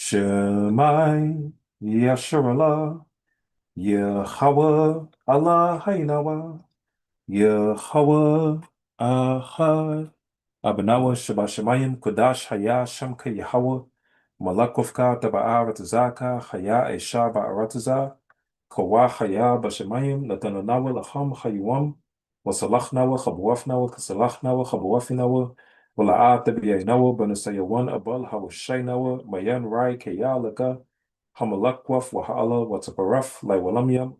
Shemai Yasharallah Yahweh Allah Haynawa Yahweh Ahad Abanawa Shabashamayim Kodash Haya Shamka Yahweh Malakufka Taba'arat Zaka Haya Esha Ba'arataza Kawa Haya Bashamayim Natananawa Laham Hayuam Wasalachnawa Khabuafnawa Kasalachnawa Khabuafinawa Wala'at Tabiyainawa Banasayawan Abal Hawashainawa Mayan Rai Kayalaka Hamalakwaf Wahala Wataparaf Lai Walamyam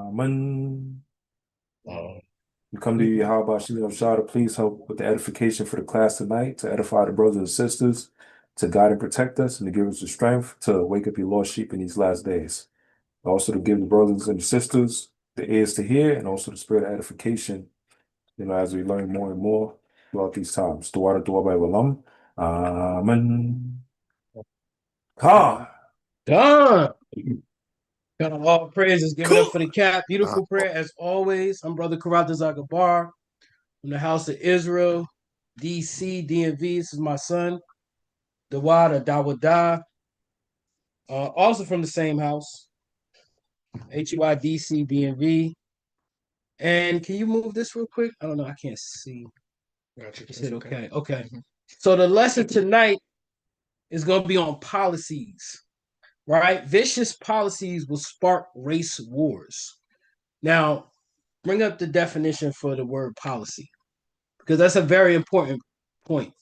Amen. We come to you, Yahweh Shem Shah, to please help with the edification for the class tonight, to edify the brothers and sisters, to guide and protect us, and to give us the strength to wake up your lost sheep in these last days. Also to give the brothers and sisters the ears to hear, and also the spirit of edification, as we learn more and more throughout these times. Dua by Walam. Amen. Ha! Done. Got all praises. Give it up for the cap. Beautiful prayer as always. I'm Brother Karata Zagabar from the House of Israel, DC, DMV. This is my son, Dawada Dawada. Also from the same house, HUI, DC, DMV. And can you move this real quick? I don't know. I can't see. Gotcha. You said okay. Okay. So the lesson tonight is going to be on policies. Right? Vicious policies will spark race wars. Now, bring up the definition for the word policy, because that's a very important point,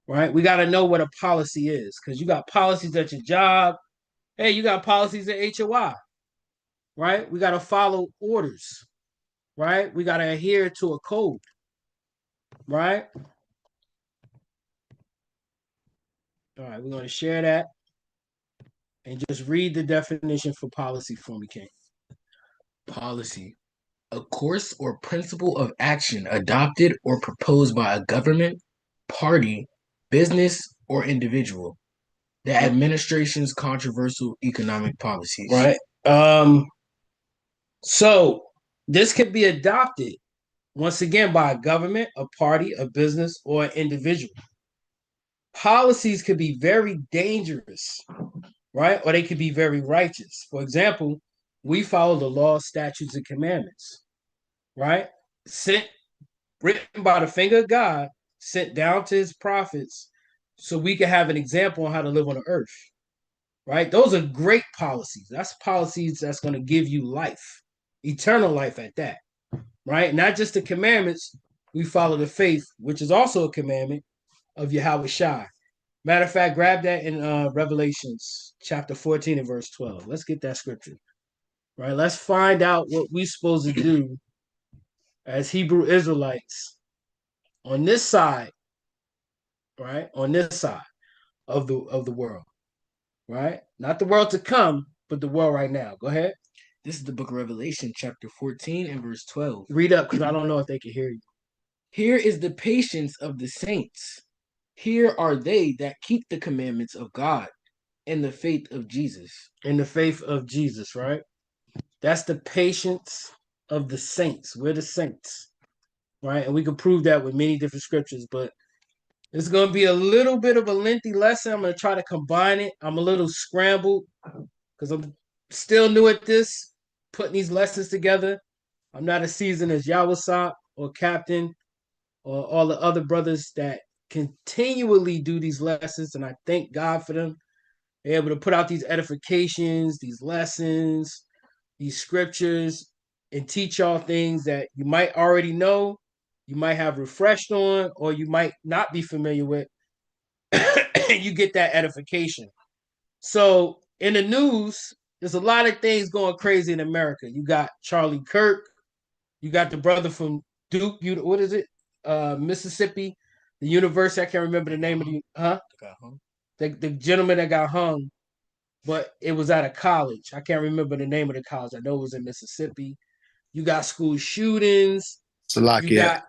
right? We got to know what a policy is, because you got policies at your job. Hey, you got policies at HOI, right? We got to follow orders, right? We got to adhere to a code, right? All right, we're going to share that and just read the definition for policy for me, King. Policy. A course or principle of action adopted or proposed by a government, party, business, or individual. The administration's controversial economic policies. Right. So this could be adopted once again by a government, a party, a business, or an individual. Policies could be very dangerous, right? Or they could be very righteous. For example, we follow the law, statutes, and commandments, right? Written by the finger of God, sent down to his prophets, so we can have an example on how to live on the earth, right? Those are great policies. That's policies that's going to give you life, eternal life at that, right? Not just the commandments. We follow the faith, which is also a commandment of Yahweh Shai. Matter of fact, grab that in Revelations chapter 14 and verse 12. Let's get that scripture, right? Let's find out what we're supposed to do as Hebrew Israelites on this side, right? On this side of the world, right? Not the world to come, but the world right now. Go ahead. This is the book of Revelation, chapter 14 and verse 12. Read up, because I don't know if they can hear you. Here is the patience of the saints. Here are they that keep the commandments of God and the faith of Jesus. In the faith of Jesus, right? That's the patience of the saints. We're the saints, right? And we can prove that with many different scriptures, but it's going to be a little bit of a lengthy lesson. I'm going to try to combine it. I'm a little scrambled because I'm still new at this, putting these lessons together. I'm not as seasoned as Yawasop or Captain or all the other brothers that continually do these lessons, and I thank God for them. They're able to put out these edifications, these lessons, these scriptures, and teach y'all things that you might already know, you might have refreshed on, or you might not be familiar with. You get that edification. So in the news, there's a lot of things going crazy in America. You got Charlie Kirk, you got the brother from Duke, what is it? Mississippi, the university. I can't remember the name of the gentleman that got hung, but it was at a college. I can't remember the name of the college. I know it was in Mississippi. You got school shootings. Salakia. You got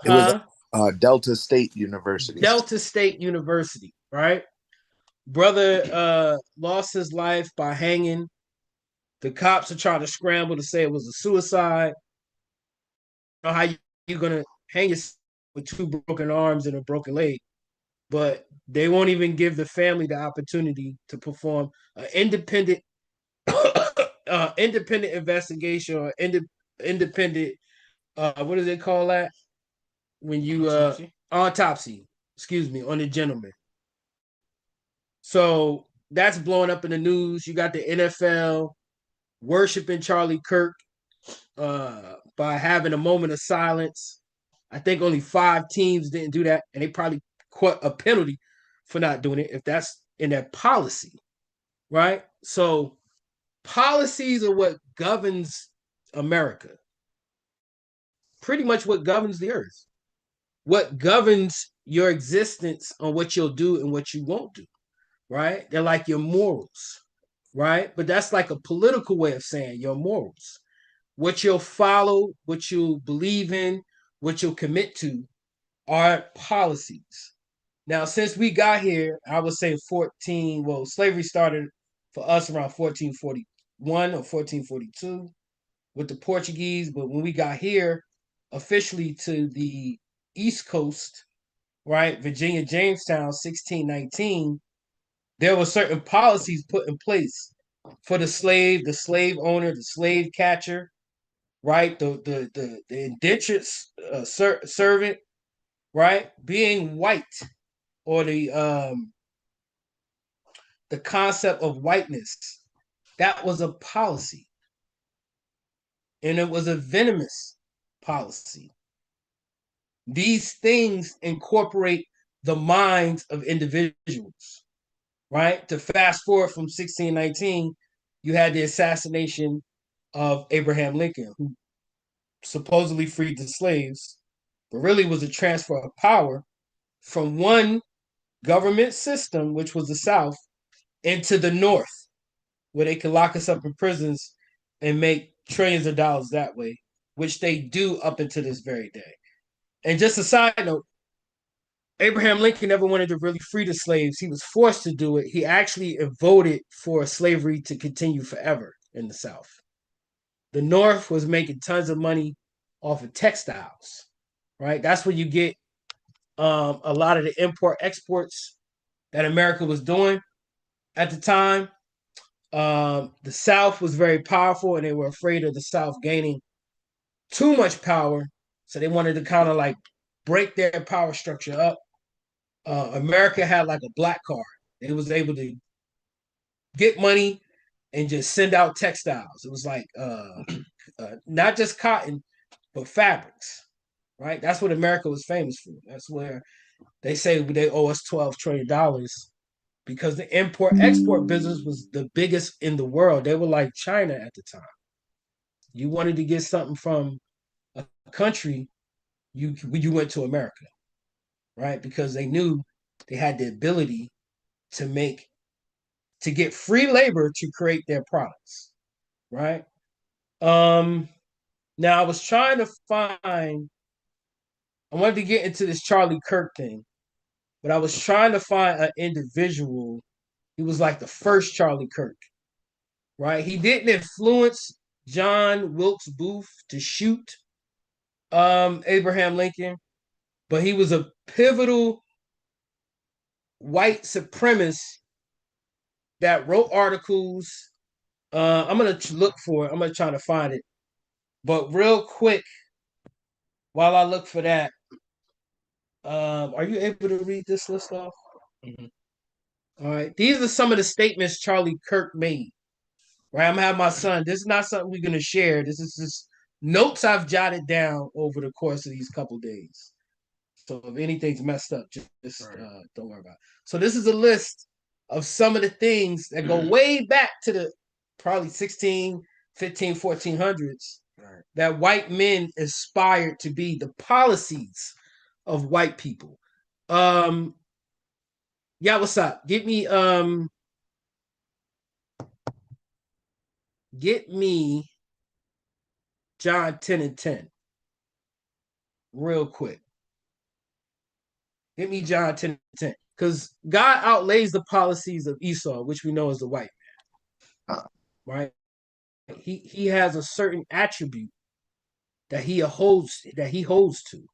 it was Delta State University. Delta State University, right? Brother lost his life by hanging. The cops are trying to scramble to say it was a suicide. You know how you're gonna hang yourself with two broken arms and a broken leg, but they won't even give the family the opportunity to perform an independent independent investigation or independent what do they call that when you autopsy, excuse me, on the gentleman. So that's blowing up in the news. You got the NFL worshiping Charlie Kirk by having a moment of silence. I think only 5 teams didn't do that, and they probably caught a penalty for not doing it if that's in their policy, right? So policies are what governs America. Pretty much what governs the earth. What governs your existence on what you'll do and what you won't do, right? They're like your morals, right? But that's like a political way of saying your morals. What you'll follow, what you'll believe in, what you'll commit to are policies. Now, since we got here, I would say slavery started for us around 1441 or 1442 with the Portuguese. But when we got here officially to the East Coast, right, Virginia, Jamestown, 1619, there were certain policies put in place for the slave owner, the slave catcher, right, the indentured servant, right, being white, or the concept of whiteness. That was a policy, and it was a venomous policy. These things incorporate the minds of individuals, right? To fast forward from 1619, you had the assassination of Abraham Lincoln, who supposedly freed the slaves, but really was a transfer of power from one government system, which was the South, into the North, where they could lock us up in prisons and make trillions of dollars that way, which they do up until this very day. And just a side note, Abraham Lincoln never wanted to really free the slaves. He was forced to do it. He actually voted for slavery to continue forever in the South. The North was making tons of money off of textiles, right? That's where you get a lot of the import exports that America was doing at the time. The South was very powerful, and they were afraid of the South gaining too much power. So they wanted to kind of like break their power structure up. America had like a black card. It was able to get money and just send out textiles. It was like not just cotton, but fabrics, right? That's what America was famous for. That's where they say they owe us $12 trillion because the import-export business was the biggest in the world. They were like China at the time. You wanted to get something from a country, you went to America, right? Because they knew they had the ability to get free labor to create their products, right? Now I was trying to find. I wanted to get into this Charlie Kirk thing, but I was trying to find an individual. He was like the first Charlie Kirk, right? He didn't influence John Wilkes Booth to shoot Abraham Lincoln, but he was a pivotal white supremacist that wrote articles. I'm gonna look for it. I'm gonna try to find it. But real quick, while I look for that, are you able to read this list off? Mhm. All right. These are some of the statements Charlie Kirk made. Right. I'm gonna have my son. This is not something we're gonna share. This is just notes I've jotted down over the course of these couple days. So if anything's messed up, just don't worry about it. So this is a list of some of the things that go way back to the probably 16, 15, 1400s that white men aspired to be the policies of white people. Yeah, what's up? Get me John 10 and 10 real quick. Get me John 10 and 10. Because God outlays the policies of Esau, which we know is the white man. Right? He has a certain attribute that he holds to,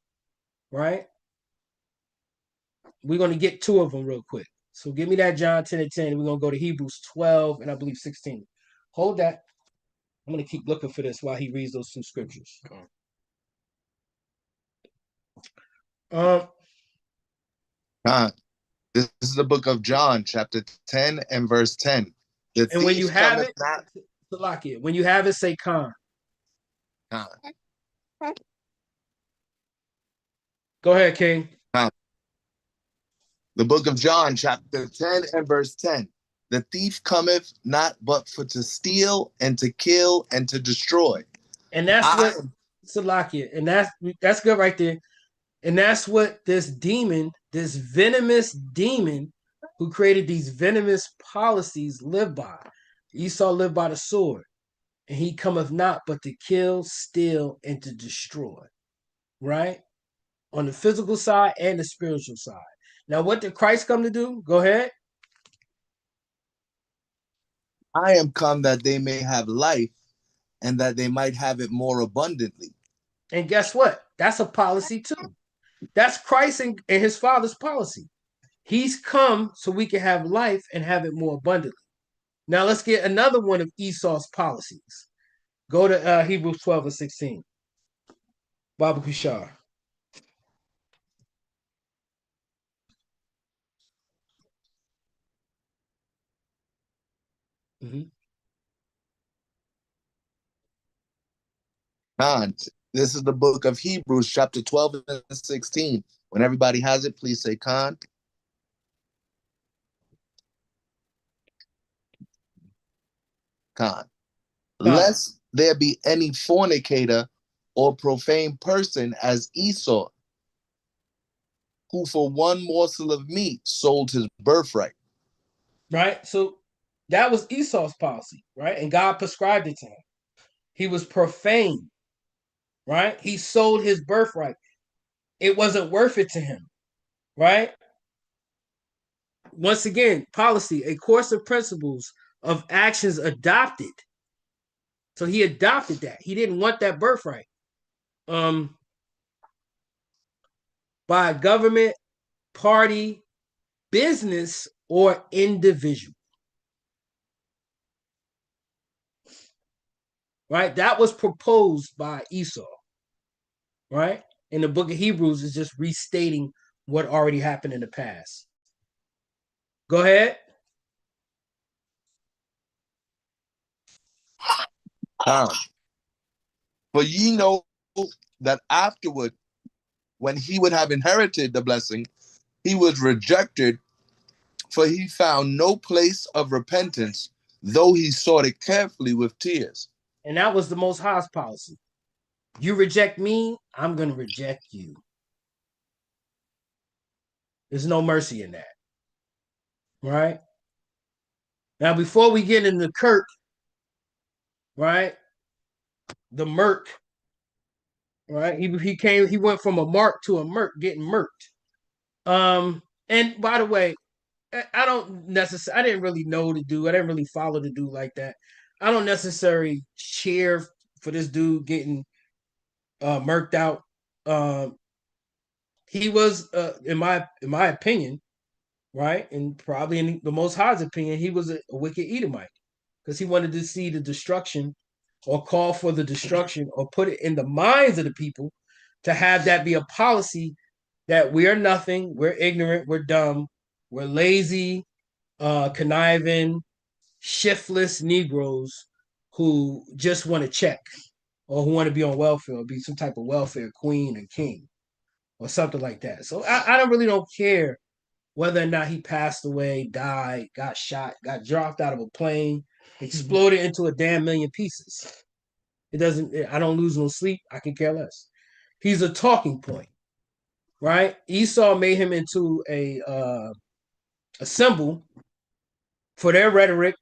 right? we're going to get two of them real quick. So give me that John 10 and 10. We're going to go to Hebrews 12 and I believe 16. Hold that. I'm going to keep looking for this while he reads those two scriptures. Khan. This is the book of John, chapter 10 and verse 10. The And when you thief have cometh it, not. Salakia, when you have it, say Khan. Khan. Go ahead, King. Khan. The book of John, chapter 10 and verse 10. The thief cometh not but for to steal and to kill and to destroy. And that's what Salakia, and that's good right there. And that's what this demon, this venomous demon who created these venomous policies live by. Esau lived by the sword, and he cometh not but to kill, steal, and to destroy. Right? On the physical side and the spiritual side. Now, what did Christ come to do? Go ahead. I am come that they may have life and that they might have it more abundantly. And guess what? That's a policy too. That's Christ and his Father's policy. He's come so we can have life and have it more abundantly. Now let's get another one of Esau's policies. Go to Hebrews 12 and 16. Baba Kushar. Mm-hmm. Khan. This is the book of Hebrews, chapter 12 and 16. When everybody has it, please say Khan. Khan. Lest there be any fornicator or profane person as Esau, who for one morsel of meat sold his birthright. Right? So that was Esau's policy, right? And God prescribed it to him. He was profane, right? He sold his birthright. It wasn't worth it to him, right? Once again, policy, a course of principles of actions adopted. So he adopted that. He didn't want that birthright. By a government, party, business, or individual. Right? That was proposed by Esau. Right? In the book of Hebrews is just restating what already happened in the past. Go ahead. For ye know that afterward, when he would have inherited the blessing, he was rejected, for he found no place of repentance, though he sought it carefully with tears. And that was the Most High's policy. You reject me, I'm going to reject you. There's no mercy in that. Right? Now, before we get into Kirk, right? The Merc, right? He went from a Mark to a Merc, getting murked. And by the way, I didn't really know the dude. I didn't really follow the dude like that. I don't necessarily cheer for this dude getting murked out. He was, in my opinion, right, and probably in the Most High's opinion, he was a wicked Edomite because he wanted to see the destruction or call for the destruction or put it in the minds of the people to have that be a policy that we are nothing, we're ignorant, we're dumb, we're lazy, conniving, shiftless Negroes who just want to check or who want to be on welfare or be some type of welfare queen or king or something like that. So I don't care whether or not he passed away, died, got shot, got dropped out of a plane, exploded into a damn million pieces. I don't lose no sleep. I can care less. He's a talking point, right? Esau made him into a symbol for their rhetoric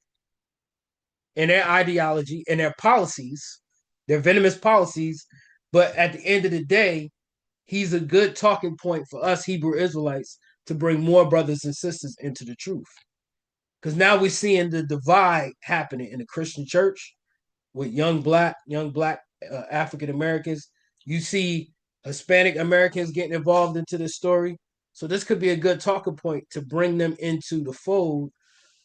and their ideology and their policies, their venomous policies. But at the end of the day, he's a good talking point for us Hebrew Israelites to bring more brothers and sisters into the truth. Because now we're seeing the divide happening in the Christian church with young black African Americans. You see Hispanic Americans getting involved into this story. So this could be a good talking point to bring them into the fold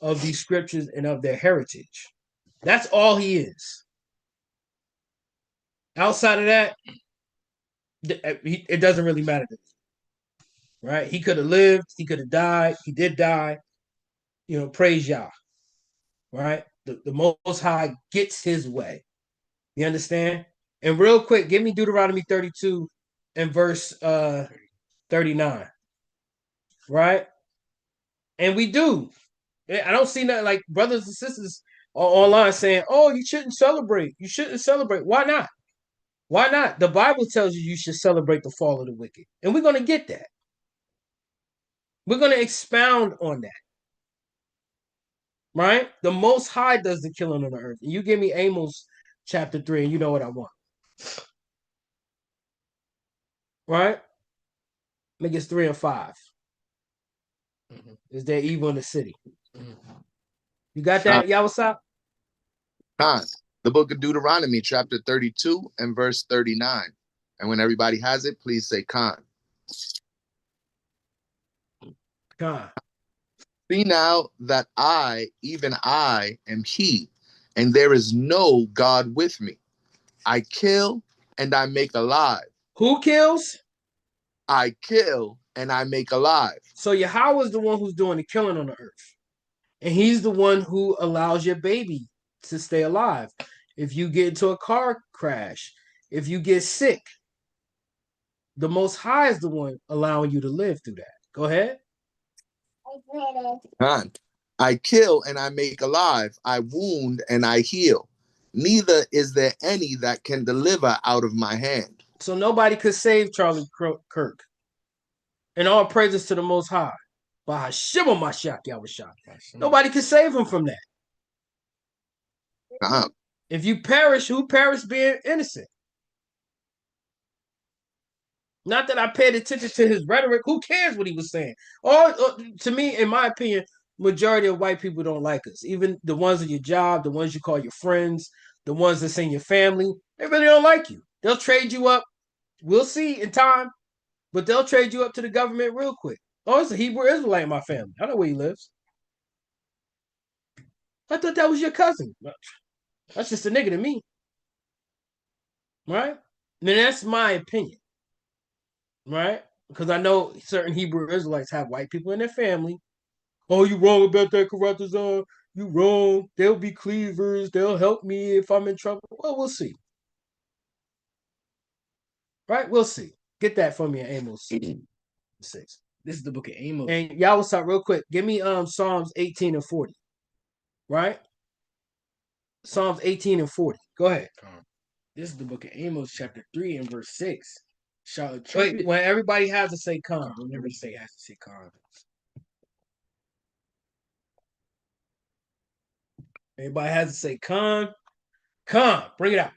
of these scriptures and of their heritage. That's all he is. Outside of that, it doesn't really matter to me. Right? He could have lived. He could have died. He did die. You know, praise Yah. Right? The Most High gets his way. You understand? And real quick, give me Deuteronomy 32 and verse 39. Right? And we do. I don't see nothing like brothers and sisters online saying, oh, you shouldn't celebrate. You shouldn't celebrate. Why not? Why not? The Bible tells you should celebrate the fall of the wicked. And we're going to get that. We're going to expound on that. Right? The Most High does the killing on the earth. And you give me Amos chapter 3 and you know what I want. Right? I think it's 3 and 5. Mm-hmm. Is there evil in the city? Mm-hmm. You got that, Yawasop? Khan. The book of Deuteronomy, chapter 32 and verse 39. And when everybody has it, please say Khan. Khan. See now that I, even I, am he, and there is no God with me. I kill and I make alive. Who kills? I kill and I make alive. So Yahweh is the one who's doing the killing on the earth. And he's the one who allows your baby to stay alive. If you get into a car crash, if you get sick, the Most High is the one allowing you to live through that. Go ahead. I kill and I make alive. I wound and I heal. Neither is there any that can deliver out of my hand. So nobody could save Charlie Kirk. And all praises to the Most High. By Hashem Mashiach Yahushua. Nobody could save him from that. If you perish, who perished being innocent? Not that I paid attention to his rhetoric. Who cares what he was saying? To me, in my opinion, majority of white people don't like us. Even the ones at your job, the ones you call your friends, the ones that's in your family, they really don't like you. They'll trade you up. We'll see in time, but they'll trade you up to the government real quick. Oh, it's a Hebrew Israelite in my family. I know where he lives. I thought that was your cousin. That's just a nigga to me. Right? And that's my opinion. Right? Because I know certain Hebrew Israelites have white people in their family. Oh, you wrong about that, Karatazar. You wrong. They'll be cleavers. They'll help me if I'm in trouble. Well, we'll see. Right? We'll see. Get that for me in Amos 6. This is the book of Amos. And y'all will start real quick. Give me Psalms 18 and 40. Right? Psalms 18 and 40. Go ahead. This is the book of Amos, chapter 3 and verse 6. Wait, when everybody has to say Khan. Whenever say has to say Khan. Everybody has to say Khan. Khan, bring it out.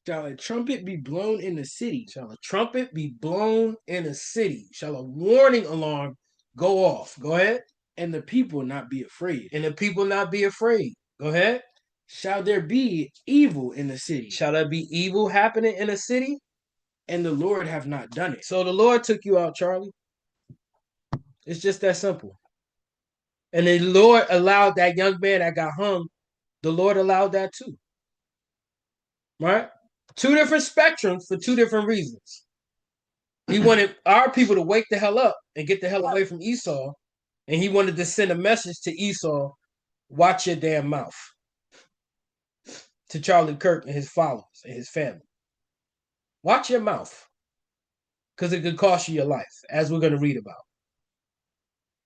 Shall a trumpet be blown in the city? Shall a trumpet be blown in a city? Shall a warning alarm go off? Go ahead. And the people not be afraid. And the people not be afraid. Go ahead. Shall there be evil in the city? Shall there be evil happening in a city? And the Lord have not done it. So the Lord took you out, Charlie. It's just that simple. And the Lord allowed that young man that got hung, the Lord allowed that too. Right? Two different spectrums for two different reasons. He wanted our people to wake the hell up and get the hell away from Esau. And he wanted to send a message to Esau, watch your damn mouth. To Charlie Kirk and his followers and his family. Watch your mouth. Because it could cost you your life, as we're going to read about.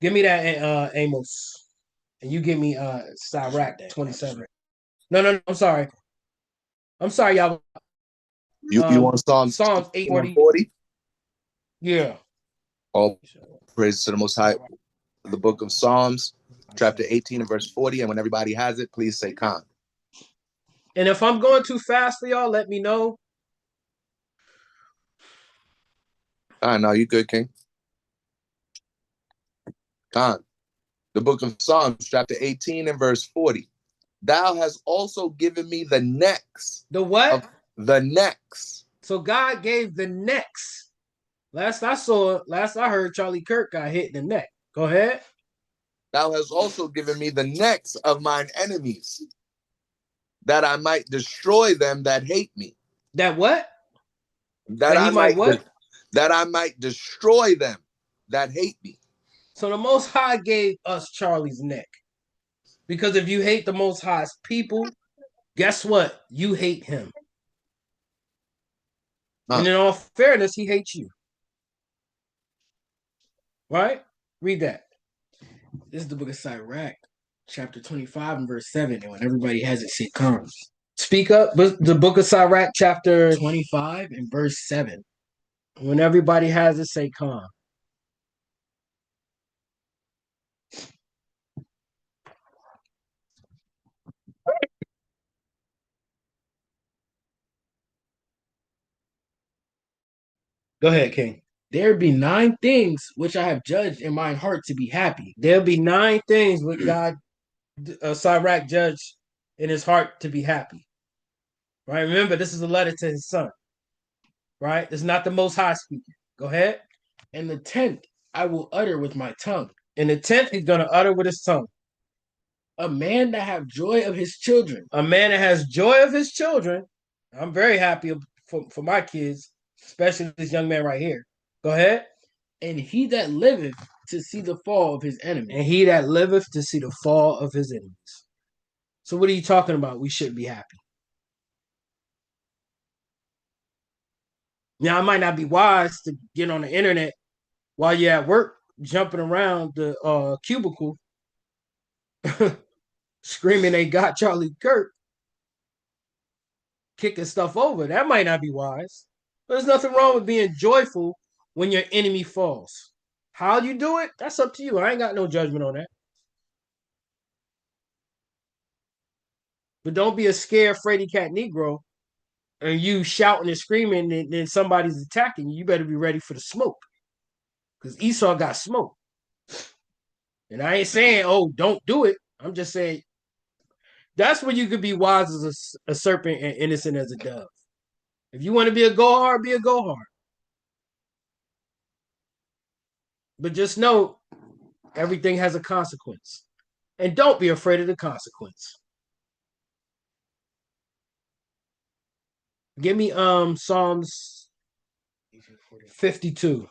Give me that Amos. And you give me Sirach 27. No, I'm sorry. I'm sorry, y'all. You want Psalms 840? Yeah. All praise to the Most High. The book of Psalms, chapter 18 and verse 40. And when everybody has it, please say Khan. And if I'm going too fast for y'all, let me know. No, you good, King. Khan. The book of Psalms, chapter 18 and verse 40. Thou hast also given me the necks. The what? The necks. So God gave the necks Last I heard, Charlie Kirk got hit in the neck. Go ahead. Thou hast also given me the necks of mine enemies, that I might destroy them that hate me. That what? That That I he might might what? that I might destroy them that hate me. So the Most High gave us Charlie's neck. Because if you hate the Most High's people, guess what? You hate him. And in all fairness, he hates you. Right? Read that. This is the book of Sirach, chapter 25 and verse 7. And when everybody has it, say come. Speak up. The book of Sirach, chapter 25 and verse 7. When everybody has it, say calm. Go ahead, King. There be 9 things which I have judged in mine heart to be happy. There'll be 9 things with God, Sirach judged in his heart to be happy. Right? Remember, this is a letter to his son. Right? It's not the Most High speaking. Go ahead. And the 10th I will utter with my tongue. And the 10th he's going to utter with his tongue. A man that have joy of his children. A man that has joy of his children. I'm very happy for my kids, especially this young man right here. Go ahead. And he that liveth to see the fall of his enemies. And he that liveth to see the fall of his enemies. So what are you talking about? We shouldn't be happy. Now, it might not be wise to get on the internet while you're at work, jumping around the cubicle, screaming they got Charlie Kirk, kicking stuff over. That might not be wise. But there's nothing wrong with being joyful when your enemy falls. How you do it, that's up to you. I ain't got no judgment on that. But don't be a scared, fraidy cat Negro and you shouting and screaming and then somebody's attacking you. You better be ready for the smoke. Because Esau got smoke. And I ain't saying, oh, don't do it. I'm just saying that's when you could be wise as a serpent and innocent as a dove. If you want to be a go hard, be a go hard. But just know everything has a consequence. And don't be afraid of the consequence. Give me Psalms 52.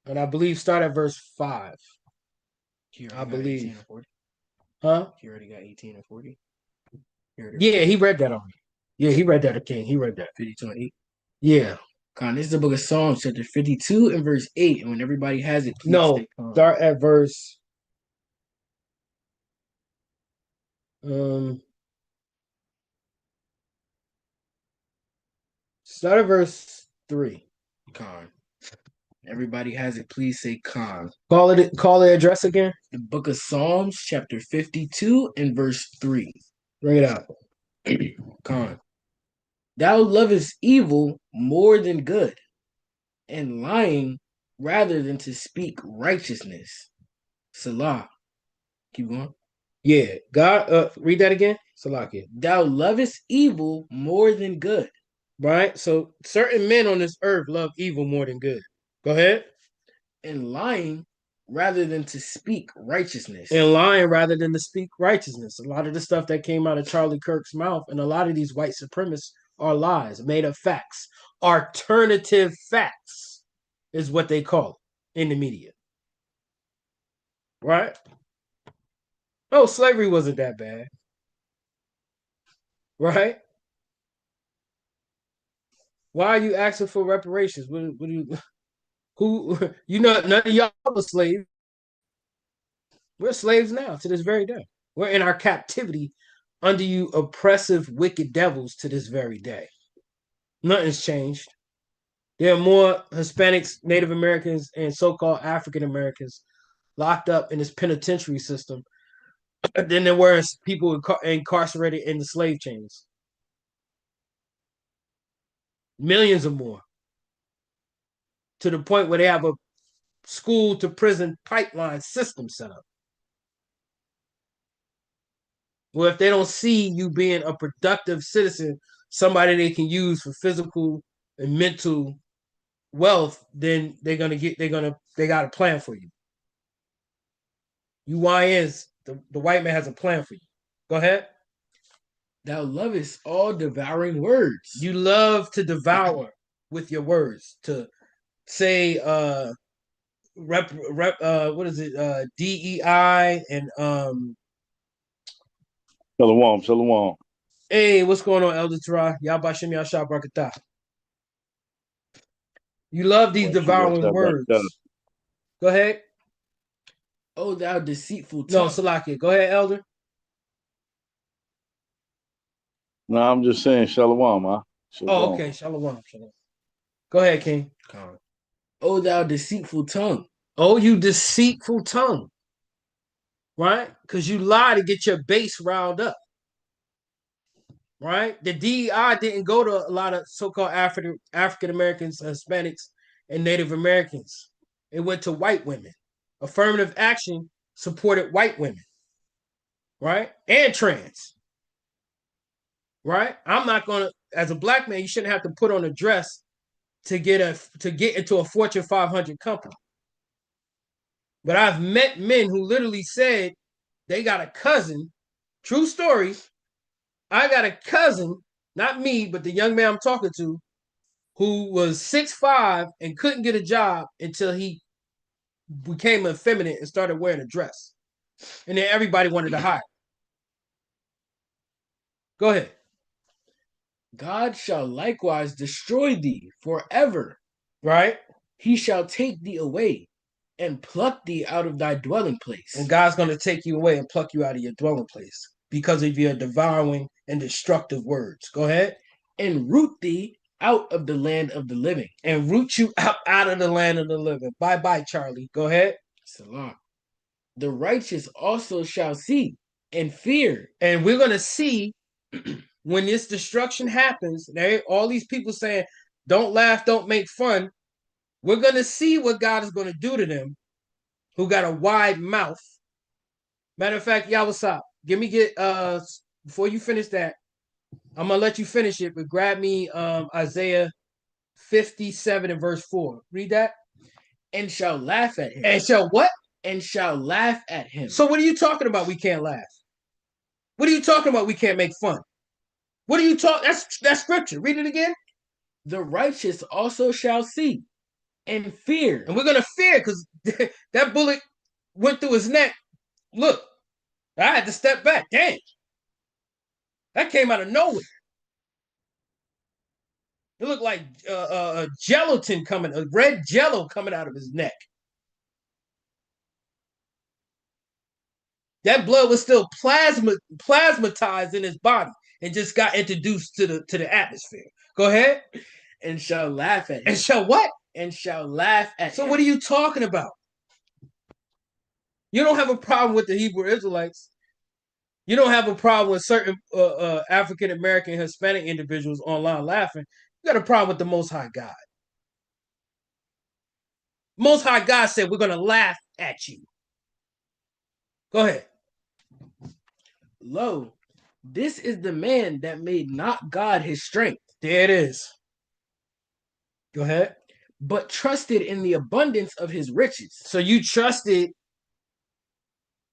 And I believe start at verse 5. I believe. Huh? He already got 18 and 40. Yeah, he read that already. Yeah, he read that, King. He read that. 52 and 8. Yeah. Con, this is the book of Psalms, chapter 52 and verse 8. And when everybody has it, please No, stay calm. start at verse start at verse 3. Con. Everybody has it, please say con. Call the address again. The book of Psalms, chapter 52 and verse 3. Bring it out. Con. Thou lovest evil more than good, and lying rather than to speak righteousness. Salah. Keep going. Yeah. God, read that again. Salakia. Thou lovest evil more than good. Right? So certain men on this earth love evil more than good. Go ahead. And lying rather than to speak righteousness. And lying rather than to speak righteousness. A lot of the stuff that came out of Charlie Kirk's mouth and a lot of these white supremacists are lies, made up facts. Alternative facts is what they call it in the media. Right? Oh, slavery wasn't that bad. Right? Why are you asking for reparations? What do you none of y'all are slaves. We're slaves now to this very day. We're in our captivity under you oppressive, wicked devils to this very day. Nothing's changed. There are more Hispanics, Native Americans, and so-called African Americans locked up in this penitentiary system than there were people incarcerated in the slave chains. Millions or more. To the point where they have a school to prison pipeline system set up. Well, if they don't see you being a productive citizen, somebody they can use for physical and mental wealth, then they got a plan for you. You YNs, the white man has a plan for you. Go ahead. Thou lovest all devouring words. You love to devour with your words, to say what is it? DEI and Shalom. Hey, what's going on, Elder Torah? Yabashim Yashab Barakatah. You love these devouring words. Go ahead. Oh, thou deceitful No, tongue. Salakia. Go ahead, Elder. No, I'm just saying shalom, huh? Oh, okay. Shalom. Go ahead, King. Oh, thou deceitful tongue. Oh, you deceitful tongue. Right? Because you lie to get your base riled up. Right? The DEI didn't go to a lot of so-called African Americans, Hispanics, and Native Americans. It went to white women. Affirmative action supported white women. Right? And trans. Right? I'm not gonna, as a black man, you shouldn't have to put on a dress to get into a Fortune 500 company. But I've met men who literally said they got a cousin, true story. I got a cousin, not me, but the young man I'm talking to, who was 6'5" and couldn't get a job until he became effeminate and started wearing a dress. And then everybody wanted to hire. Go ahead. God shall likewise destroy thee forever. Right? He shall take thee away and pluck thee out of thy dwelling place. And God's going to take you away and pluck you out of your dwelling place because of your devouring and destructive words. Go ahead. And root thee out of the land of the living. And root you out of the land of the living. Bye-bye, Charlie. Go ahead. Salam. The righteous also shall see and fear. And we're going to see when this destruction happens, all these people saying, don't laugh, don't make fun. We're going to see what God is going to do to them who got a wide mouth. Matter of fact, Yawasop, before you finish that, I'm going to let you finish it, but grab me Isaiah 57 and verse 4. Read that. And shall laugh at him. And shall what? And shall laugh at him. So what are you talking about we can't laugh? What are you talking about we can't make fun? What are you talking? That's scripture. Read it again. The righteous also shall see and fear. And we're going to fear because that bullet went through his neck. Look, I had to step back. Dang. That came out of nowhere. It looked like gelatin red jello coming out of his neck. That blood was still plasmatized in his body and just got introduced to the atmosphere. Go ahead. And shall laugh at him. And shall what? And shall laugh at him. So what are you talking about? You don't have a problem with the Hebrew Israelites. You don't have a problem with certain African American Hispanic individuals online laughing. You got a problem with the Most High God. Most High God said, we're going to laugh at you. Go ahead. Lo, this is the man that made not God his strength. There it is. Go ahead. But trusted in the abundance of his riches. So you trusted,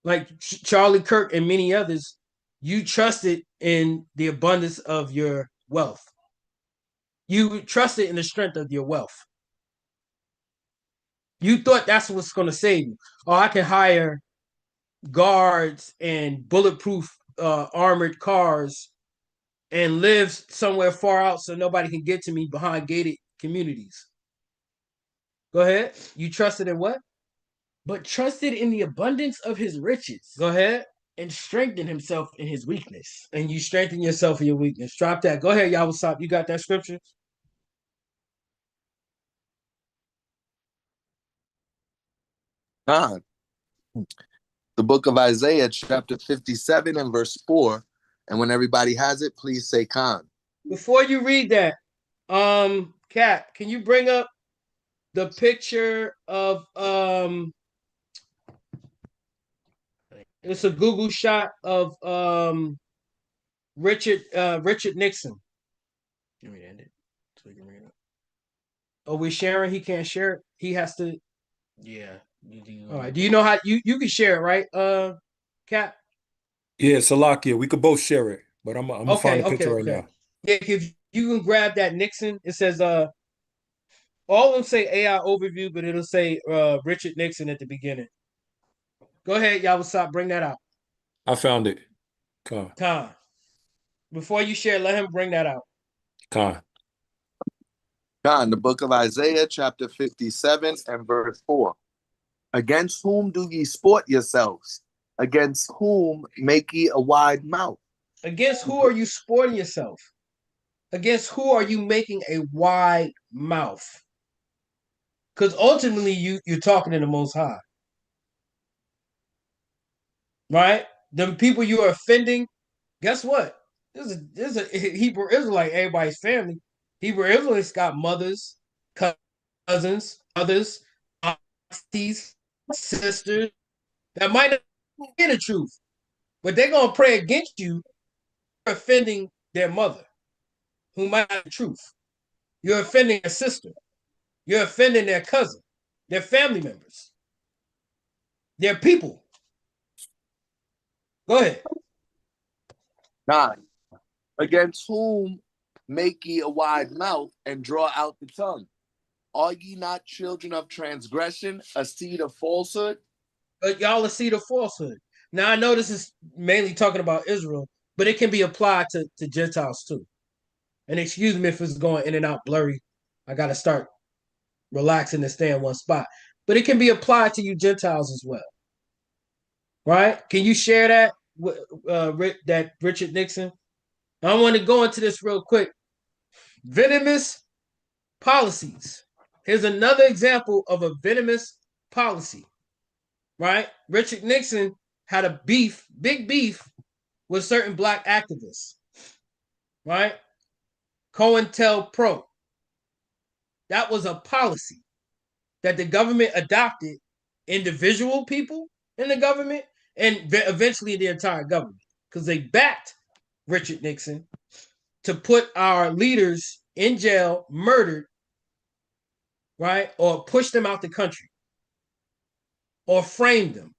like Charlie Kirk and many others, you trusted in the abundance of your wealth. You trusted in the strength of your wealth. You thought that's what's going to save you. Oh, I can hire guards and bulletproof armored cars and live somewhere far out so nobody can get to me behind gated communities. Go ahead. You trusted in what? But trusted in the abundance of his riches. Go ahead. And strengthened himself in his weakness. And you strengthen yourself in your weakness. Drop that. Go ahead, Yawasop. You got that scripture? God. The book of Isaiah, chapter 57 and verse 4. And when everybody has it, please say Khan. Before you read that, Kat, can you bring up the picture of it's a Google shot of Richard Nixon. Let me end it so we can read it. Are we sharing? He can't share it. He has to. Yeah. All right. Do you know how you can share it, right? Cap. Yeah, Salakia, we could both share it, but I'm gonna find Okay. the picture right Okay. now. Yeah. If you can grab that Nixon, it says all of them say AI overview, but it'll say Richard Nixon at the beginning. Go ahead, y'all. Stop. Bring that out. I found it. Con, Time. Before you share, let him bring that out. con. God, the book of Isaiah, chapter 57 and verse 4. Against whom do ye sport yourselves? Against whom make ye a wide mouth? Against who are you sporting yourself? Against who are you making a wide mouth? Because ultimately you're talking to the Most High, right? The people you are offending, guess what? This is a Hebrew Israelite, everybody's family. Hebrew Israelites got mothers, cousins, brothers, aunties, sisters that might not be the truth, but they're gonna pray against you for offending their mother, who might not be the truth. You're offending their sister. You're offending their cousin, their family members, their people. Go ahead. 9. Against whom make ye a wide mouth and draw out the tongue? Are ye not children of transgression, a seed of falsehood? But y'all will see the falsehood. Now I know this is mainly talking about Israel, but it can be applied to Gentiles too. And excuse me if it's going in and out blurry. I got to start relaxing and stay in one spot. But it can be applied to you Gentiles as well, right? Can you share that with that Richard Nixon? I want to go into this real quick. Venomous policies. Here's another example of a venomous policy, right? Richard Nixon had a big beef with certain black activists, right? COINTELPRO. That was a policy that the government adopted, individual people in the government, and eventually the entire government, because they backed Richard Nixon to put our leaders in jail, murdered, right? Or push them out the country, or frame them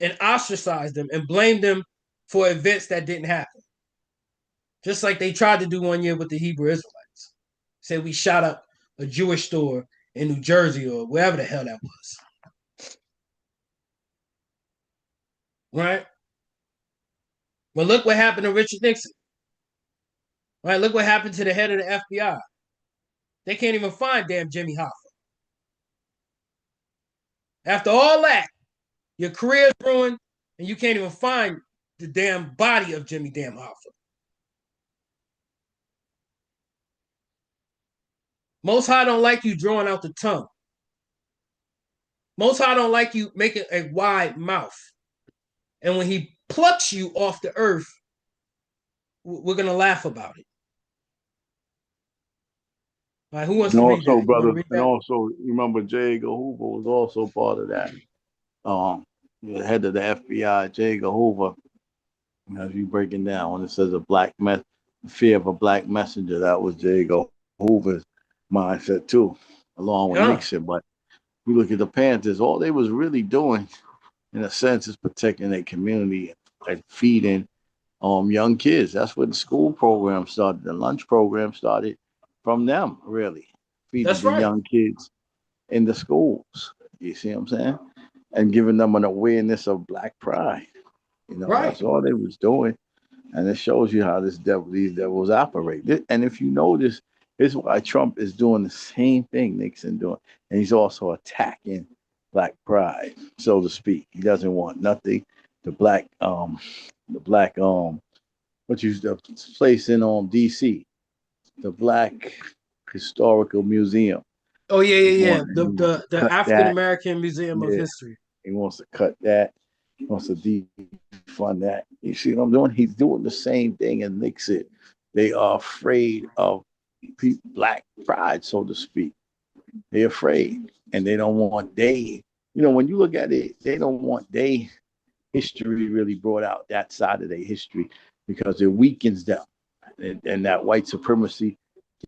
and ostracize them and blame them for events that didn't happen. Just like they tried to do one year with the Hebrew Israelites. Said we shot up a Jewish store in New Jersey or wherever the hell that was. Right? But look what happened to Richard Nixon. Right? Look what happened to the head of the FBI. They can't even find damn Jimmy Hoffa. After all that, your career's ruined and you can't even find the damn body of Jimmy damn Hoffa. Most High don't like you drawing out the tongue. Most High don't like you making a wide mouth. And when he plucks you off the earth, we're going to laugh about it. All right, who wants And to read also, that? You want brother, to read and that? also, remember J. Edgar Hoover was also part of that. The head of the FBI, J. Edgar Hoover. As you breaking down when it says fear of a black messenger, that was J. Edgar Hoover's mindset too, along with Yeah, Nixon. But you look at the Panthers, all they was really doing, in a sense, is protecting their community and feeding young kids. That's where the school program started. The lunch program started from them, really, feeding that's the right. young kids in the schools. You see what I'm saying? And giving them an awareness of black pride. Right. That's all they was doing. And it shows you how these devils operate. And if you notice, this is why Trump is doing the same thing Nixon doing. And he's also attacking black pride, so to speak. He doesn't want nothing. The black what you the place in DC, the Black Historical Museum. Oh yeah, yeah, yeah. He wants to The cut African that. American Museum of Yeah, History. he wants to cut that. He wants to defund that. You see what I'm doing? He's doing the same thing and Nixon. They are afraid of black pride, so to speak. They're afraid, and they don't want when you look at it, they don't want history really brought out, that side of their history, because it weakens them, and that white supremacy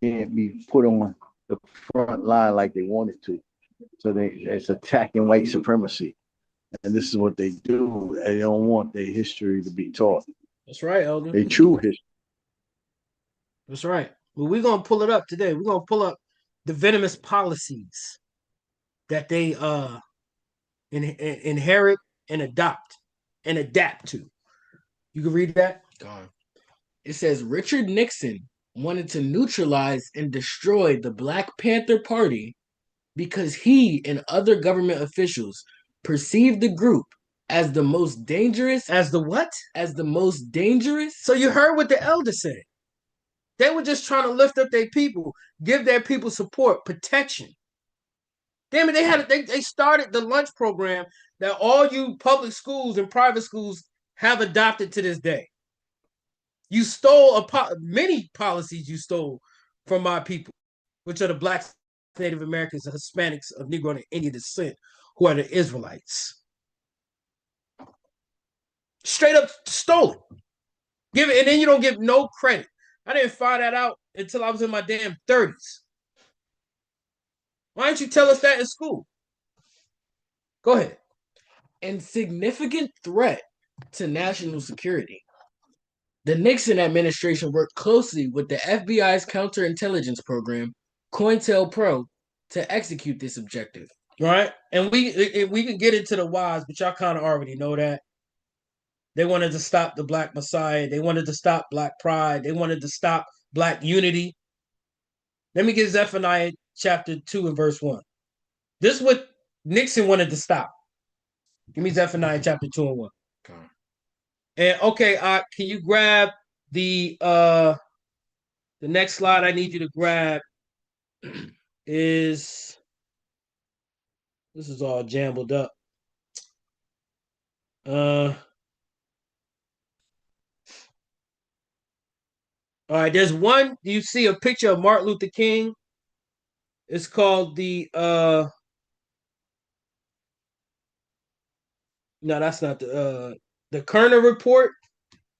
can't be put on the front line like they wanted to. So it's attacking white supremacy. And this is what they do. They don't want their history to be taught. That's right, Elder. Their true history. That's right. Well, we're gonna pull it up today. We're gonna pull up the venomous policies that they inherit and adopt and adapt to. You can read that. Gone. It says Richard Nixon wanted to neutralize and destroy the Black Panther Party because he and other government officials perceived the group as the most dangerous. As the what? As the most dangerous. So you heard what the elder said. They were just trying to lift up their people, give their people support, protection. Damn it, they started the lunch program that all you public schools and private schools have adopted to this day. You stole many policies you stole from my people, which are the Blacks, Native Americans, and Hispanics of Negro and Indian descent, who are the Israelites. Straight up stole it. Give it, and then you don't give no credit. I didn't find that out until I was in my damn 30s. Why didn't you tell us that in school? Go ahead. And significant threat to national security. The Nixon administration worked closely with the FBI's counterintelligence program, COINTELPRO, to execute this objective. Right? And we can get into the whys, but y'all kind of already know that. They wanted to stop the Black Messiah. They wanted to stop Black Pride. They wanted to stop Black unity. Let me get Zephaniah chapter 2 and verse 1. This is what Nixon wanted to stop. Give me Zephaniah chapter 2 and 1. Okay. And okay, can you grab the next slide I need you to grab is, this is all jumbled up. All right, there's one, you see a picture of Martin Luther King. It's called no, that's not the Kerner report.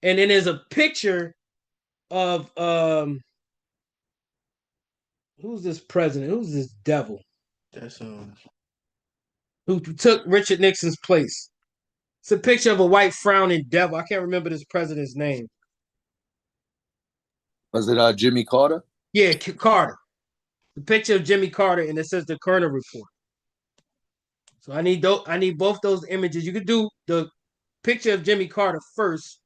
And then there's a picture of who's this president? Who's this devil? That's Who took Richard Nixon's place? It's a picture of a white frowning devil. I can't remember this president's name. Was it Jimmy Carter? Yeah, Carter. The picture of Jimmy Carter, and it says the Kerner report. So I need both those images. You could do the picture of Jimmy Carter first,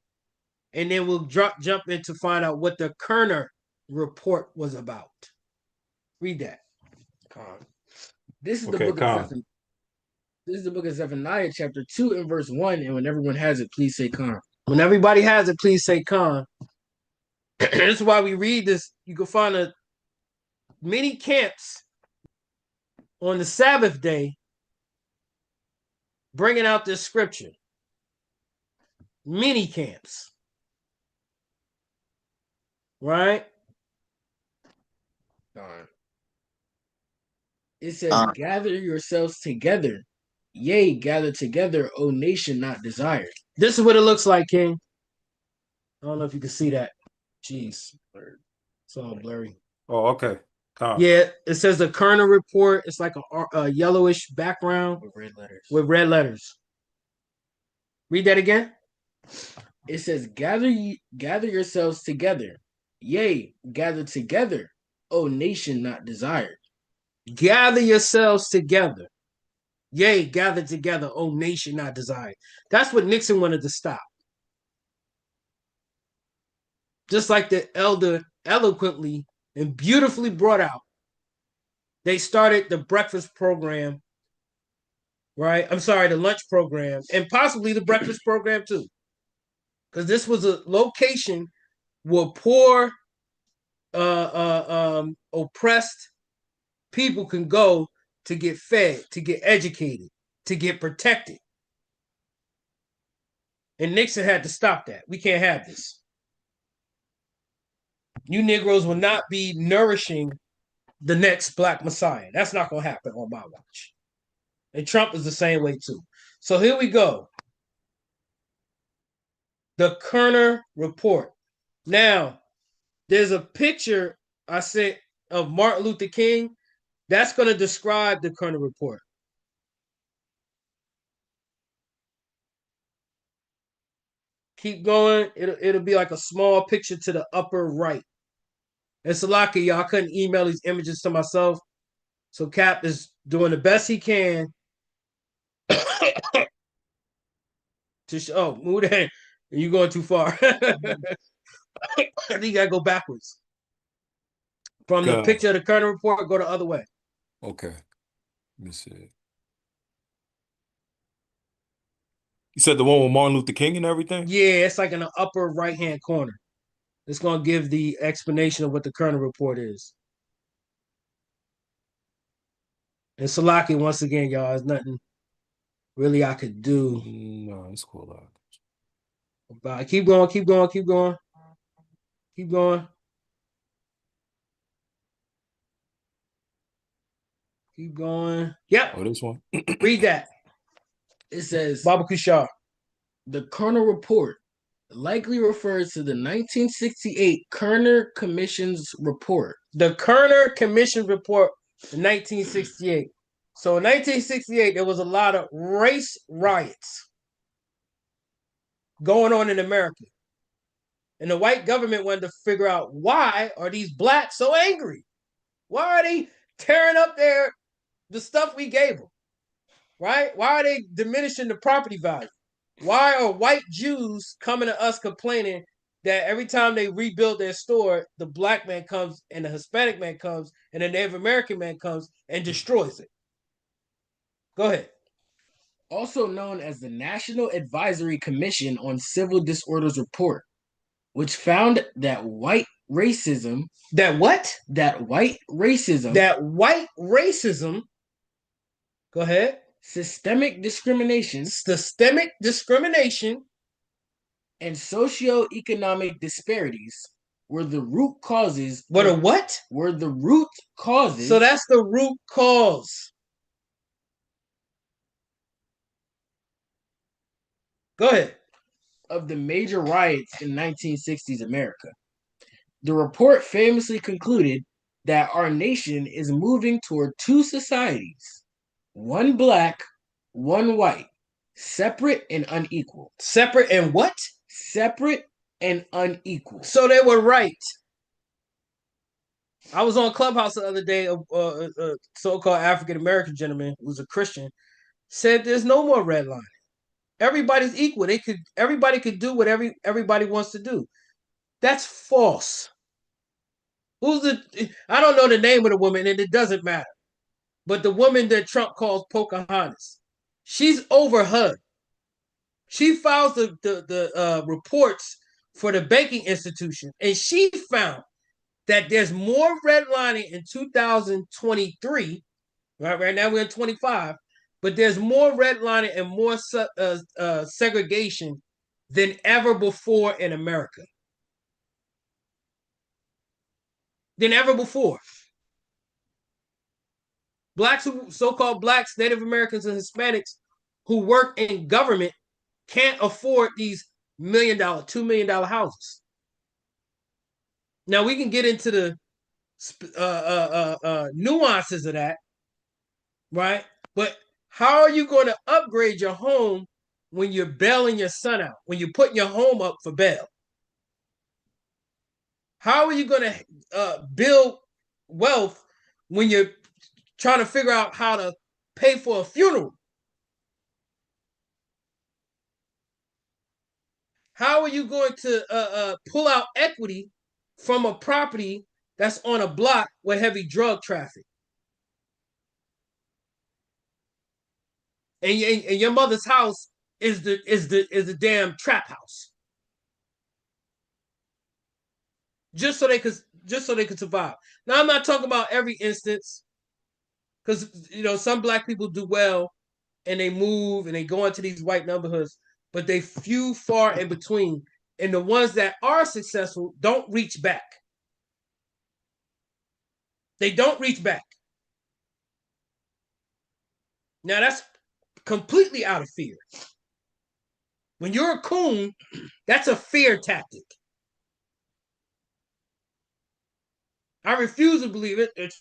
and then we'll jump in to find out what the Kerner report was about. Read that. This is the book of Zephaniah. This is the book of Zephaniah, chapter 2 and verse 1. And when everyone has it, please say Khan. When everybody has it, please say Khan. This is why we read this. You can find many camps on the Sabbath day bringing out this scripture. Many camps. Right? It says, gather yourselves together. Yea, gather together, O nation not desired. This is what it looks like, King. I don't know if you can see that. Jeez. It's all blurry. Oh, okay. Yeah, it says the Kerner report. It's like a yellowish background with red letters. Read that again. It says, gather yourselves together. Yea, gather together, O nation not desired. Gather yourselves together. Yea, gather together, O nation not desired. That's what Nixon wanted to stop. Just like the elder eloquently and beautifully brought out, they started the breakfast program, right? I'm sorry, the lunch program, and possibly the breakfast program too. Because this was a location where poor, oppressed people can go to get fed, to get educated, to get protected. And Nixon had to stop that. We can't have this. You Negroes will not be nourishing the next Black Messiah. That's not going to happen on my watch. And Trump is the same way too. So here we go. The Kerner report. Now, there's a picture I sent of Martin Luther King, that's going to describe the Kerner Report. Keep going. It'll be like a small picture to the upper right. And Salaki, y'all couldn't email these images to myself. So Cap is doing the best he can to show. Oh, move that. You're going too far. I think you gotta go backwards. From the picture of the Kerner Report, go the other way. Okay. Let me see. You said the one with Martin Luther King and everything? Yeah, it's like in the upper right-hand corner. It's gonna give the explanation of what the Kerner Report is. And Salaki, once again, y'all, there's nothing really I could do. No, it's cool. About keep going, keep going, keep going, keep going, keep going. Yep. Oh, this one. Read that. It says Baba Kushar. the Kerner Report likely refers to the 1968 Kerner Commission's report. The Kerner Commission Report in 1968. So in 1968, there was a lot of race riots going on in America. And the white government wanted to figure out, why are these blacks so angry? Why are they tearing up the stuff we gave them? Right? Why are they diminishing the property value? Why are white Jews coming to us complaining that every time they rebuild their store, the black man comes and the Hispanic man comes and the Native American man comes and destroys it? Go ahead. Also known as the National Advisory Commission on Civil Disorders Report, which found that white racism. That what? That white racism. That white racism. Go ahead. Systemic discrimination. Systemic discrimination. And socioeconomic disparities were the root causes. What a what? Were the root causes. So that's the root cause. Go ahead. Of the major riots in 1960s America. The report famously concluded that our nation is moving toward two societies, one black, one white, separate and unequal. Separate and what? Separate and unequal. So they were right. I was on Clubhouse the other day. A so-called African American gentleman who's a Christian said there's no more redlining. Everybody's equal. Everybody could do what everybody wants to do. That's false. I don't know the name of the woman, and it doesn't matter. But the woman that Trump calls Pocahontas, she's over HUD. She files the reports for the banking institution, and she found that there's more redlining in 2023. Right now we're in 25, but there's more redlining and more segregation than ever before in America. Than ever before. Blacks, so-called blacks, Native Americans, and Hispanics who work in government can't afford these $1 million, $2 million houses. Now we can get into the nuances of that, right? But how are you going to upgrade your home when you're bailing your son out, when you're putting your home up for bail? How are you going to build wealth when you're trying to figure out how to pay for a funeral? How are you going to pull out equity from a property that's on a block with heavy drug traffic? And your mother's house is the damn trap house. Just so they could survive. Now I'm not talking about every instance, because some black people do well and they move and they go into these white neighborhoods, but they few far in between. And the ones that are successful don't reach back. They don't reach back. Now that's completely out of fear. When you're a coon, that's a fear tactic. I refuse to believe it.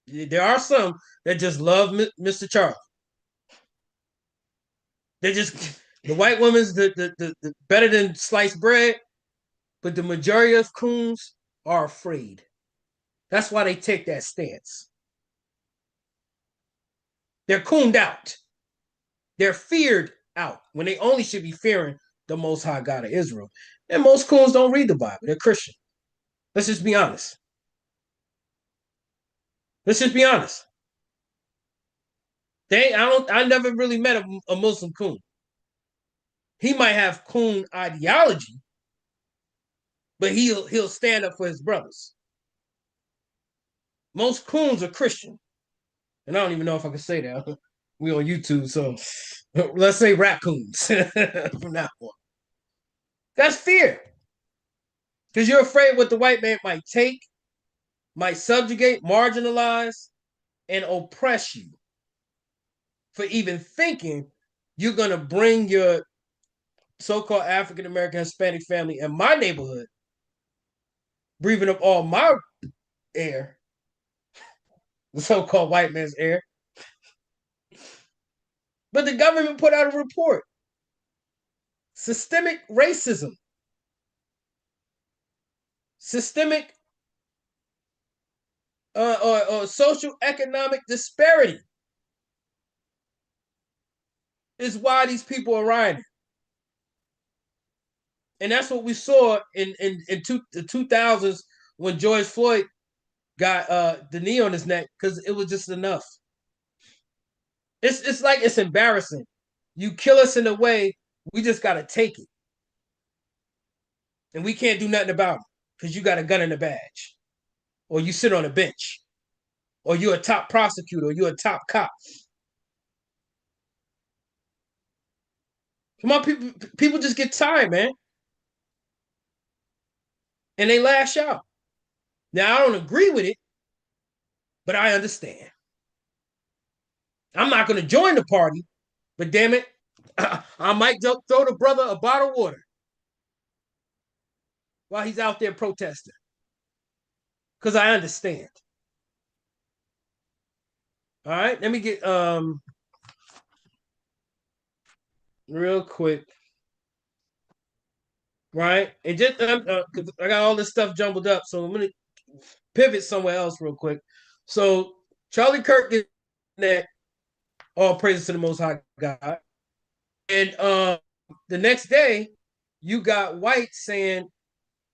There are some that just love Mr. Charlie. They just the white woman's the better than sliced bread, but the majority of coons are afraid. That's why they take that stance. They're cooned out. They're feared out when they only should be fearing the Most High God of Israel. And most coons don't read the Bible. They're Christian. Let's just be honest. Let's just be honest. I never really met a Muslim coon. He might have coon ideology, but he'll stand up for his brothers. Most coons are Christian. And I don't even know if I can say that. We on YouTube, so let's say raccoons from now on. That's fear. Because you're afraid what the white man might take, might subjugate, marginalize, and oppress you for even thinking you're going to bring your so-called African American Hispanic family in my neighborhood, breathing up all my air, the so-called white man's air. But the government put out a report. Systemic racism. Systemic or social economic disparity is why these people are rioting. And that's what we saw in the 2000s when George Floyd got the knee on his neck, because it was just enough. It's like it's embarrassing. You kill us in a way, we just got to take it. And we can't do nothing about it because you got a gun and a badge. Or you sit on a bench. Or you're a top prosecutor, or you're a top cop. Come on, people just get tired, man. And they lash out. Now, I don't agree with it, but I understand. I'm not going to join the party, but damn it, I might throw the brother a bottle of water while he's out there protesting. Because I understand. All right, let me get real quick. Right? And just cause I got all this stuff jumbled up, so I'm gonna pivot somewhere else real quick. So Charlie Kirk did that. All praises to the Most High God. And the next day, you got white saying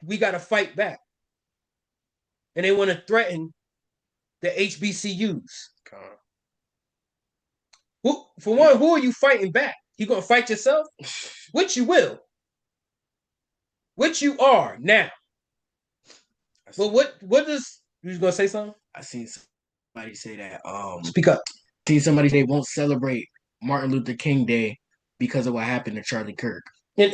we got to fight back, and they want to threaten the HBCUs. For one, who are you fighting back? You gonna fight yourself? Which you will. Which you are now. But what does you was gonna say something? I seen somebody say that. Speak up. Seen somebody they won't celebrate Martin Luther King Day because of what happened to Charlie Kirk. And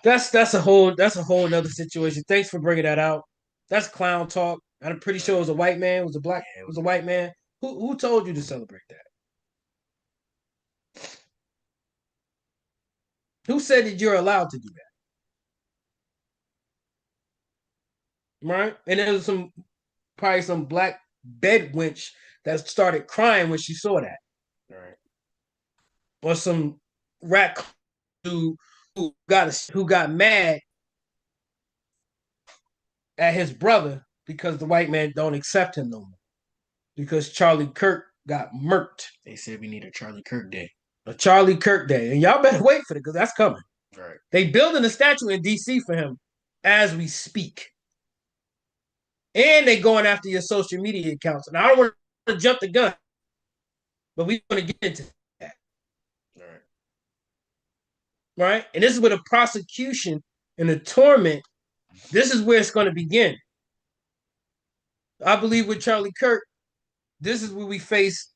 that's a whole another situation. Thanks for bringing that out. That's clown talk. I'm pretty sure it was a white man. It was a black. It was a white man. Who told you to celebrate that? Who said that you're allowed to do that? Right? And there was probably some black bed wench that started crying when she saw that. Right. Or some rat who got mad at his brother because the white man don't accept him no more. Because Charlie Kirk got murked. They said we need a Charlie Kirk Day. A Charlie Kirk Day. And y'all better wait for it because that's coming. Right. They building a statue in DC for him as we speak. And they going after your social media accounts. And I don't want to jump the gun, but we want to get into that. Right. Right? And this is where the prosecution and the torment, this is where it's going to begin. I believe with Charlie Kirk, this is where we face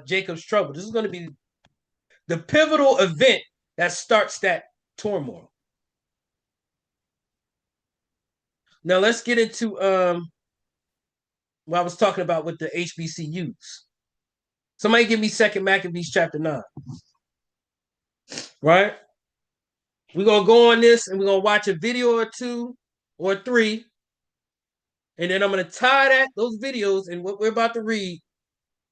Jacob's trouble. This is going to be the pivotal event that starts that turmoil. Now let's get into what I was talking about with the HBCUs. Somebody give me 2 Maccabees chapter 9. Right? We're going to go on this and we're going to watch a video or two or three And then I'm going to tie those videos and what we're about to read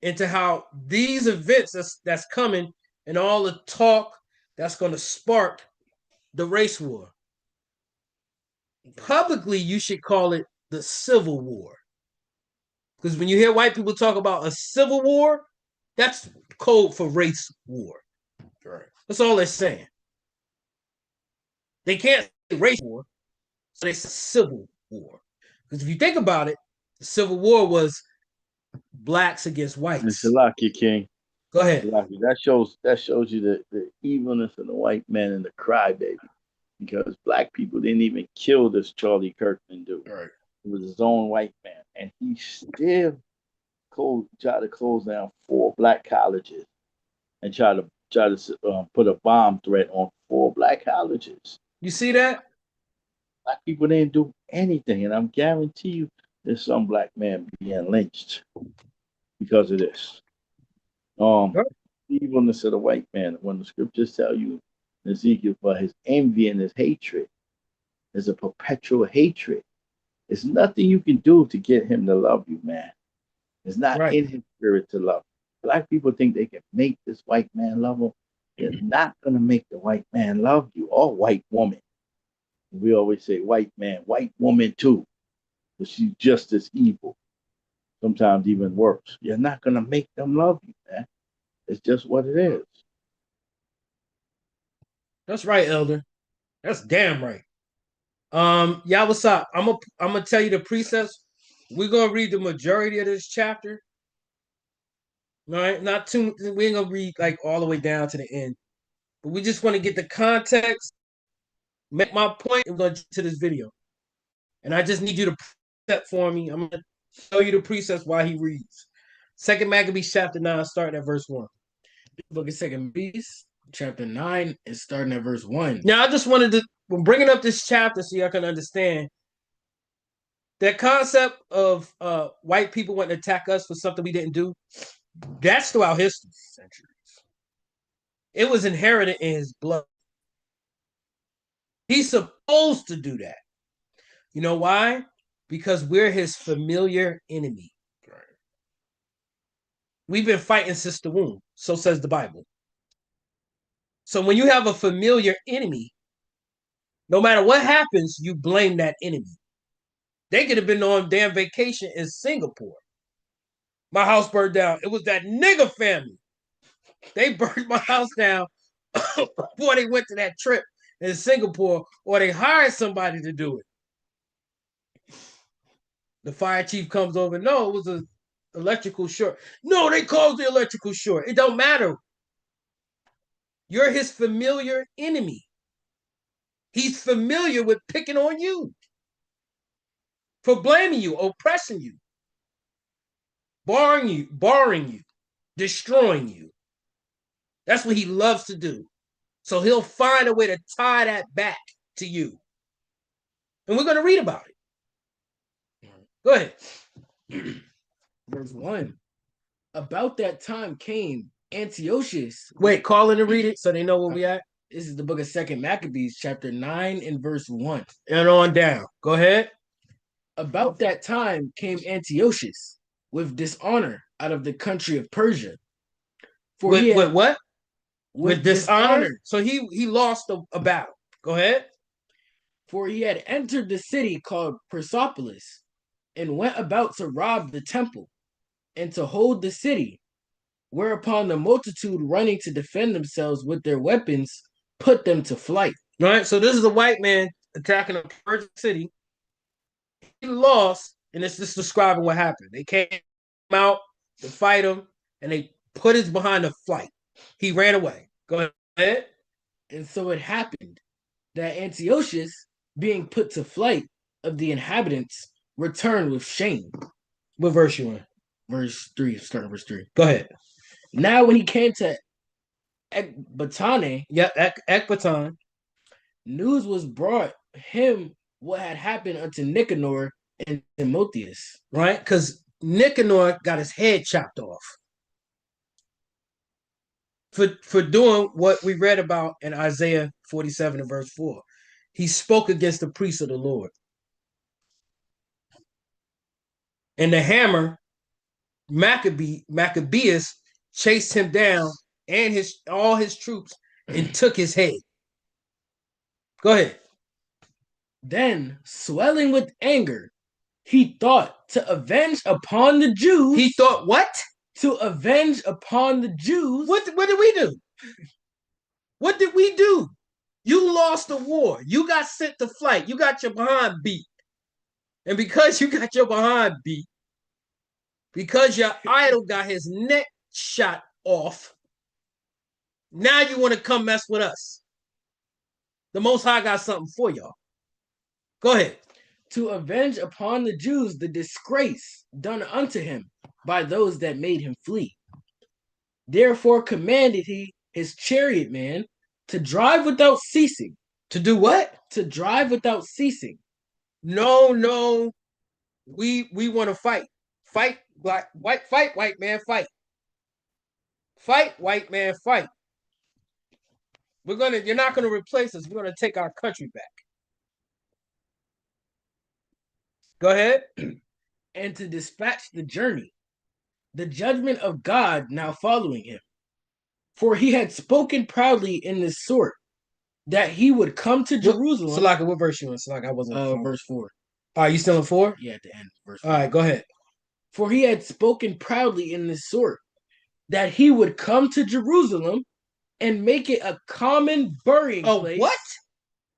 into how these events that's coming and all the talk that's going to spark the race war. Publicly, you should call it the Civil War. Because when you hear white people talk about a civil war, that's code for race war. Right. That's all they're saying. They can't say race war, so they say civil war. Because if you think about it, the Civil War was blacks against And whites. Shalaki King. Go ahead. Shalaki. That shows you the evilness of the white man and the crybaby. Because black people didn't even kill this Charlie Kirkland dude. Right. He was his own white man. And he still tried to close down 4 black colleges and try to put a bomb threat on 4 black colleges. You see that? Black people didn't do anything, and I'm guarantee you there's some black man being lynched because of this. The evilness of the white man. When the scriptures tell you, Ezekiel, for his envy and his hatred, there's a perpetual hatred. There's nothing you can do to get him to love you, man. It's not in his spirit to love. Black people think they can make this white man love them. They're not going to make the white man love you, or white woman. We always say white man, white woman too, but she's just as evil, sometimes even worse. You're not going to make them love you, man. It's just what it is. That's right, Elder. That's damn right. Yeah, what's up? I'm gonna tell you the precepts. We're gonna read the majority of this chapter. All right, not too. We ain't gonna read like all the way down to the end, but we just want to get the context, make my point, and we're gonna get to this video. And I just need you to precept for me. I'm gonna show you the precepts while he reads. Second Maccabees chapter 9, starting at verse 1. Book of Second Maccabees, chapter 9, and starting at verse 1. Now, I just wanted to, when bringing up this chapter so y'all can understand that concept of white people wanting to attack us for something we didn't do, that's throughout history. Centuries. It was inherited in his blood. He's supposed to do that. You know why? Because we're his familiar enemy. Right. We've been fighting since the womb. So says the Bible. So when you have a familiar enemy, no matter what happens, you blame that enemy. They could have been on damn vacation in Singapore. My house burned down. It was that nigga family. They burned my house down before they went to that trip in Singapore, or they hired somebody to do it. The fire chief comes over. No, it was an electrical short. No, they caused the electrical short. It don't matter. You're his familiar enemy. He's familiar with picking on you, for blaming you, oppressing you, barring you, destroying you. That's what he loves to do. So he'll find a way to tie that back to you. And we're going to read about it. Go ahead. Verse 1. About that time came Antiochus. Wait, call in and read it so they know where we at. This is the book of Second Maccabees, chapter 9 and verse 1. And on down. Go ahead. About that time came Antiochus with dishonor out of the country of Persia. For with what? With dishonor? So he lost a battle. Go ahead. For he had entered the city called Persepolis and went about to rob the temple and to hold the city, whereupon the multitude running to defend themselves with their weapons put them to flight. All right, so this is a white man attacking a Persian city. He lost, and it's just describing what happened. They came out to fight him, and they put his behind a flight. He ran away. Go ahead. And so it happened that Antiochus, being put to flight of the inhabitants, returned with shame. What verse you in? Verse 3, starting verse 3. Go ahead. Now when he came to Ecbatane, Ecbatane, news was brought him what had happened unto Nicanor and Timotheus. Right? Because Nicanor got his head chopped off for doing what we read about in Isaiah 47 and verse 4. He spoke against the priests of the Lord. And the hammer, Maccabeus, chased him down and all his troops and took his head. Go ahead. Then, swelling with anger, he thought to avenge upon the Jews. He thought what? To avenge upon the Jews. What did we do? What did we do? You lost the war. You got sent to flight. You got your behind beat. And because you got your behind beat, because your idol got his neck shot off, now you want to come mess with us. The Most High got something for y'all. Go ahead. To avenge upon the Jews the disgrace done unto him by those that made him flee. Therefore commanded he his chariot man to drive without ceasing. To do what? To drive without ceasing. No. We want to fight. Fight, white man, fight. Fight, white man, fight. You're not gonna replace us. We're gonna take our country back. Go ahead. And to dispatch the journey, the judgment of God now following him. For he had spoken proudly in this sort, that he would come to Jerusalem. Salaka, what verse you in? Salaka, I wasn't. Verse 4. All right, you still in 4? Yeah, at the end. Verse 4. All right, go ahead. For he had spoken proudly in this sort, that he would come to Jerusalem and make it a common burying place. What?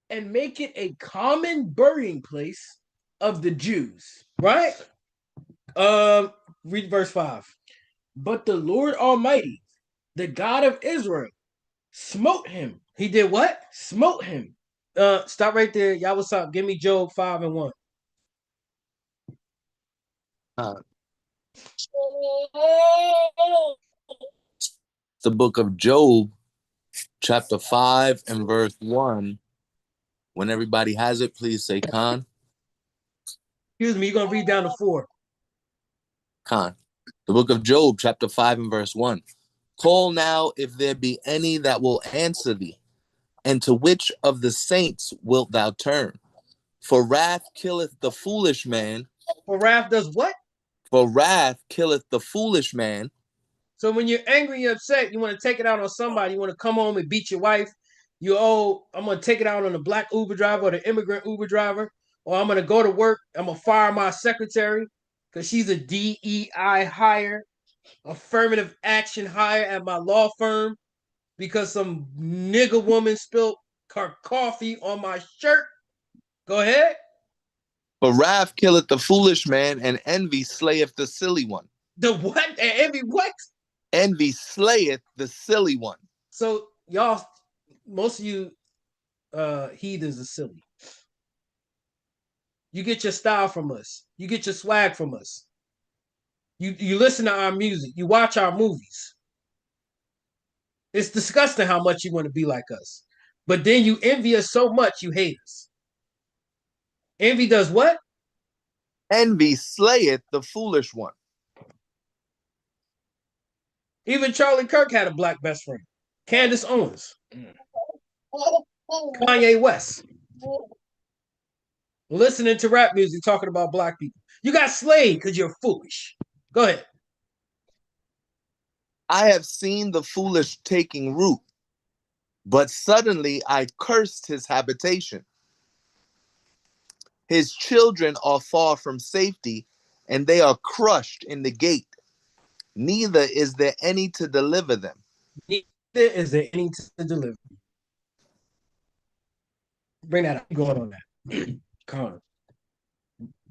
And make it a common burying place of the Jews. Right? Read verse 5. But the Lord Almighty, the God of Israel, smote him. He did what? Smote him. Stop right there. Y'all, what's up? Give me Job 5:1. The book of Job, chapter 5 and verse 1. When everybody has it, please say Khan. Excuse me, you're going to read down to 4. Khan. The book of Job, chapter 5 and verse 1. Call now if there be any that will answer thee, and to which of the saints wilt thou turn? For wrath killeth the foolish man. For wrath does what? For wrath killeth the foolish man. So when you're angry, you're upset, you want to take it out on somebody, you want to come home and beat your wife, I'm going to take it out on the black Uber driver or the immigrant Uber driver, or I'm going to go to work, I'm going to fire my secretary because she's a DEI hire, affirmative action hire at my law firm because some nigga woman spilled her coffee on my shirt. Go ahead. For wrath killeth the foolish man, and envy slayeth the silly one. The what? Envy what? Envy slayeth the silly one. So y'all, most of you heathens are silly. You get your style from us. You get your swag from us. You listen to our music. You watch our movies. It's disgusting how much you want to be like us. But then you envy us so much you hate us. Envy does what? Envy slayeth the foolish one. Even Charlie Kirk had a black best friend. Candace Owens. Kanye West. Listening to rap music talking about black people. You got slayed because you're foolish. Go ahead. I have seen the foolish taking root, but suddenly I cursed his habitation. His children are far from safety, and they are crushed in the gate. Neither is there any to deliver them. Neither is there any to deliver. Bring that up. Going on that. Con.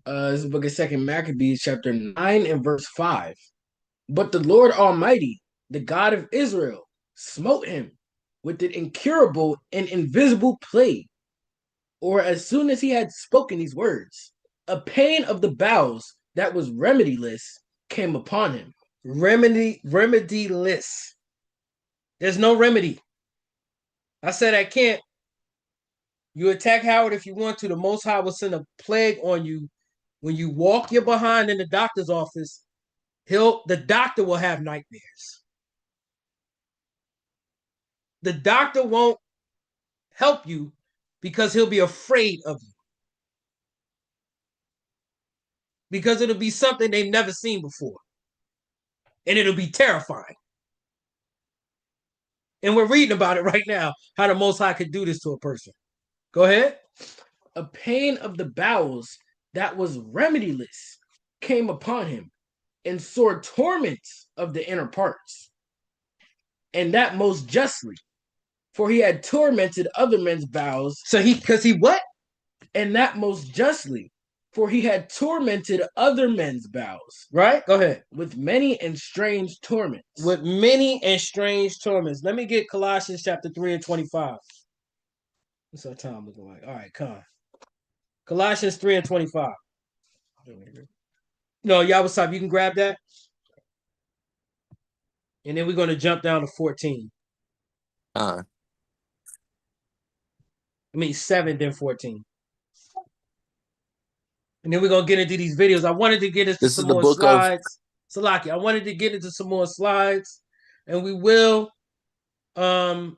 This is the book of 2nd Maccabees, chapter 9 and verse 5. But the Lord Almighty, the God of Israel, smote him with an incurable and invisible plague. Or as soon as he had spoken these words, a pain of the bowels that was remediless came upon him. Remediless. There's no remedy. I said I can't. You attack Howard if you want to. The Most High will send a plague on you. When you walk your behind in the doctor's office, the doctor will have nightmares. The doctor won't help you because he'll be afraid of you. because it'll be something they've never seen before. And it'll be terrifying. And we're reading about it right now, how the Most High could do this to a person. Go ahead. A pain of the bowels that was remediless came upon him, and sore torments of the inner parts. And that most justly, for he had tormented other men's bowels. So because he what? And that most justly, for he had tormented other men's bowels. Right? Go ahead. With many and strange torments. With many and strange torments. Let me get Colossians chapter 3 and 25. What's our time looking like? All right, come on. Colossians 3 and 25. No, Yawasab, you can grab that. And then we're going to jump down to 14. I mean 7, then 14. And then we're going to get into these videos. I wanted to get into some more slides. Salaki, I wanted to get into some more slides. And we will. But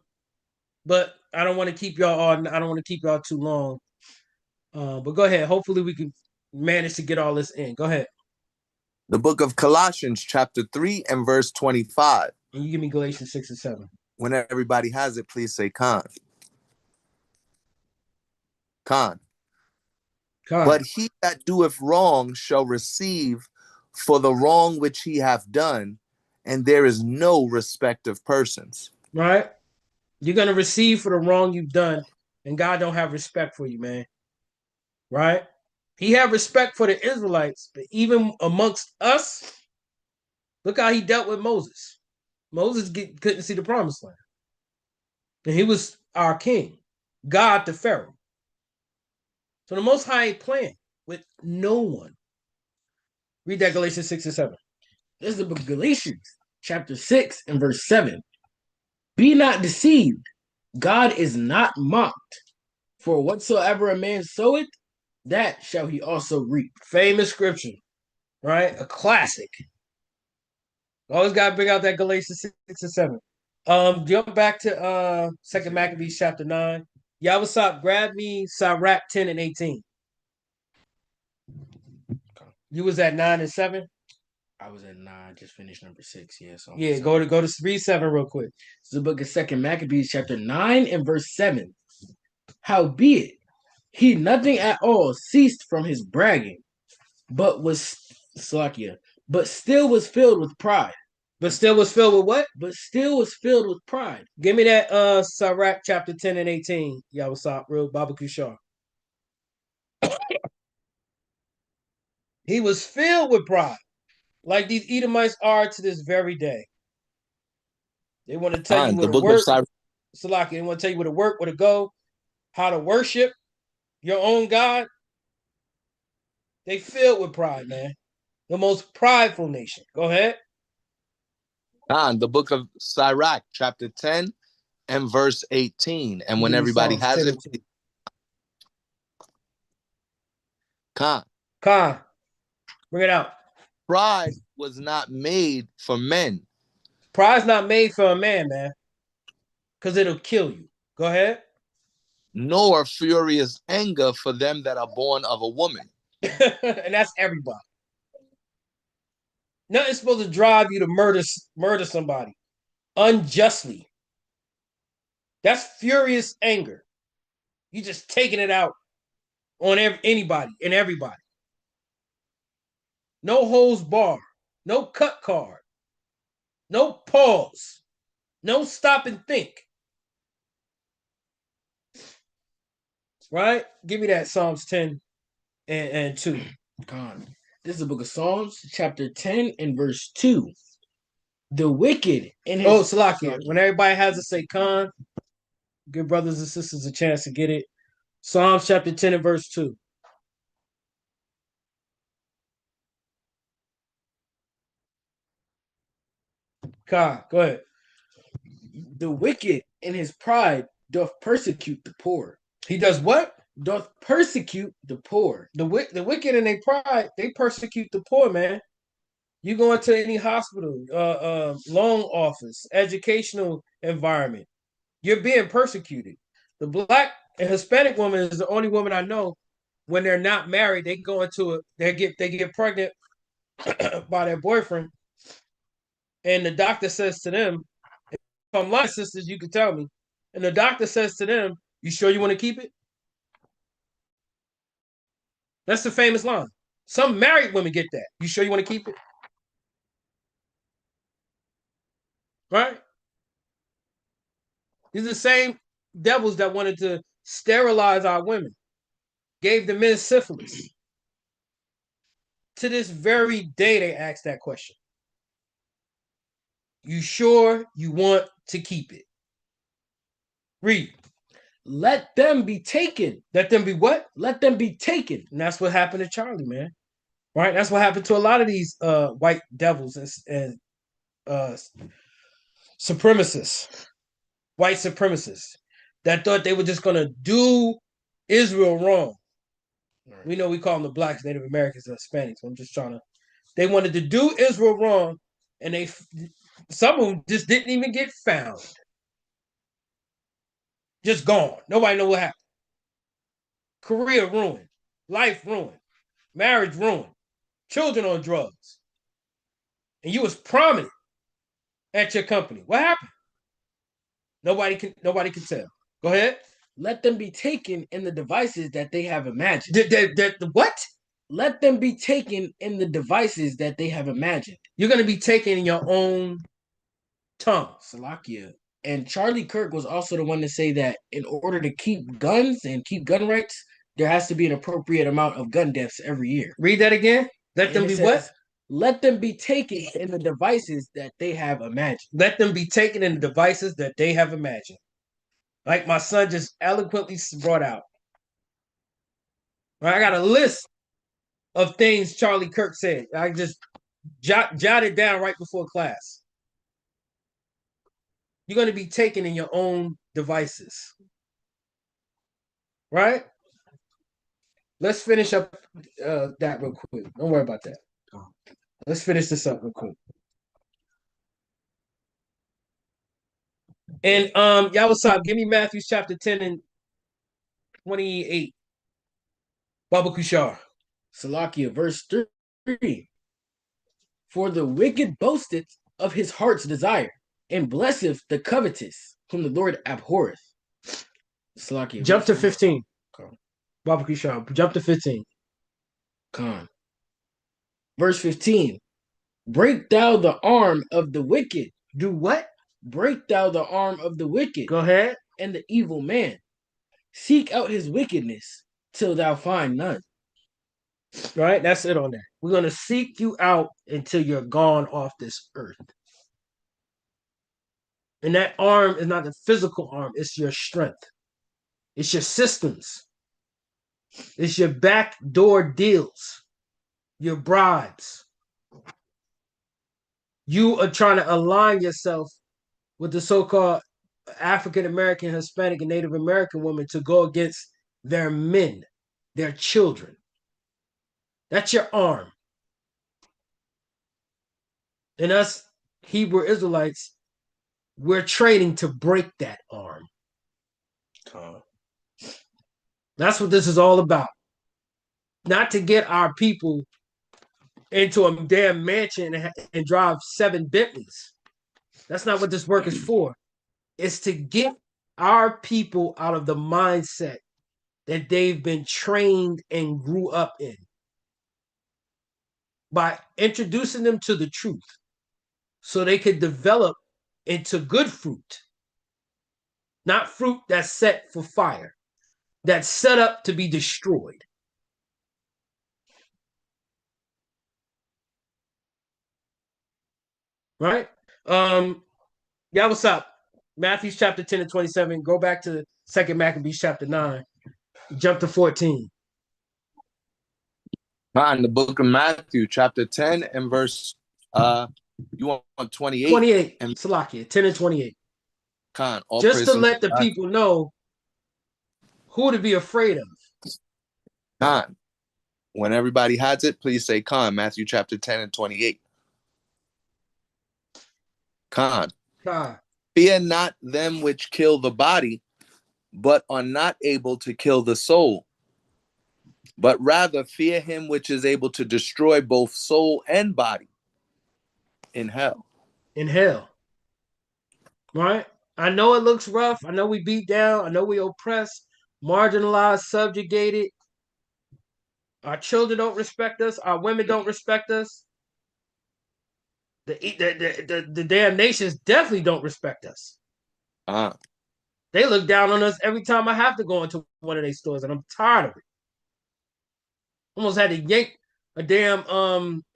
I don't want to keep y'all on. I don't want to keep y'all too long. But go ahead. Hopefully we can manage to get all this in. Go ahead. The book of Colossians, chapter 3 and verse 25. And you give me Galatians 6 and 7. When everybody has it, please say Khan. Khan. But he that doeth wrong shall receive for the wrong which he hath done, and there is no respect of persons. Right? You're going to receive for the wrong you've done, and God don't have respect for you, man. Right? He had respect for the Israelites, but even amongst us, look how he dealt with Moses. Moses couldn't see the promised land. And he was our king, God the Pharaoh. So the Most High ain't playing with no one. Read that Galatians 6 and 7. This is the book of Galatians, chapter 6 and verse 7. Be not deceived. God is not mocked. For whatsoever a man soweth, that shall he also reap. Famous scripture, right? A classic. Always got to bring out that Galatians 6 and 7. Jump back to 2 Maccabees chapter 9. Yawasop, grab me Sirach 10 and 18. You was at 9 and 7? I was at 9, just finished number 6. Yeah, so yeah, go to read 7 real quick. It's the book of 2 Maccabees chapter 9 and verse 7. Howbeit, he nothing at all ceased from his bragging, but still was filled with pride. But still was filled with what? But still was filled with pride. Give me that Sirach chapter 10 and 18. Yeah, what's up, real Baba Kushar. He was filled with pride, like these Edomites are to this very day. They want to tell you where to work. Salaki, they want to tell you where to work, where to go, how to worship your own God. They filled with pride, man. The most prideful nation. Go ahead. The book of Sirach, chapter 10 and verse 18. And when everybody has it, Khan. Bring it out. Pride was not made for men. Pride's not made for a man, man. Because it'll kill you. Go ahead. Nor furious anger for them that are born of a woman. And that's everybody. Nothing's supposed to drive you to murder somebody unjustly. That's furious anger. You just taking it out on anybody and everybody. No holds bar. No cut card. No pause. No stop and think. Right? Give me that Psalms 10 and 2. This is the book of Psalms, chapter 10 and verse 2. The wicked in his... Oh, Salakia. When everybody has to say Khan, give brothers and sisters a chance to get it. Psalms chapter 10 and verse 2. Khan, go ahead. The wicked in his pride doth persecute the poor. He does what? Doth persecute the poor. The wicked in their pride, they persecute the poor, man. You go into any hospital, loan office, educational environment, you're being persecuted. The black and Hispanic woman is the only woman I know when they're not married, they go into they get pregnant by their boyfriend, and the doctor says to them, if I'm lying, sisters, you can tell me. And the doctor says to them, "You sure you want to keep it?" That's the famous line. Some married women get that. You sure you want to keep it? Right? These are the same devils that wanted to sterilize our women, gave the men syphilis. To this very day, they ask that question. You sure you want to keep it? Read. Let them be taken. Let them be what? Let them be taken. And that's what happened to Charlie, man. Right? That's what happened to a lot of these white devils and supremacists, white supremacists, that thought they were just going to do Israel wrong. Right. We know we call them the blacks, Native Americans, and Hispanics. I'm just trying to. They wanted to do Israel wrong, and some of them just didn't even get found. Just gone. Nobody know what happened. Career ruined. Life ruined. Marriage ruined. Children on drugs. And you was prominent at your company. What happened? Nobody can tell. Go ahead. Let them be taken in the devices that they have imagined. What? Let them be taken in the devices that they have imagined. You're going to be taken in your own tongue. Salakia. And Charlie Kirk was also the one to say that in order to keep guns and keep gun rights, there has to be an appropriate amount of gun deaths every year. Read that again. Let them be what? Let them be taken in the devices that they have imagined. Let them be taken in the devices that they have imagined. Like my son just eloquently brought out. I got a list of things Charlie Kirk said. I just jotted down right before class. You're going to be taken in your own devices. Right? Let's finish up that real quick. Don't worry about that. Let's finish this up real quick. And y'all, what's up? Give me Matthew chapter 10 and 28. Baba Kushar. Salakia, verse 3. For the wicked boasteth of his heart's desire, and blesseth the covetous, whom the Lord abhorreth. Salakia. Jump to 15. Baba Kushar. Jump to 15. Khan. Verse 15. Break thou the arm of the wicked. Do what? Break thou the arm of the wicked. Go ahead. And the evil man. Seek out his wickedness till thou find none. Right? That's it on that. We're going to seek you out until you're gone off this earth. And that arm is not the physical arm. It's your strength. It's your systems. It's your backdoor deals. Your bribes. You are trying to align yourself with the so-called African American, Hispanic, and Native American women to go against their men, their children. That's your arm. And us Hebrew Israelites, we're training to break that arm. That's what this is all about. Not to get our people into a damn mansion and drive 7 Bentleys. That's not what this work is for. It's to get our people out of the mindset that they've been trained and grew up in by introducing them to the truth so they could develop into good fruit, not fruit that's set for fire, that's set up to be destroyed. Right? Yeah, what's up? Matthew chapter 10 and 27. Go back to 2 Maccabees chapter 9. Jump to 14. In the book of Matthew, chapter 10 and verse you want 28? 28. And Salakia, 10 and 28. Just to let the people know who to be afraid of. When everybody has it, please say Khan. Matthew chapter 10 and 28. Khan. Fear not them which kill the body, but are not able to kill the soul, but rather fear him which is able to destroy both soul and body in hell. In hell. Right? I know it looks rough. I know we beat down. I know we oppressed, marginalized, subjugated. Our children don't respect us. Our women don't respect us. The damn nations definitely don't respect us. They look down on us every time I have to go into one of their stores, and I'm tired of it. Almost had to yank a damn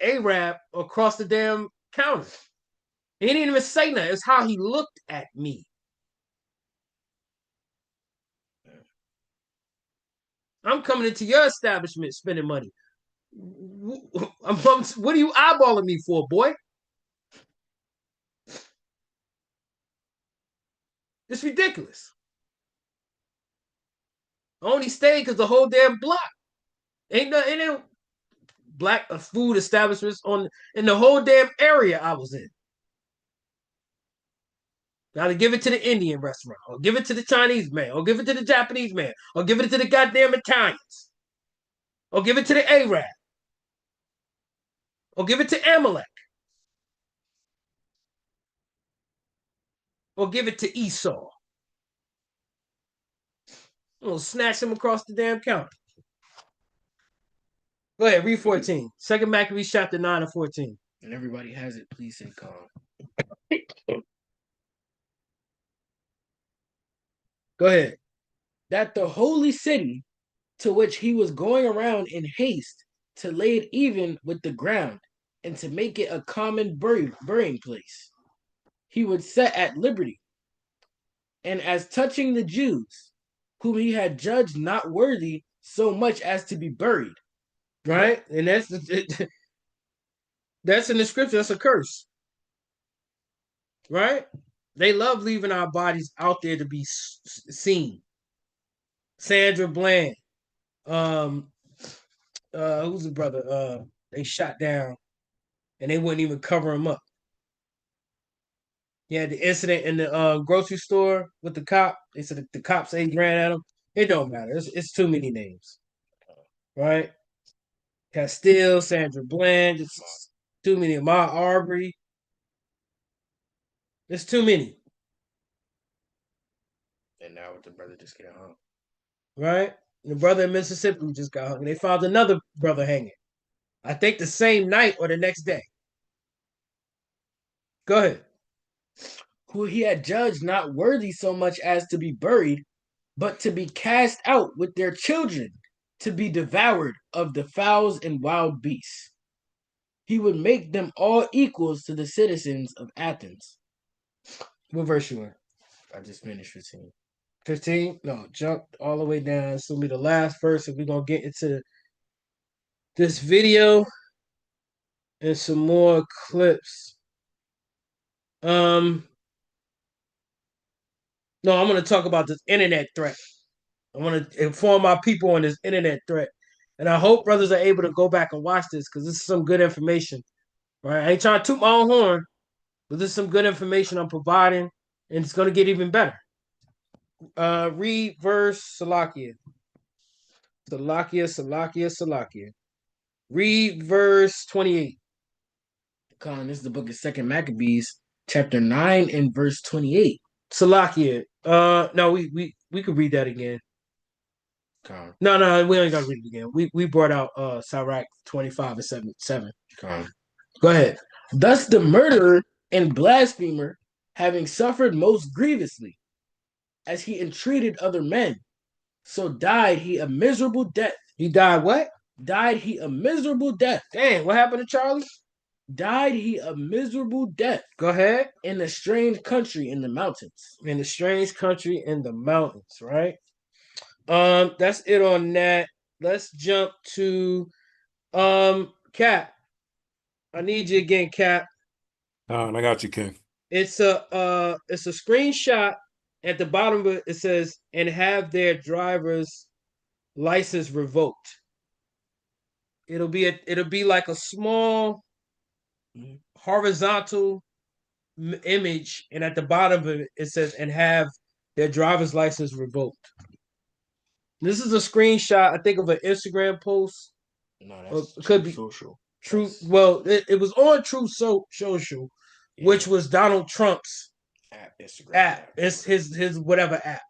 Arab across the damn counter. He didn't even say nothing. It's how he looked at me. I'm coming into your establishment spending money. What are you eyeballing me for, boy? It's ridiculous. I only stayed because the whole damn block ain't no black food establishments in the whole damn area I was in. Now to give it to the Indian restaurant, or give it to the Chinese man, or give it to the Japanese man, or give it to the goddamn Italians, or give it to the Arab, or give it to Amalek, or give it to Esau. I'm gonna snatch him across the damn counter. Go ahead, read 14. Second Maccabees chapter 9 and 14. And everybody has it. Please say calm. Go ahead. That the holy city to which he was going around in haste to lay it even with the ground and to make it a common burying place, he would set at liberty. And as touching the Jews, whom he had judged not worthy so much as to be buried. Right? And that's in the scripture. That's a curse. Right? They love leaving our bodies out there to be seen. Sandra Bland. Who's the brother? They shot down and they wouldn't even cover him up. Yeah, the incident in the grocery store with the cop. They said the cops ain't ran at him. It don't matter. It's too many names. Right? Castile, Sandra Bland, it's too many. Ahmaud Arbery. It's too many. And now with the brother just getting hung. Right? The brother in Mississippi just got hung. They found another brother hanging. I think the same night or the next day. Go ahead. Who he had judged not worthy so much as to be buried, but to be cast out with their children, to be devoured of the fowls and wild beasts. He would make them all equals to the citizens of Athens. What verse you in? I just finished 15. 15? No, jump all the way down. This will be the last verse, and we're going to get into this video and some more clips. No, I'm going to talk about this internet threat. I want to inform our people on this internet threat. And I hope brothers are able to go back and watch this because this is some good information. Right? I ain't trying to toot my own horn, but this is some good information I'm providing, and it's going to get even better. Read verse Salakia. Salakia. Read verse 28. Colin, this is the book of Second Maccabees, chapter 9 and verse 28. Salakia. No, we could read that again. Colin. No, we ain't gotta read it again. We brought out Sirach 25 and 7. Colin. Go ahead. Thus the murderer and blasphemer, having suffered most grievously, as he entreated other men, so died he a miserable death. He died what? Died he a miserable death. Dang, what happened to Charlie? Died he a miserable death. Go ahead. In a strange country in the mountains. In a strange country in the mountains, right? That's it on that. Let's jump to Cap. I need you again, Cap. I got you, King. It's a screenshot. At the bottom of it, it says, and have their driver's license revoked. It'll be like a small horizontal image, and at the bottom of it, it says, and have their driver's license revoked. This is a screenshot, I think, of an Instagram post. No, Or that's it could be social. True. Well, it was on True Social, which was Donald Trump's Instagram app. It's his whatever app,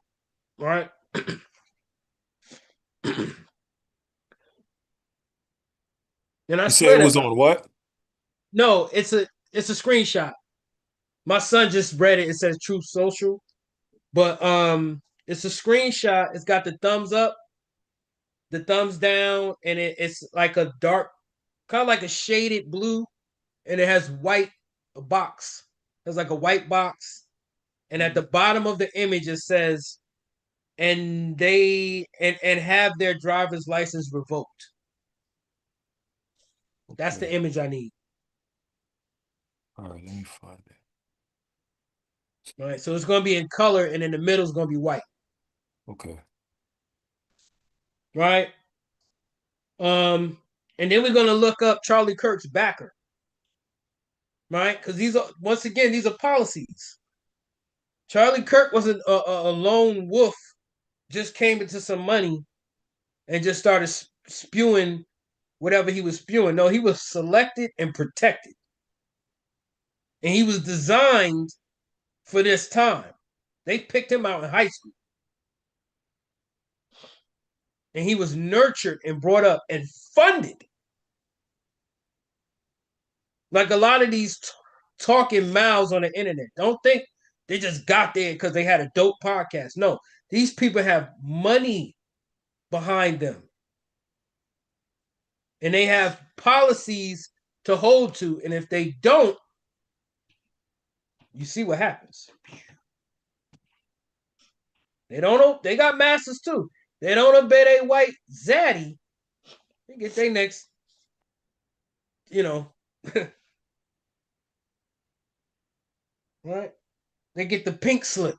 right? And I You said swear it was that on what? no, it's a screenshot. My son just read it. It says True Social, but it's a screenshot. It's got the thumbs up, the thumbs down, and it's like a dark, kind of like a shaded blue, and it has white box. It's like a white box, and at the bottom of the image it says, and they and have their driver's license revoked. That's the image I need. All right, let me find it. All right, so it's going to be in color, and in the middle is going to be white. Okay. Right. And then we're going to look up Charlie Kirk's backer. Right, because these are these are policies. Charlie Kirk wasn't a lone wolf, just came into some money and just started spewing whatever he was spewing. No, he was selected and protected. And he was designed for this time. They picked him out in high school. And he was nurtured and brought up and funded. Like a lot of these talking mouths on the internet. Don't think they just got there because they had a dope podcast. No, these people have money behind them. And they have policies to hold to. And if they don't, you see what happens. They don't. They got masters too. They don't obey their white zaddy. They get their next, right? They get the pink slip.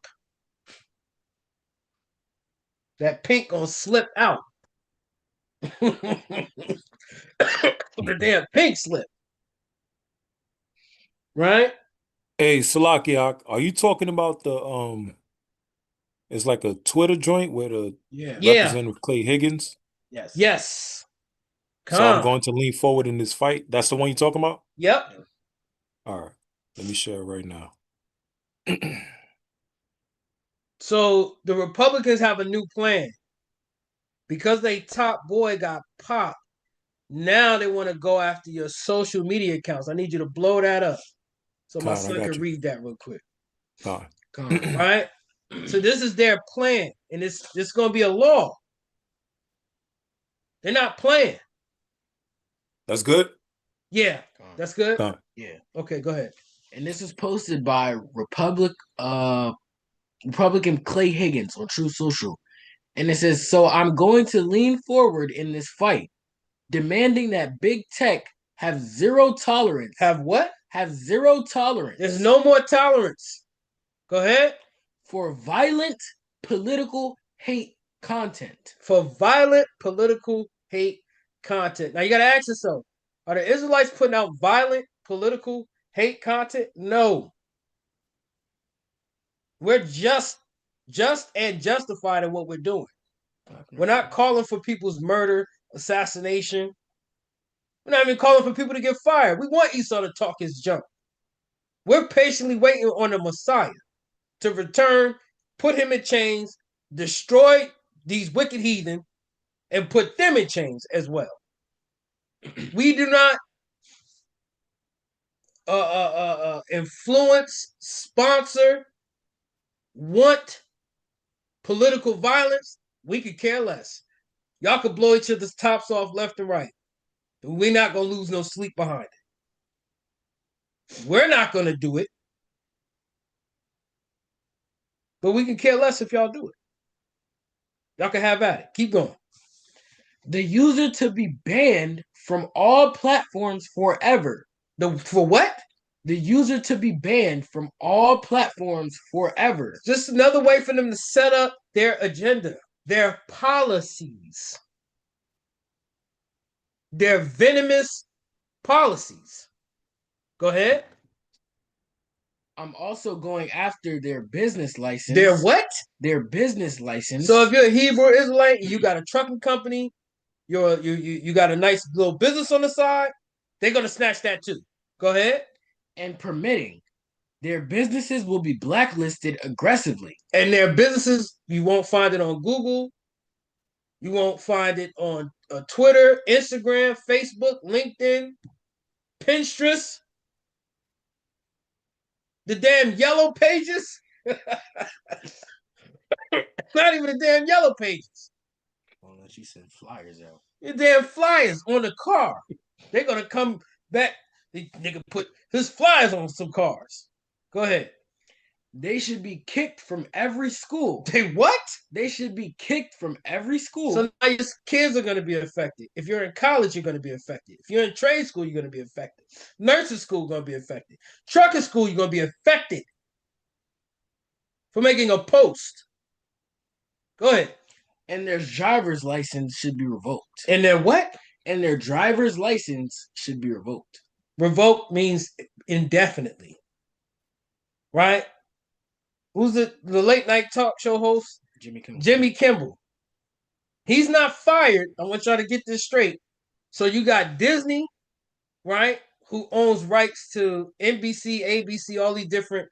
That pink gonna slip out. The damn pink slip. Right? Hey, Salakiak, are you talking about the it's like a Twitter joint with a Yeah. Representative Clay Higgins? Yes. Yes. So I'm Come. going to lean forward in this fight. That's the one you're talking about? Yep. All right. Let me share it right now. So the Republicans have a new plan. Because they top boy got popped, now they want to go after your social media accounts. I need you to blow that up so my Con, I son got can you. read that real quick. Con. Right? So this is their plan, and it's going to be a law. They're not playing. That's good? Yeah, that's good. Con. Yeah. Okay, go ahead. And this is posted by Republican Clay Higgins on True Social. And it says, so I'm going to lean forward in this fight, demanding that big tech have zero tolerance. Have what? Have zero tolerance. There's no more tolerance. Go ahead. For violent political hate content. For violent political hate content. Now you got to ask yourself, are the Israelites putting out violent political hate content? No. We're just and justified in what we're doing. We're not calling for people's murder, assassination. We're not even calling for people to get fired. We want Esau to talk his junk. We're patiently waiting on the Messiah to return, put him in chains, destroy these wicked heathen, and put them in chains as well. We do not influence, sponsor, want political violence. We could care less. Y'all could blow each other's tops off left and right. We're not going to lose no sleep behind it. We're not going to do it. But we can care less if y'all do it. Y'all can have at it. Keep going. The user to be banned from all platforms forever. For what? The user to be banned from all platforms forever. Just another way for them to set up their agenda, their policies, their venomous policies. Go ahead. I'm also going after their business license. Their what? Their business license. So if you're a Hebrew Israelite and you got a trucking company, you got a nice little business on the side, they're gonna snatch that too. Go ahead. And permitting, their businesses will be blacklisted aggressively. And their businesses, you won't find it on Google. You won't find it on Twitter, Instagram, Facebook, LinkedIn, Pinterest, the damn yellow pages. Not even the damn yellow pages. Unless you send flyers out. The damn flyers on the car. They're gonna come back. They can put his flyers on some cars. Go ahead. They should be kicked from every school. They what? They should be kicked from every school. So now your kids are going to be affected. If you're in college, you're going to be affected. If you're in trade school, you're going to be affected. Nursing school, going to be affected. Trucking school, you're going to be affected for making a post. Go ahead. And their driver's license should be revoked. And their what? And their driver's license should be revoked. Revoked means indefinitely. Right? Who's the late night talk show host? Jimmy Kimmel. Jimmy Kimmel. He's not fired. I want y'all to get this straight. So you got Disney, right, who owns rights to NBC, ABC, all these different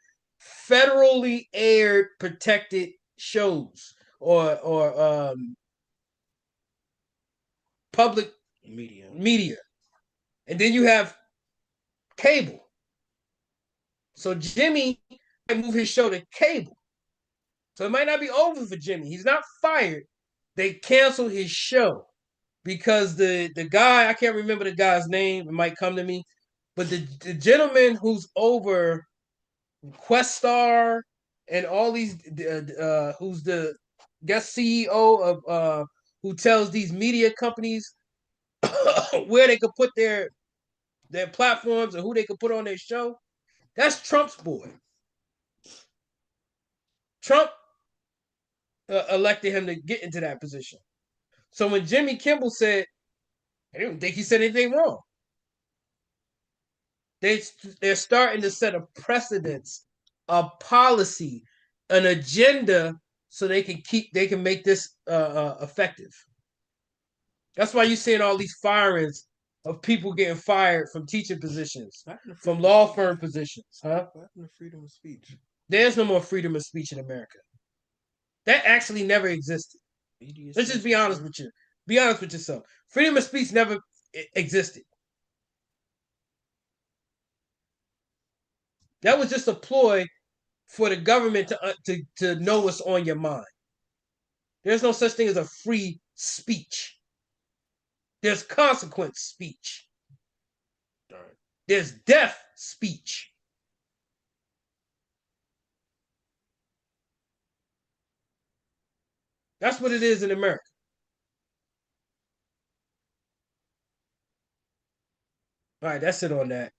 federally aired protected shows or public media. And then you have cable. So Jimmy might move his show to cable. So it might not be over for Jimmy. He's not fired. They canceled his show because the guy, I can't remember the guy's name, it might come to me, but the gentleman who's over Questar and all these, who's the guest CEO of, who tells these media companies where they could put their platforms and who they could put on their show, that's Trump's boy. Trump elected him to get into that position. So when Jimmy Kimmel said, I didn't think he said anything wrong. They're starting to set a precedence, a policy, an agenda, so they can make this effective. That's why you're seeing all these firings of people getting fired from teaching positions, from law firm positions. Huh? What happened to freedom of speech? There's no more freedom of speech in America. That actually never existed. Let's just be honest with you. Be honest with yourself. Freedom of speech never existed. That was just a ploy for the government to know what's on your mind. There's no such thing as a free speech. There's consequence speech. There's death speech. That's what it is in America. All right, that's it on that.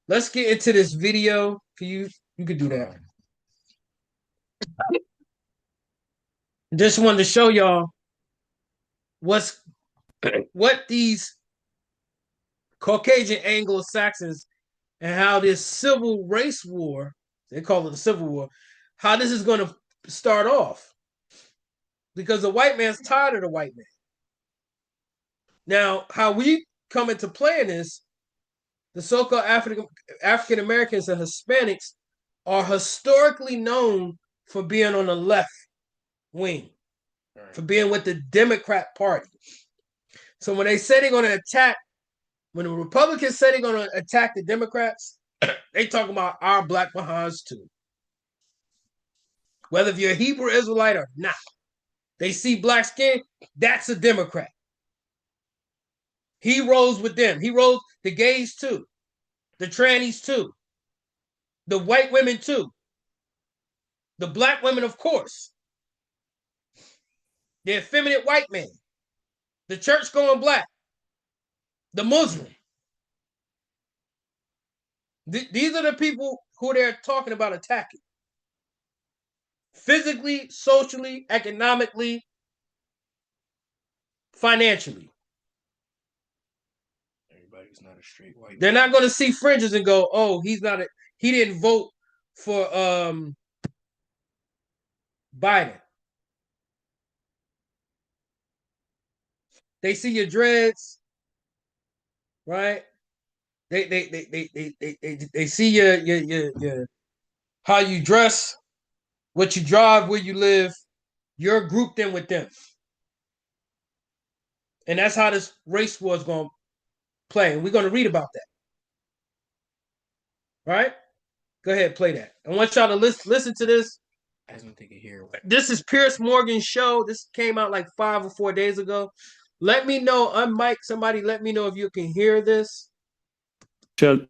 Let's get into this video. You could do that. Just wanted to show y'all what these Caucasian Anglo-Saxons and how this civil race war, they call it the Civil War, how this is going to start off. Because the white man's tired of the white man. Now, how we come into play in this, the so-called African Americans and Hispanics are historically known for being on the left wing, for being with the Democrat Party. So when they say they're going to attack, when the Republicans say they're going to attack the Democrats, they talking about our black behinds too. Whether if you're a Hebrew Israelite or not, they see black skin, that's a Democrat. He rose with them. He rose the gays too, the trannies too, the white women too, the black women, of course, the effeminate white man, the church going black, the Muslim. These are the people who they're talking about attacking. Physically, socially, economically, financially. Everybody's not a straight white. They're not going to see fringes and go, "Oh, he didn't vote for Biden. They see your dreads, right? They see your how you dress, what you drive, where you live. You're grouped in with them. And that's how this race war is going to play. And we're going to read about that. Right? Go ahead, play that. I want y'all to listen to this. I just want to take it here. This is Pierce Morgan's show. This came out like 5 or 4 days ago. Let me know, unmic somebody, let me know if you can hear this. Charlie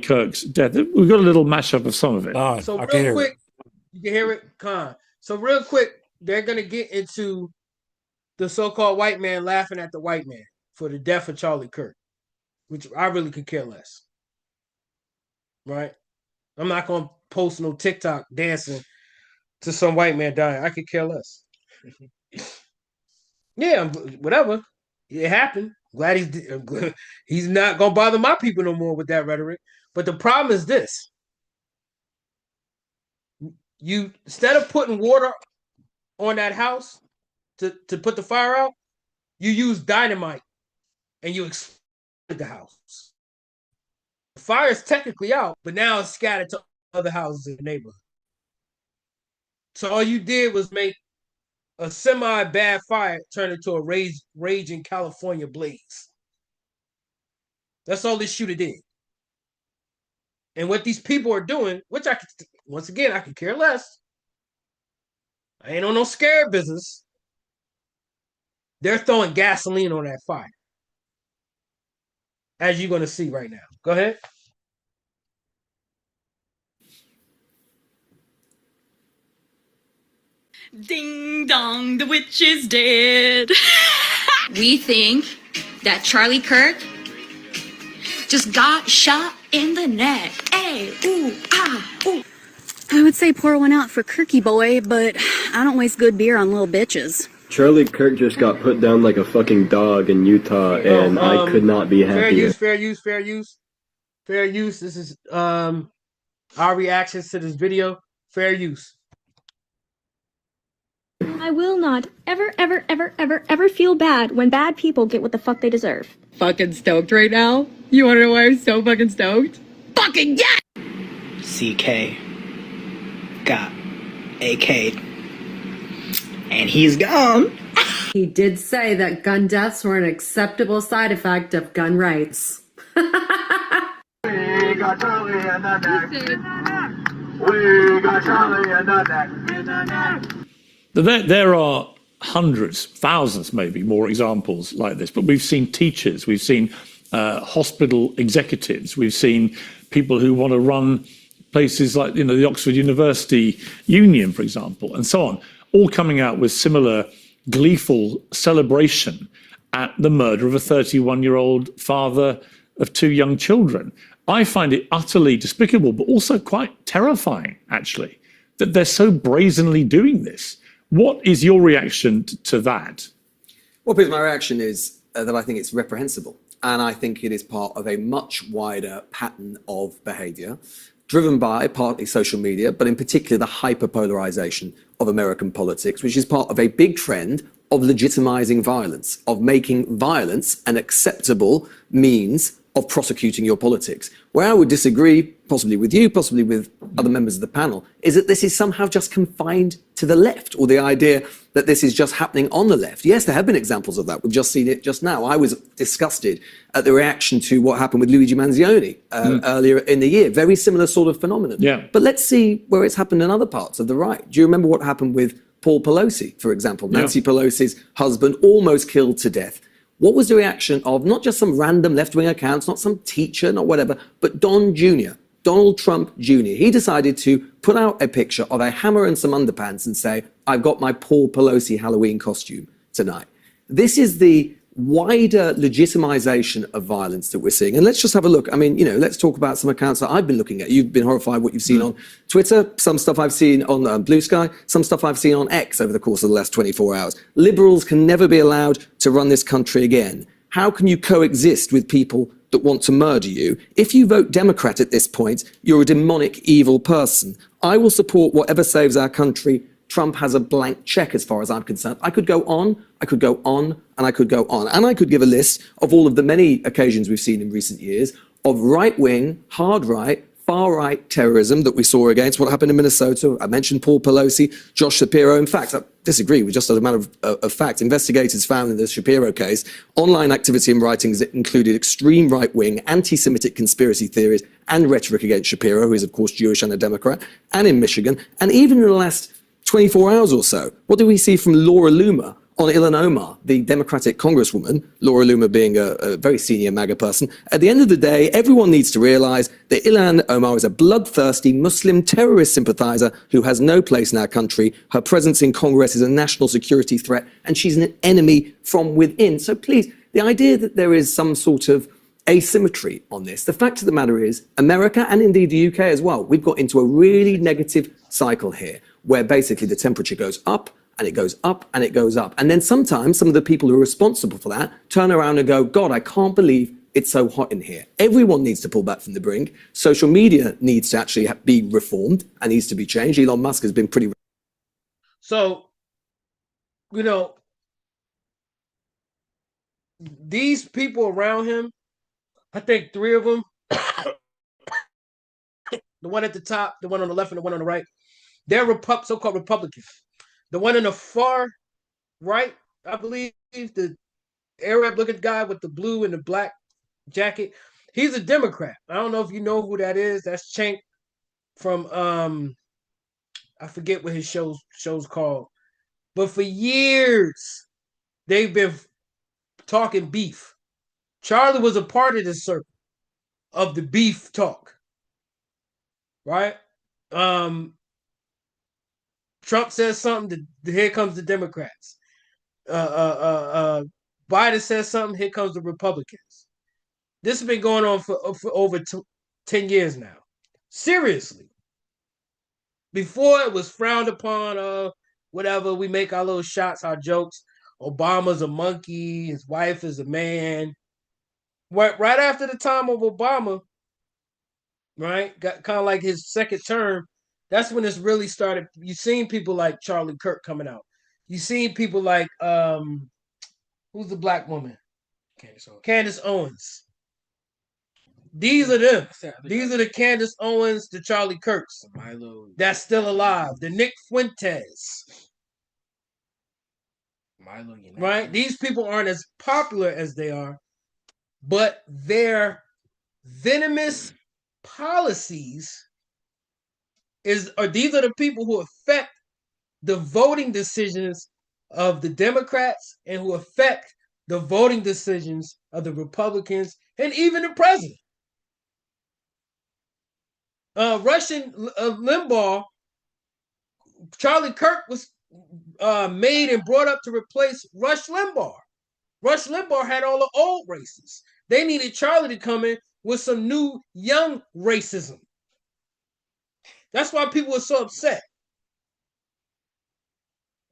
Kirk's death. We've got a little mashup of some of it. So real quick, you can hear it, Khan. So real quick, they're going to get into the so-called white man laughing at the white man for the death of Charlie Kirk, which I really could care less. Right? I'm not going to post no TikTok dancing to some white man dying. I could care less. Yeah, whatever. It happened. Glad he's not going to bother my people no more with that rhetoric. But the problem is this. You, instead of putting water on that house to put the fire out, you use dynamite and you explode the house. The fire is technically out, but now it's scattered to other houses in the neighborhood. So all you did was make a semi-bad fire turn into a raging California blaze. That's all this shooter did. And what these people are doing, which I could, once again, I could care less. I ain't on no scared business. They're throwing gasoline on that fire. As you're going to see right now. Go ahead. Ding dong, the witch is dead. We think that Charlie Kirk just got shot in the neck. Hey, ooh, ah, ooh. I would say pour one out for Kirky boy, but I don't waste good beer on little bitches. Charlie Kirk just got put down like a fucking dog in Utah, and I could not be happier. Fair use. This is our reactions to this video. Fair use. I will not ever feel bad when bad people get what the fuck they deserve. Fucking stoked right now. You wanna know why I'm so fucking stoked? Fucking yeah! CK got AK'd, and he's gone. He did say that gun deaths were an acceptable side effect of gun rights. We got Charlie in the neck. We got Charlie in the neck. There are hundreds, thousands maybe, more examples like this. But we've seen teachers, we've seen hospital executives, we've seen people who want to run places like, you know, the Oxford University Union, for example, and so on, all coming out with similar gleeful celebration at the murder of a 31-year-old father of 2 young children. I find it utterly despicable, but also quite terrifying, actually, that they're so brazenly doing this. What is your reaction to that? Well, Piers, my reaction is that I think it's reprehensible. And I think it is part of a much wider pattern of behaviour, driven by partly social media, but in particular the hyperpolarisation of American politics, which is part of a big trend of legitimising violence, of making violence an acceptable means of prosecuting your politics. Where I would disagree, possibly with you, possibly with other members of the panel, is that this is somehow just confined to the left, or the idea that this is just happening on the left. Yes, there have been examples of that. We've just seen it just now. I was disgusted at the reaction to what happened with Luigi Manzioni earlier in the year. Very similar sort of phenomenon. Yeah. But let's see where it's happened in other parts of the right. Do you remember what happened with Paul Pelosi, for example? Nancy Pelosi's husband almost killed to death. What was the reaction of not just some random left-wing accounts, not some teacher, not whatever, but Don Jr., Donald Trump Jr.? He decided to put out a picture of a hammer and some underpants and say, I've got my Paul Pelosi Halloween costume tonight. This is the wider legitimization of violence that we're seeing. And let's just have a look. I mean, you know, let's talk about some accounts that I've been looking at. You've been horrified what you've seen on Twitter, some stuff I've seen on Blue Sky, some stuff I've seen on X over the course of the last 24 hours. Liberals can never be allowed to run this country again. How can you coexist with people that want to murder you. If you vote Democrat at this point, you're a demonic, evil person. I will support whatever saves our country. Trump has a blank check as far as I'm concerned. I could go on, I could go on, and I could go on. And I could give a list of all of the many occasions we've seen in recent years of right-wing, hard-right, far-right terrorism that we saw against what happened in Minnesota. I mentioned Paul Pelosi, Josh Shapiro. In fact, I disagree with just as a matter of fact. Investigators found in the Shapiro case online activity and writings that included extreme right-wing, anti-Semitic conspiracy theories and rhetoric against Shapiro, who is, of course, Jewish and a Democrat, and in Michigan. And even in the last 24 hours or so, what do we see from Laura Loomer on Ilhan Omar, the Democratic Congresswoman, Laura Loomer being a very senior MAGA person? At the end of the day, everyone needs to realize that Ilhan Omar is a bloodthirsty Muslim terrorist sympathizer who has no place in our country. Her presence in Congress is a national security threat, and she's an enemy from within. So please, the idea that there is some sort of asymmetry on this, the fact of the matter is, America and indeed the UK as well, we've got into a really negative cycle here, where basically the temperature goes up, and it goes up, and it goes up. And then sometimes some of the people who are responsible for that turn around and go, God, I can't believe it's so hot in here. Everyone needs to pull back from the brink. Social media needs to actually be reformed and needs to be changed. Elon Musk has been pretty... So, you know, these people around him, I think 3 of them, the one at the top, the one on the left, and the one on the right, they're so-called Republicans. The one in the far right, I believe, the Arab-looking guy with the blue and the black jacket, he's a Democrat. I don't know if you know who that is. That's Cenk from I forget what his show's called. But for years, they've been talking beef. Charlie was a part of this circle of the beef talk, right? Trump says something, here comes the Democrats. Biden says something, here comes the Republicans. This has been going on for over 10 years now. Seriously. Before it was frowned upon, whatever, we make our little shots, our jokes. Obama's a monkey, his wife is a man. Right after the time of Obama, right, got kind of like his second term, that's when this really started. You seen people like Charlie Kirk coming out. You seen people like who's the black woman? Candace Owens. These are them. These are the Candace Owens, the Charlie Kirks. That's still alive. The Nick Fuentes. Right? These people aren't as popular as they are, but their venomous policies these are the people who affect the voting decisions of the Democrats and who affect the voting decisions of the Republicans and even the president. Russian Limbaugh, Charlie Kirk was made and brought up to replace Rush Limbaugh. Rush Limbaugh had all the old races. They needed Charlie to come in with some new, young racism. That's why people are so upset.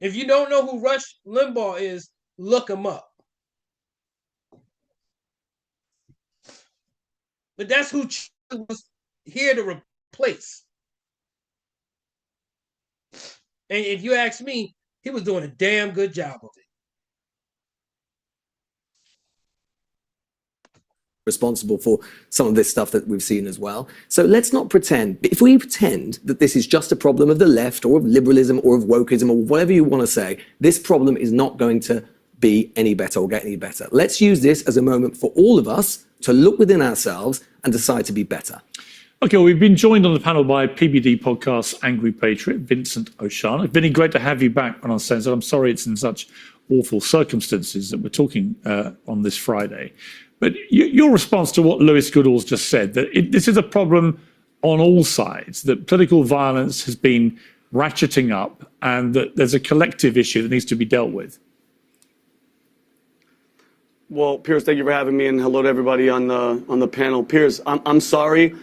If you don't know who Rush Limbaugh is, look him up. But that's who Charlie was here to replace. And if you ask me, he was doing a damn good job of it. Responsible for some of this stuff that we've seen as well. So let's not pretend. If we pretend that this is just a problem of the left or of liberalism or of wokeism or whatever you want to say, this problem is not going to be any better or get any better. Let's use this as a moment for all of us to look within ourselves and decide to be better. Okay, well, we've been joined on the panel by PBD Podcast's Angry Patriot, Vincent O'Shannor. Vinny, great to have you back on our sense. I'm sorry it's in such awful circumstances that we're talking on this Friday. But your response to what Lewis Goodall's just said, that this is a problem on all sides, that political violence has been ratcheting up and that there's a collective issue that needs to be dealt with. Well, Piers, thank you for having me, and hello to everybody on the panel. Piers, I'm sorry,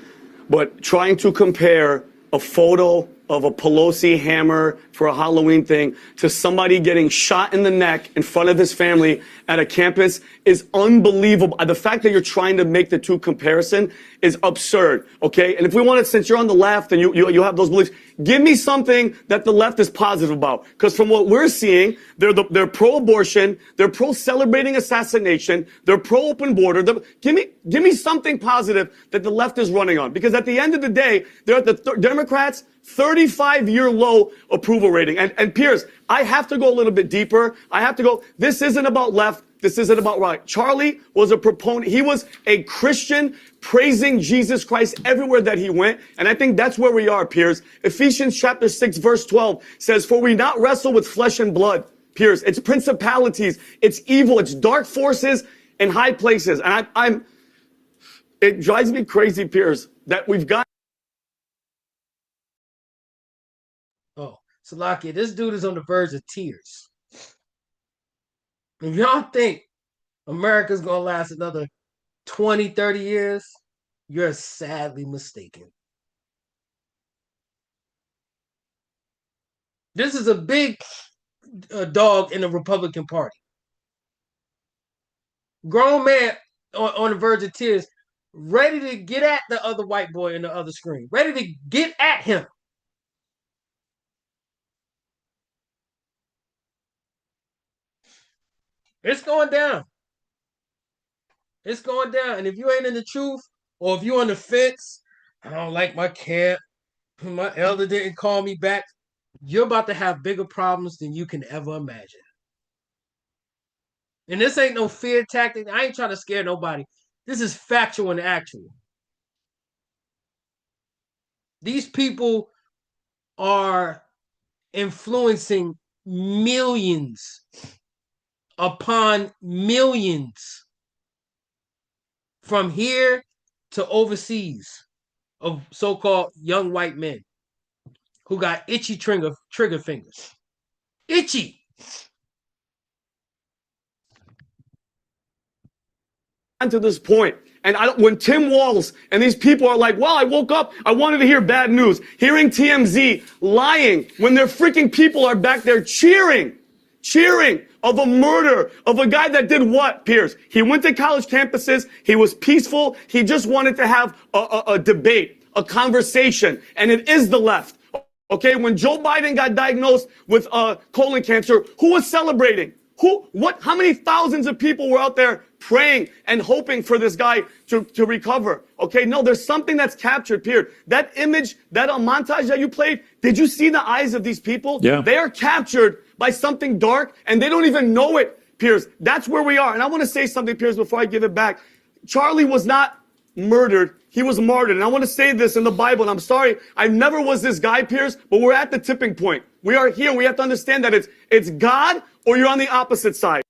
but trying to compare a photo of a Pelosi hammer for a Halloween thing to somebody getting shot in the neck in front of his family at a campus is unbelievable. The fact that you're trying to make the two comparison is absurd, okay? And if we want to, since you're on the left and you have those beliefs, give me something that the left is positive about. Because from what we're seeing, they're pro-abortion, they're pro-celebrating assassination, they're pro-open border. Give me something positive that the left is running on. Because at the end of the day, they're at the Democrats' 35-year low approval rating. And Piers, I have to go a little bit deeper. I have to go, this isn't about left. This isn't about right. Charlie was a proponent. He was a Christian praising Jesus Christ everywhere that he went. And I think that's where we are, Piers. Ephesians chapter 6, verse 12 says, for we not wrestle with flesh and blood, Piers. It's principalities. It's evil. It's dark forces in high places. And it drives me crazy, Piers, that we've got. Oh, Salakia, this dude is on the verge of tears. If y'all think America's going to last another 20, 30 years, you're sadly mistaken. This is a big dog in the Republican Party. Grown man on the verge of tears, ready to get at the other white boy in the other screen, ready to get at him. It's going down. It's going down. And if you ain't in the truth, or if you're on the fence, I don't like my camp, my elder didn't call me back, you're about to have bigger problems than you can ever imagine. And this ain't no fear tactic. I ain't trying to scare nobody. This is factual and actual. These people are influencing millions upon millions from here to overseas of so-called young white men who got itchy trigger fingers. Itchy. To this point, and when Tim Walz and these people are like, well, I woke up, I wanted to hear bad news, hearing TMZ lying when their freaking people are back there cheering of a murder of a guy that did what, Piers? He went to college campuses, he was peaceful, he just wanted to have a debate, a conversation, and it is the left. Okay, when Joe Biden got diagnosed with colon cancer, who was celebrating? How many thousands of people were out there praying and hoping for this guy to recover? Okay, no, there's something that's captured, Pierre. That image, that montage that you played, did you see the eyes of these people? Yeah. They are captured by something dark and they don't even know it, Piers. That's where we are. And I want to say something, Piers, before I give it back. Charlie was not murdered. He was martyred. And I want to say this in the Bible, and I'm sorry, I never was this guy, Piers, but we're at the tipping point. We are here. We have to understand that it's God or you're on the opposite side.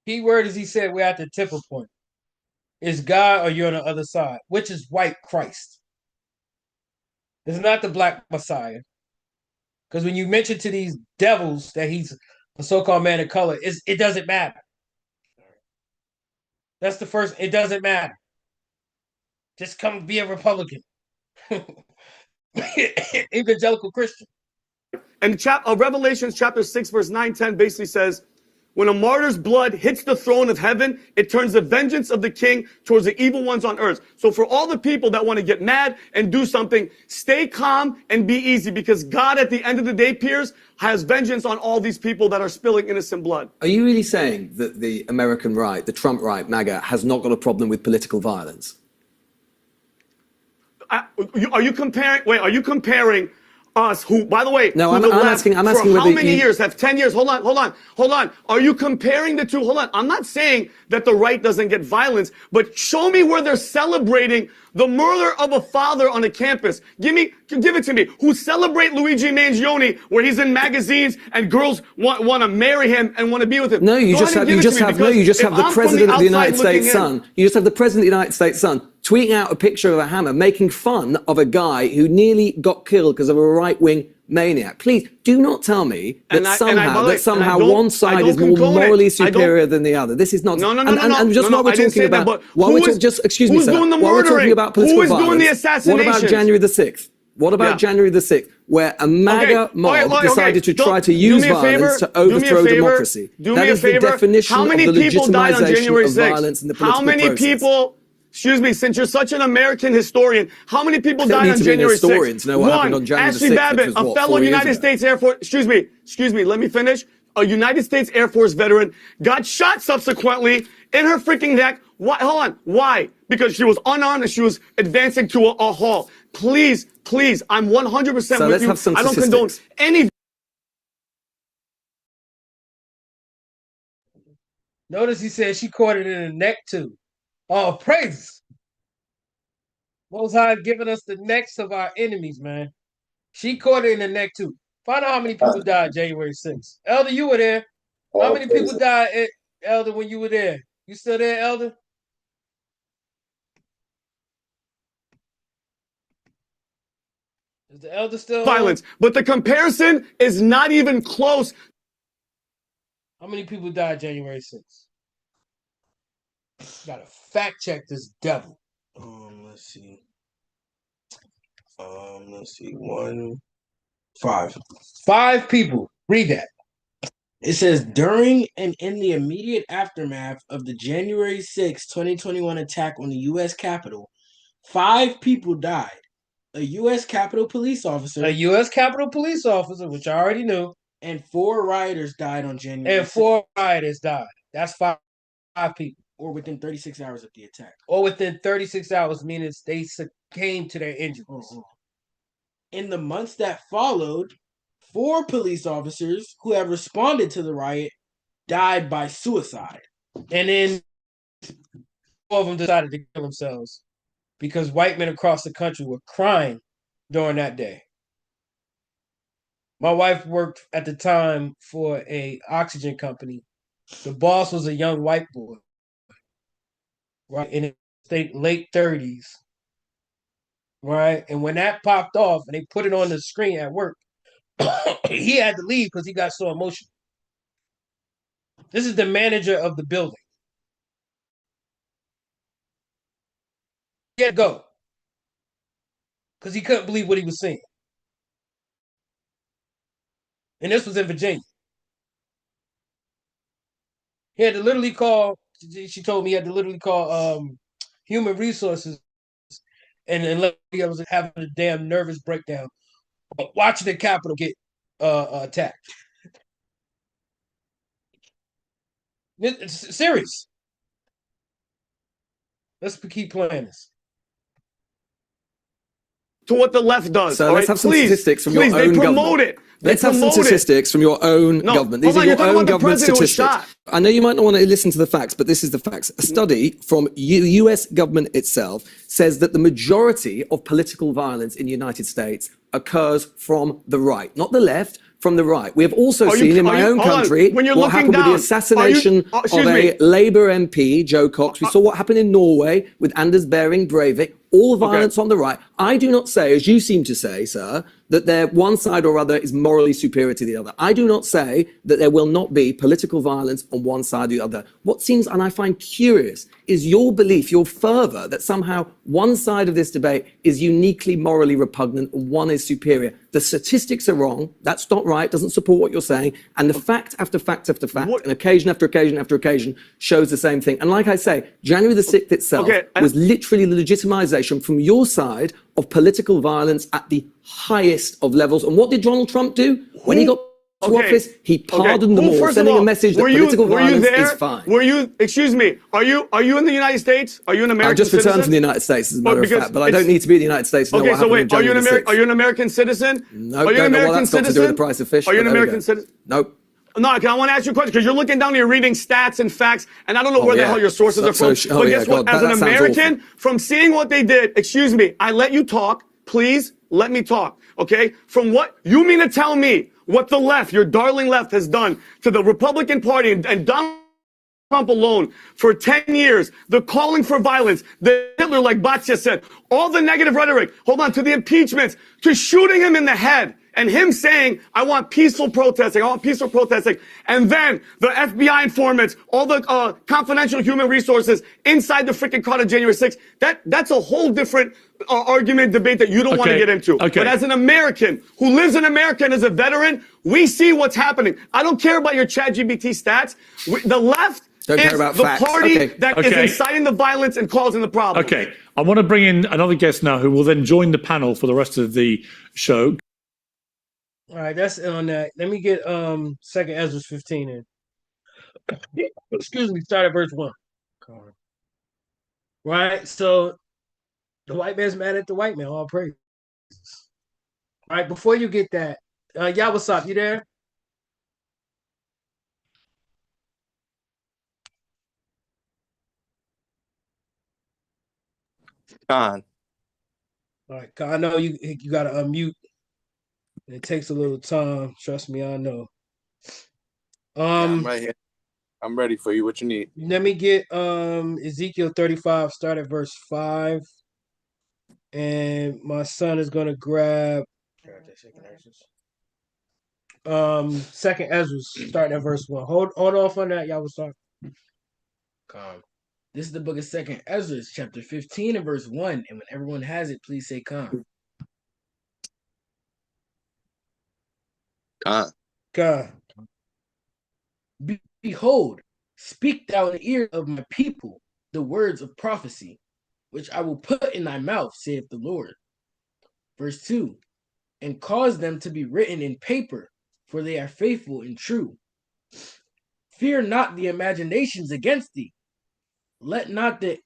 Key word is he said we're at the tipping point. It's God or you're on the other side. Which is white Christ? It's not the black Messiah. Because when you mention to these devils that he's a so-called man of color, it doesn't matter. That's the first, it doesn't matter. Just come be a Republican. Evangelical Christian. And Revelation chapter 6, verse 9, 10 basically says, when a martyr's blood hits the throne of heaven, it turns the vengeance of the king towards the evil ones on earth. So for all the people that want to get mad and do something, stay calm and be easy, because God at the end of the day, Piers, has vengeance on all these people that are spilling innocent blood. Are you really saying that the American right, the Trump right, MAGA, has not got a problem with political violence? Are you comparing us, who, by the way, no, I'm asking for how many years, have 10 years, hold on. Are you comparing the two? Hold on. I'm not saying that the right doesn't get violence, but show me where they're celebrating the murder of a father on a campus. Give it to me. Who celebrate Luigi Mangione, where he's in magazines and girls want to marry him and want to be with him. No, you just have the president of the United States' son. You just have the president of the United States' son tweeting out a picture of a hammer, making fun of a guy who nearly got killed because of a right-wing maniac. Please do not tell me that somehow one side is more morally superior than the other. This is not. And just while we're talking about, excuse me, sir, while we're talking about political violence, what about January the 6th? What about January the 6th, where a MAGA mob decided to try to use violence to overthrow democracy? That is the definition of the legitimization of violence in the political process. How many people? Excuse me, since you're such an American historian, how many people died on January 6th? One, Ashley Babbitt, a fellow United States Air Force, excuse me, let me finish. A United States Air Force veteran got shot subsequently in her freaking neck. Why? Hold on. Why? Because she was unarmed and she was advancing to a hall. Please, I'm 100% with you. I don't condone any. Notice he said she caught it in the neck too. Oh, praise! Most High giving us the necks of our enemies, man. She caught it in the neck too. Find out how many people died January 6th. Elder, you were there. How many people died, Elder, when you were there? You still there, Elder? Is the Elder still violence? But the comparison is not even close. How many people died January 6th? Gotta fact check this devil. Let's see. Let's see. 5. 5 people. Read that. It says, during and in the immediate aftermath of the January 6, 2021 attack on the U.S. Capitol, 5 people died. A U.S. Capitol police officer. Which I already knew. And 4 rioters died on January 6th. And 4 rioters died. That's 5 people. Or within 36 hours of the attack. Or within 36 hours, meaning they succumbed to their injuries. In the months that followed, 4 police officers who have responded to the riot died by suicide. And then 4 of them decided to kill themselves because white men across the country were crying during that day. My wife worked at the time for an oxygen company. The boss was a young white boy. Right, in his late 30s, right? And when that popped off and they put it on the screen at work, he had to leave because he got so emotional. This is the manager of the building. He had to go because he couldn't believe what he was seeing. And this was in Virginia. He had to literally call. She told me he had to literally call human resources and let me I was having a damn nervous breakdown watching the Capitol get attacked. It's serious. Let's keep playing this. To what the left does. So let's have some statistics from your own government. Let's have some statistics from your own government. These are your own government statistics. I know you might not want to listen to the facts, but this is the facts. A study from US government itself says that the majority of political violence in the United States occurs from the right, not the left, from the right. We have also seen in my own country what happened with the assassination of a Labour MP, Joe Cox. We saw what happened in Norway with Anders Behring Breivik. All violence on the right. I do not say, as you seem to say, sir, that one side or other is morally superior to the other. I do not say that there will not be political violence on one side or the other. What seems, and I find curious, is your belief, your fervor, that somehow one side of this debate is uniquely morally repugnant and one is superior. The statistics are wrong. That's not right. Doesn't support what you're saying. And the fact after fact after fact, and occasion after occasion after occasion shows the same thing. And like I say, January the 6th itself was literally the legitimization from your side of political violence at the highest of levels. And what did Donald Trump do when he got to office? He pardoned them all, sending a message that political violence is fine. Were you, excuse me, are you in the United States? Are you an American citizen? I just returned from the United States, as a matter of fact, but I don't need to be in the United States to know what happened in January the 6th. Are you an American citizen? No, don't know what that's got to do with the price of fish. Are you an American citizen? Nope. No, I want to ask you a question because you're looking down here reading stats and facts, and I don't know where the hell your sources are from. But guess what? As an American, from seeing what they did, excuse me, I let you talk. Please let me talk, okay? From what you mean to tell me what the left, your darling left, has done to the Republican Party and Donald Trump alone, for 10 years, the calling for violence, the Hitler, like Batya said, all the negative rhetoric, hold on, to the impeachments, to shooting him in the head, and him saying, I want peaceful protesting, and then the FBI informants, all the confidential human resources inside the freaking car on January 6th, that's a whole different argument, debate that you don't want to get into. But as an American who lives in America and is a veteran, we see what's happening. I don't care about your ChatGPT stats. The left Don't care is about the facts. party that is inciting the violence and causing the problem. Okay, I want to bring in another guest now who will then join the panel for the rest of the show. All right, that's it on that. Let me get Second Ezra 15 in. Excuse me, start at verse 1. Right, so the white man's mad at the white man, all praise. All right, before you get that, y'all, what's up? You there? Khan. All right, I know you gotta unmute. It takes a little time. Trust me, I know. I'm right here. I'm ready for you. What you need? Let me get Ezekiel 35, start at verse 5. And my son is gonna grab Second Ezra, starting at verse 1. Hold off on that, y'all was talking. Calm. This is the book of Second Ezra, chapter 15 and verse 1. And when everyone has it, please say calm. God. Behold, speak thou in the ear of my people the words of prophecy, which I will put in thy mouth, saith the Lord. Verse 2. And cause them to be written in paper, for they are faithful and true. Fear not the imaginations against thee. Let not the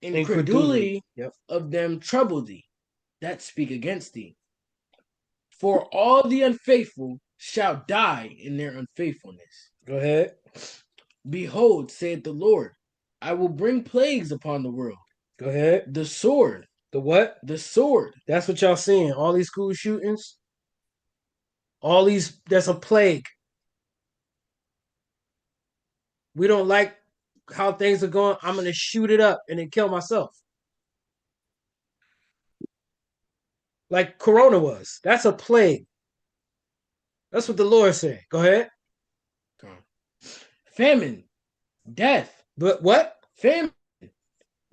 incredulity of them trouble thee that speak against thee. For all the unfaithful shall die in their unfaithfulness. Go ahead. Behold, saith the Lord, I will bring plagues upon the world. Go ahead. The sword. The what? The sword. That's what y'all seeing. All these school shootings. All these, that's a plague. We don't like how things are going. I'm going to shoot it up and then kill myself. Like Corona was. That's a plague. That's what the Lord said. Go ahead. Famine. Death. But what? Famine.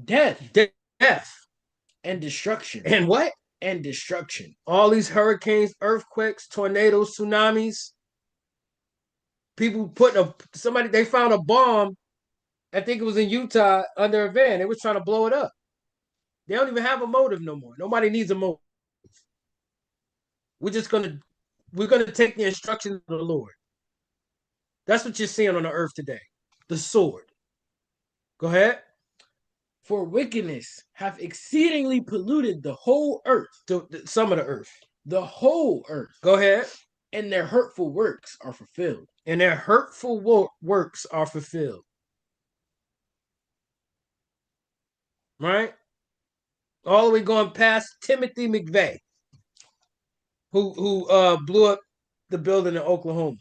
Death. Death. And destruction. And what? And destruction. All these hurricanes, earthquakes, tornadoes, tsunamis. People they found a bomb, I think it was in Utah, under a van. They was trying to blow it up. They don't even have a motive no more. Nobody needs a motive. We're gonna take the instructions of the Lord. That's what you're seeing on the earth today. The sword. Go ahead. For wickedness hath exceedingly polluted the whole earth. Some of the earth. The whole earth. Go ahead. And their hurtful works are fulfilled. And their hurtful works are fulfilled. Right? All the way going past Timothy McVeigh, who blew up the building in Oklahoma.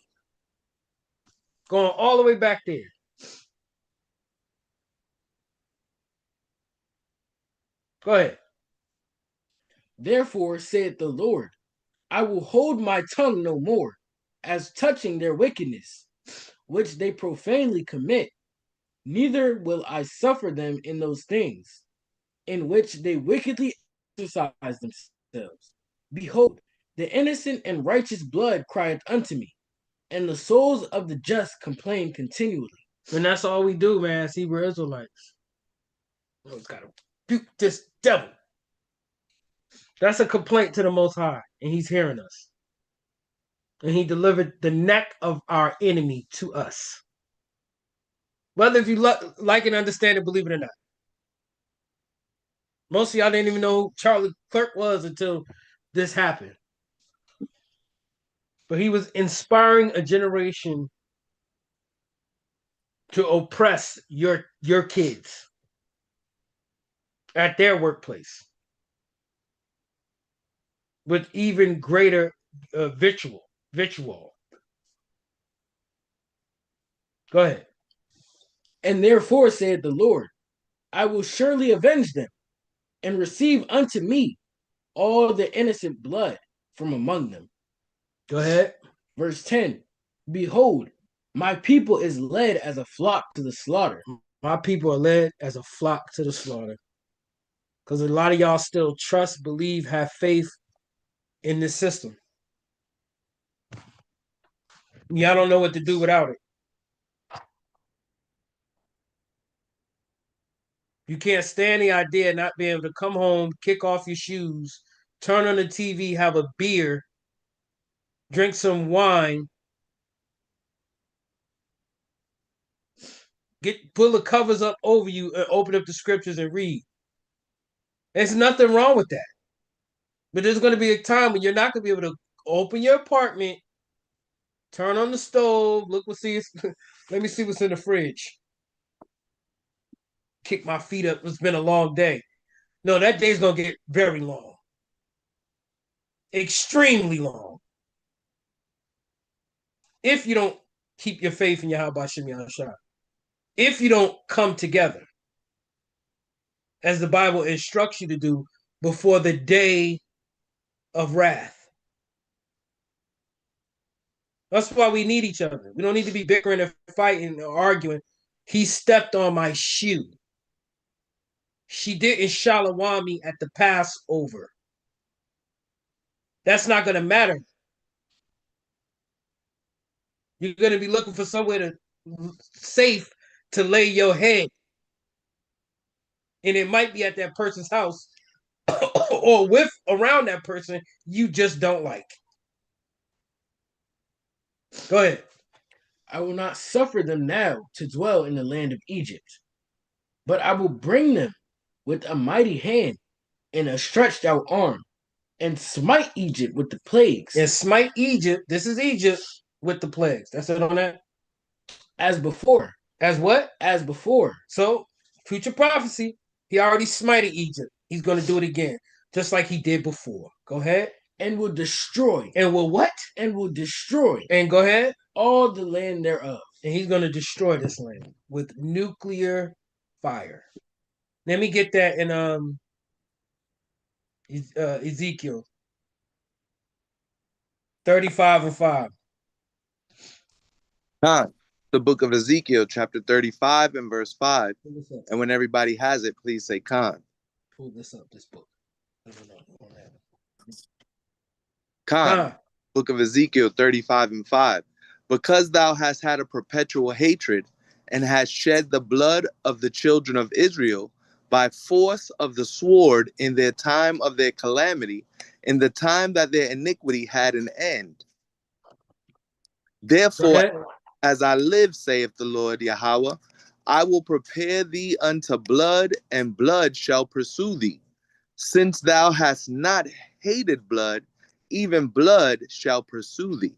Going all the way back there. Go ahead. Therefore saith the Lord, I will hold my tongue no more, as touching their wickedness, which they profanely commit, neither will I suffer them in those things, in which they wickedly exercise themselves. Behold, the innocent and righteous blood crieth unto me, and the souls of the just complain continually. And that's all we do, man, as Hebrew Israelites. Oh, it's gotta rebuke this devil. That's a complaint to the Most High, and He's hearing us. And He delivered the neck of our enemy to us. Whether if you like and understand it, believe it or not. Most of y'all didn't even know who Charlie Clerk was until this happened. But he was inspiring a generation to oppress your kids at their workplace with even greater vitriol. Go ahead. And therefore said the Lord, I will surely avenge them, and receive unto me all the innocent blood from among them. Go ahead. Verse 10. Behold, my people is led as a flock to the slaughter. My people are led as a flock to the slaughter. Because a lot of y'all still trust, believe, have faith in this system. Y'all don't know what to do without it. You can't stand the idea of not being able to come home, kick off your shoes, turn on the TV, have a beer, drink some wine, pull the covers up over you, and open up the scriptures and read. There's nothing wrong with that. But there's going to be a time when you're not going to be able to open your apartment, turn on the stove, look what see. Let me see what's in the fridge. Kick my feet up. It's been a long day. No, that day's going to get very long. Extremely long. If you don't keep your faith in Yahweh Shem Yahushua. If you don't come together, as the Bible instructs you to do, before the day of wrath. That's why we need each other. We don't need to be bickering and fighting or arguing. He stepped on my shoe. She didn't shalom me at the Passover. That's not going to matter. You're going to be looking for somewhere safe to lay your head. And it might be at that person's house or around that person you just don't like. Go ahead. I will not suffer them now to dwell in the land of Egypt, but I will bring them with a mighty hand and a stretched out arm, and smite Egypt with the plagues. And smite Egypt, this is Egypt, with the plagues. That's it on that. As before. As what? As before. So, future prophecy, he already smited Egypt. He's going to do it again, just like he did before. Go ahead. And will destroy. And will what? And will destroy. And go ahead. All the land thereof. And he's going to destroy this land with nuclear fire. Let me get that in Ezekiel 35:5. The book of Ezekiel, chapter 35 and verse 5. And when everybody has it, please say Khan. Pull this up, this book. Khan, book of Ezekiel 35 and 5. Because thou hast had a perpetual hatred and hast shed the blood of the children of Israel by force of the sword in their time of their calamity, in the time that their iniquity had an end. Therefore, as I live, saith the Lord Yahweh, I will prepare thee unto blood, and blood shall pursue thee. Since thou hast not hated blood, even blood shall pursue thee.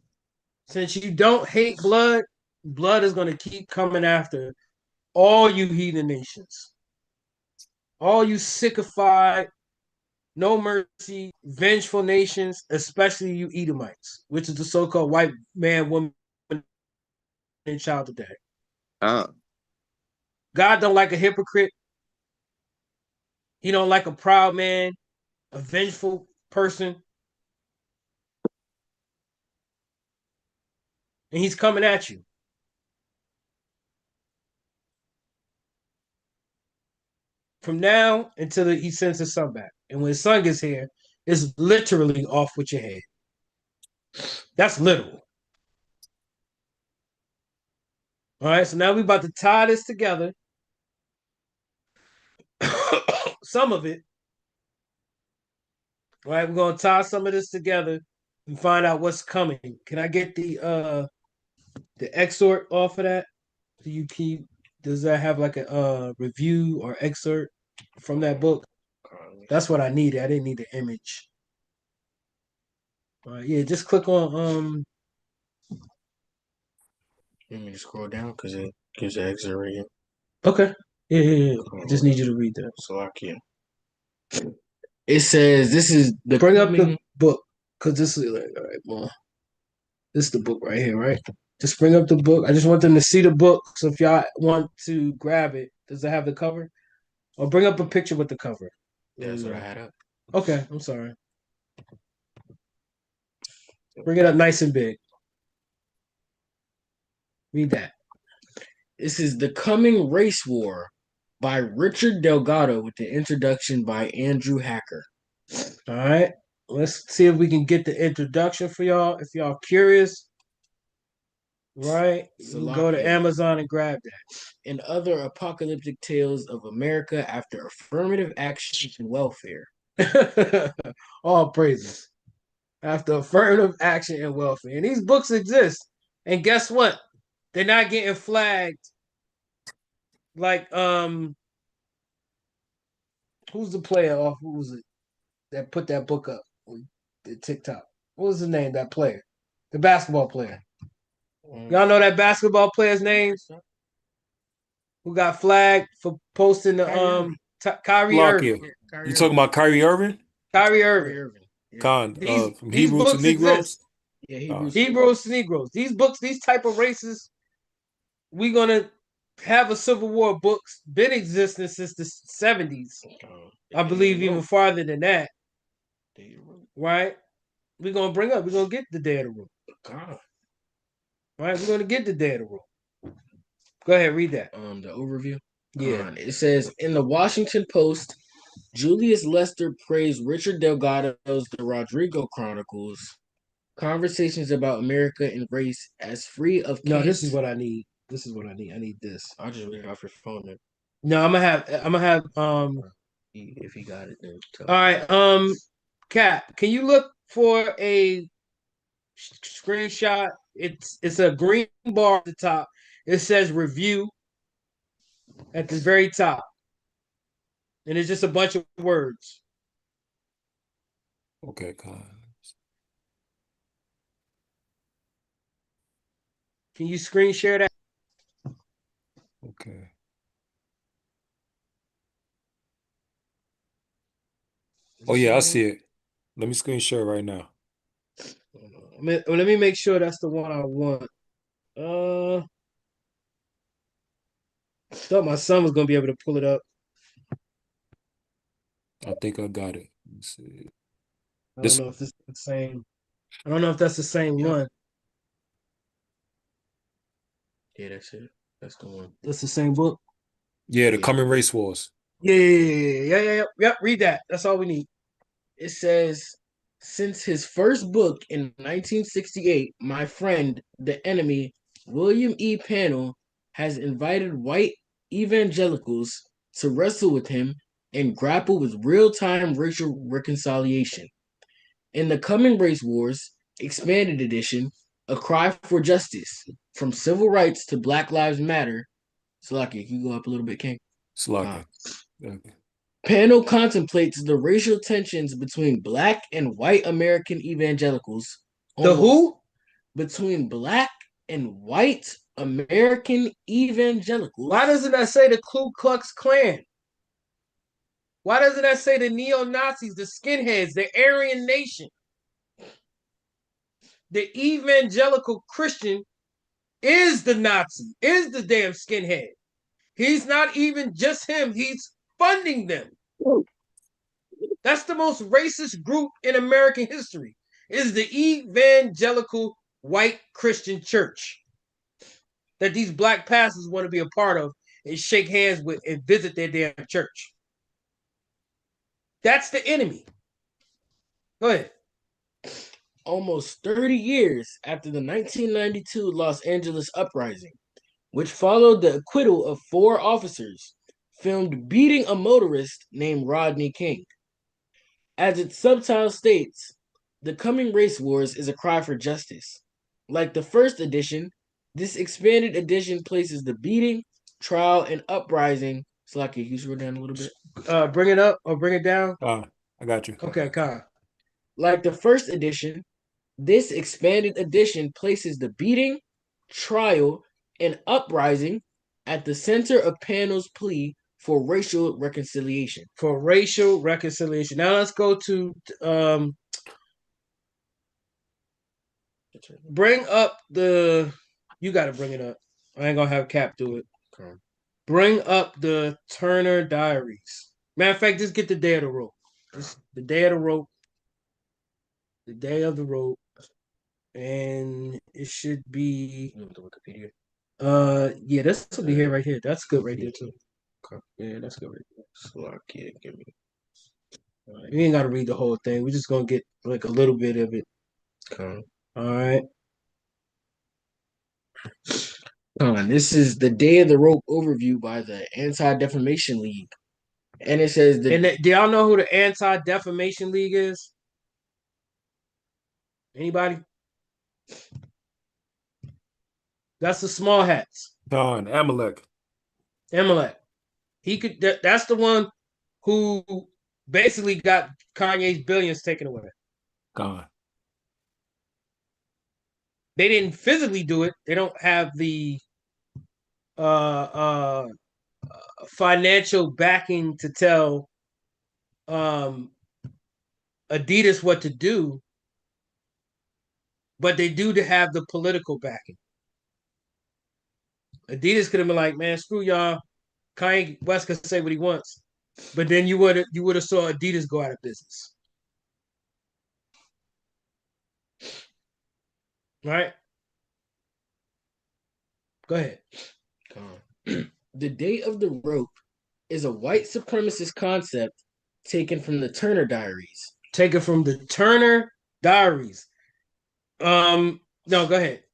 Since you don't hate blood, blood is going to keep coming after all you heathen nations. All you sycophantic, no mercy, vengeful nations, especially you Edomites, which is the so-called white man, woman, and child today. God don't like a hypocrite. He don't like a proud man, a vengeful person. And he's coming at you. From now until he sends his son back. And when his son gets here, it's literally off with your head. That's literal. All right, so now we're about to tie this together. Some of it. All right, we're going to tie some of this together and find out what's coming. Can I get the excerpt off of that? Does that have like a review or excerpt from that book? That's what I needed. I didn't need the image. All right, yeah, just click on Let me scroll down because it gives the exit right here. Okay. Yeah. I just need you to read that. Salakia. It says this is bring up the book because this is like, all right, well, this is the book right here, right? Just bring up the book. I just want them to see the book. So if y'all want to grab it, does it have the cover? Or bring up a picture with the cover. That's what I had up. Okay, I'm sorry. Bring it up nice and big. Read that. This is The Coming Race War by Richard Delgado with the introduction by Andrew Hacker. All right. Let's see if we can get the introduction for y'all. If y'all curious, right? You can go to Amazon and grab that. And other apocalyptic tales of America after affirmative action and welfare. All praises. After affirmative action and welfare. And these books exist. And guess what? They're not getting flagged. Like, who's the player off? Who was it that put that book up on the TikTok? What was the name, that player? The basketball player. Y'all know that basketball player's name? Who got flagged for posting the Kyrie Irving. You talking about Kyrie Irving? Kyrie Irving. From These Hebrews to books Negroes? exist. Yeah, Hebrews to Negroes. These books, these type of races, we're gonna have a civil war books been existing since the 70s. I believe even farther than that. Right? We're gonna get the Day of the Root. Right? We're gonna get the Day of the Root. Go ahead, read that. The overview. Yeah. It says in the Washington Post, Julius Lester praised Richard Delgado's The Rodrigo Chronicles, Conversations about America and Race as free of No, this is what I need. I need this. I'll just read it off your phone then. No, I'm gonna have If he got it then. All right, Cap, can you look for a screenshot? It's a green bar at the top. It says review at the very top. And it's just a bunch of words. Okay, Con. Can you screen share that? Okay. Oh yeah, I see it. Let me screen share right now. Let me make sure that's the one I want. Thought my son was gonna be able to pull it up. I think I got it. Let me see. I don't know if this is the same. I don't know if that's the same one. Yeah, that's it. That's the one. That's the same book. Yeah, The Coming Race Wars. Yeah. Read that. That's all we need. It says, since his first book in 1968, my friend, the enemy, William E. Pannell, has invited white evangelicals to wrestle with him and grapple with real-time racial reconciliation. In the Coming Race Wars, Expanded Edition, A Cry for Justice, from Civil Rights to Black Lives Matter. Salaki, can you go up a little bit, King? Salaki. Okay. Panel contemplates the racial tensions between Black and white American evangelicals. The who? Between Black and white American evangelicals. Why doesn't that say the Ku Klux Klan? Why doesn't that say the neo-Nazis, the skinheads, the Aryan Nation? The evangelical Christian is the Nazi, is the damn skinhead. He's not even just him, he's funding them. That's the most racist group in American history, is the evangelical white Christian church that these black pastors want to be a part of and shake hands with and visit their damn church. That's the enemy. Go ahead. Almost 30 years after the 1992 Los Angeles uprising, which followed the acquittal of 4 officers, filmed beating a motorist named Rodney King. As its subtitle states, The Coming Race Wars is a cry for justice. Like the first edition, this expanded edition places the beating, trial, and uprising. Slaki, can you scroll down a little bit? Bring it up or bring it down. I got you. Okay, Kyle. Like the first edition, this expanded edition places the beating, trial, and uprising at the center of Pannell's plea for racial reconciliation. For racial reconciliation. Now let's go to bring up the You got to bring it up. I ain't gonna have Cap do it. Okay. Bring up the Turner Diaries. Matter of fact, just get the day of the rope. Just the day of the rope. The day of the rope, and it should be the Wikipedia. Yeah, this will be here right here. That's good right there too. Okay. Yeah, that's good right there. Slovakia, give me. Right. We ain't gotta read the whole thing. We're just gonna get like a little bit of it. Okay. All right. This is the Day of the Rope overview by the Anti-Defamation League. And it says do y'all know who the Anti-Defamation League is? Anybody? That's the small hats. Don Amalek. Amalek. He could. That's the one who basically got Kanye's billions taken away. Gone. They didn't physically do it. They don't have the financial backing to tell Adidas what to do, but they do to have the political backing. Adidas could have been like, man, screw y'all. Kanye West could say what he wants, but then you would have saw Adidas go out of business, right? Go ahead. The Day of the Rope is a white supremacist concept taken from the Turner Diaries. Taken from the Turner Diaries. No, go ahead.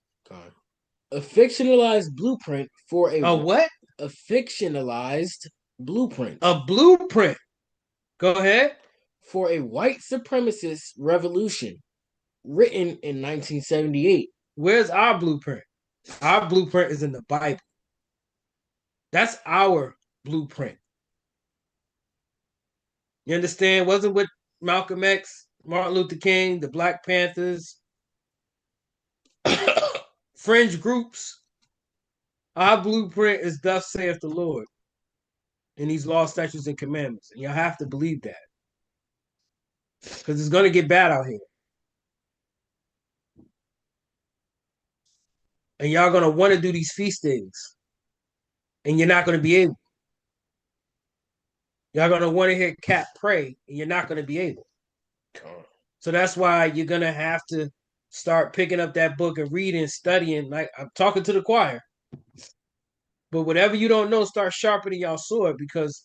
A fictionalized blueprint for a what? A fictionalized blueprint. A blueprint. Go ahead. For a white supremacist revolution written in 1978. Where's our blueprint? Our blueprint is in the Bible. That's our blueprint. You understand? Wasn't with Malcolm X, Martin Luther King, the Black Panthers, fringe groups. Our blueprint is thus saith the Lord in these laws, statutes, and commandments. And y'all have to believe that. Because it's going to get bad out here. And y'all going to want to do these feast days. And you're not going to be able. Y'all going to want to hear Cap pray, and you're not going to be able. So that's why you're going to have to start picking up that book and reading, studying. Like I'm talking to the choir. But whatever you don't know, start sharpening y'all sword because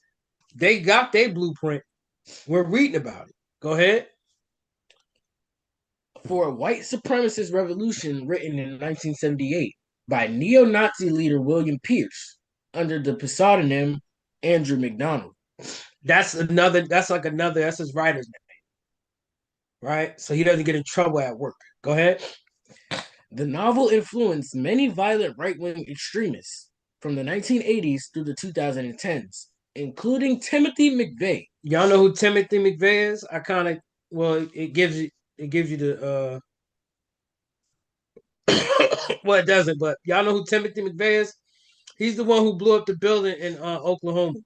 they got their blueprint. We're reading about it. Go ahead. For a white supremacist revolution written in 1978 by neo-Nazi leader William Pierce under the pseudonym Andrew McDonald. That's his writer's name. Right? So he doesn't get in trouble at work. Go ahead. The novel influenced many violent right-wing extremists from the 1980s through the 2010s, including Timothy McVeigh. Y'all know who Timothy McVeigh is? It gives you the well, it doesn't, but y'all know who Timothy McVeigh is? He's the one who blew up the building in Oklahoma.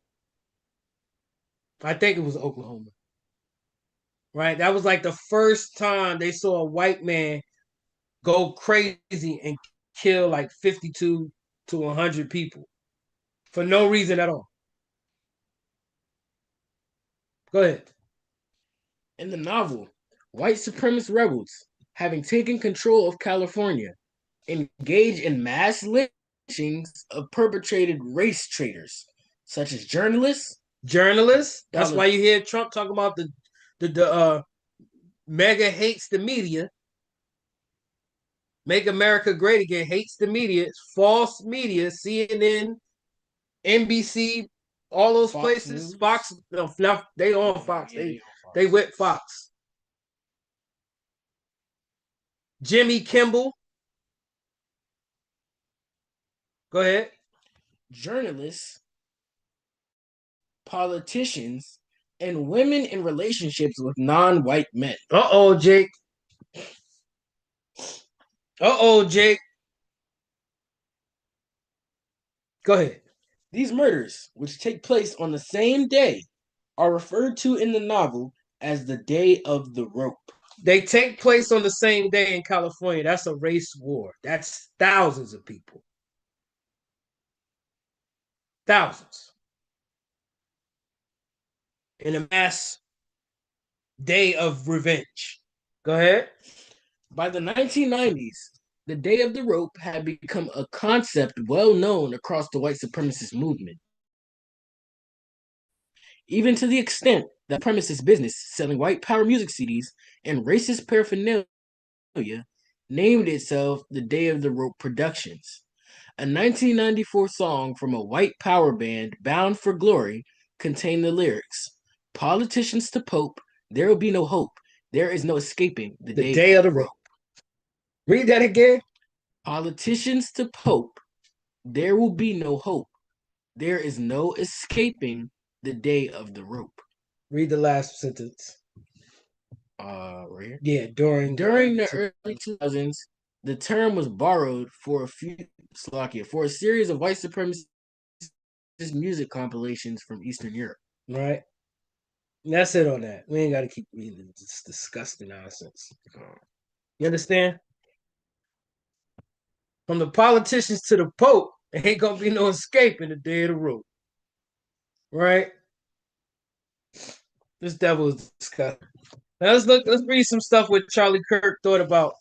I think it was Oklahoma. Right? That was like the first time they saw a white man go crazy and kill like 52 to 100 people for no reason at all. Go ahead. In the novel, white supremacist rebels, having taken control of California, engage in mass lynchings of perpetrated race traitors, such as journalists. That's why you hear Trump talking about the mega hates the media. Make America Great Again hates the media. It's false media. CNN, NBC, all those Fox places. News. Fox, no, they on Fox. They with Fox. Jimmy Kimmel. Go ahead. Journalists, politicians, and women in relationships with non-white men. Uh-oh, Jake. Go ahead. These murders, which take place on the same day, are referred to in the novel as the Day of the Rope. They take place on the same day in California. That's a race war. That's thousands of people. Thousands. In a mass day of revenge. Go ahead. By the 1990s, the Day of the Rope had become a concept well known across the white supremacist movement, even to the extent that supremacist business selling white power music CDs and racist paraphernalia named itself the Day of the Rope Productions. A 1994 song from a white power band, Bound for Glory, contained the lyrics, "Politicians to Pope, there will be no hope. There is no escaping the day of the rope." Read that again. Politicians to Pope, there will be no hope. There is no escaping the day of the rope. Read the last sentence. Right here. Yeah, during the early 2000s, the term was borrowed for a series of white supremacist music compilations from Eastern Europe. Right. That's it on that. We ain't got to keep reading this disgusting nonsense. You understand? From the politicians to the Pope, there ain't gonna be no escape in the day of the rope. Right? This devil is disgusting. Now let's read some stuff what Charlie Kirk thought about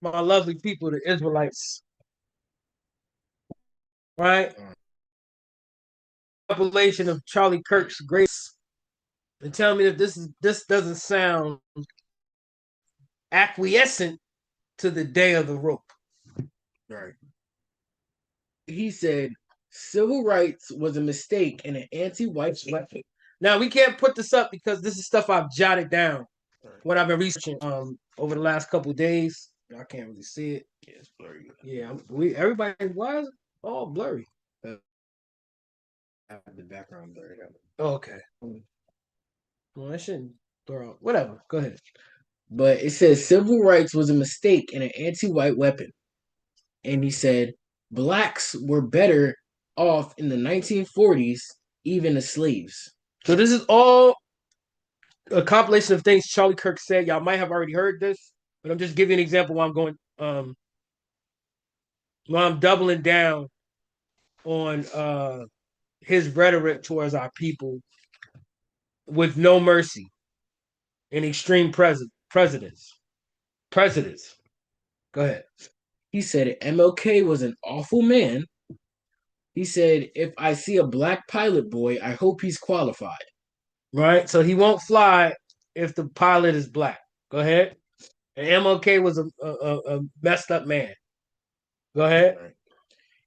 my lovely people, the Israelites. Right? Compilation of Charlie Kirk's grace. And tell me if this doesn't sound acquiescent to the day of the rope. Right. He said civil rights was a mistake and an anti-white weapon. Now we can't put this up because this is stuff I've jotted down what I've been researching over the last couple of days. I can't really see it. Yeah, it's blurry. Yeah, everybody, why is it all blurry? I have the background blurred out. Oh, okay. Well, I shouldn't throw out. Whatever. Go ahead. But it says civil rights was a mistake and an anti-white weapon. And he said blacks were better off in the 1940s, even as slaves. So this is all a compilation of things Charlie Kirk said. Y'all might have already heard this, but I'm just giving an example while I'm going while I'm doubling down on his rhetoric towards our people with no mercy and extreme presidents. Go ahead. He said MLK was an awful man. He said, if I see a black pilot boy, I hope he's qualified. Right? So he won't fly if the pilot is black. Go ahead. And MLK was a messed up man. Go ahead. Right.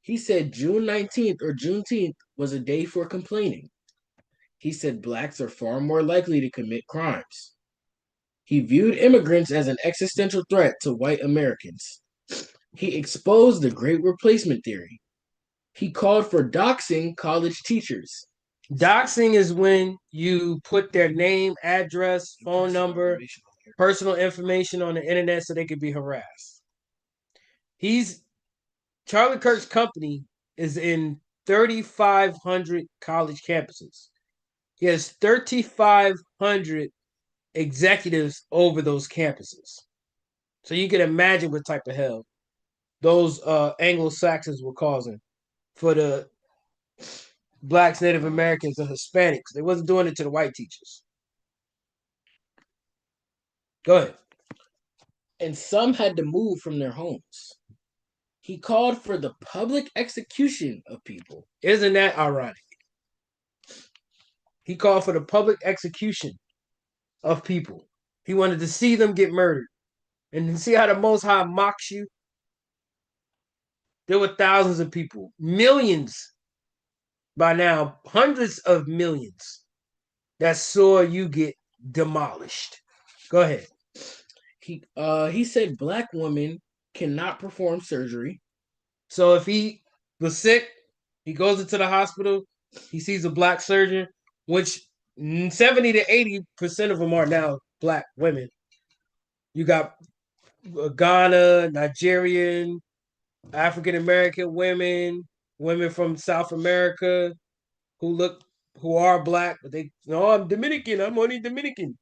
He said June 19th or Juneteenth was a day for complaining. He said blacks are far more likely to commit crimes. He viewed immigrants as an existential threat to white Americans. He exposed the Great Replacement theory. He called for doxing college teachers. Doxing is when you put their name, address, phone number, personal information on the internet so they could be harassed. Charlie Kirk's company is in 3,500 college campuses. He has 3,500 executives over those campuses. So you can imagine what type of hell those Anglo-Saxons were causing for the blacks, Native Americans, and Hispanics. They wasn't doing it to the white teachers. Go ahead. And some had to move from their homes. He called for the public execution of people. Isn't that ironic? He called for the public execution of people. He wanted to see them get murdered. And see how the Most High mocks you? There were thousands of people, millions by now, hundreds of millions that saw you get demolished. Go ahead. He said black women cannot perform surgery. So if he was sick, he goes into the hospital, he sees a black surgeon, which 70 to 80% of them are now black women. You got Ghana, Nigerian, African American women, women from South America who are black, but I'm Dominican. I'm only Dominican.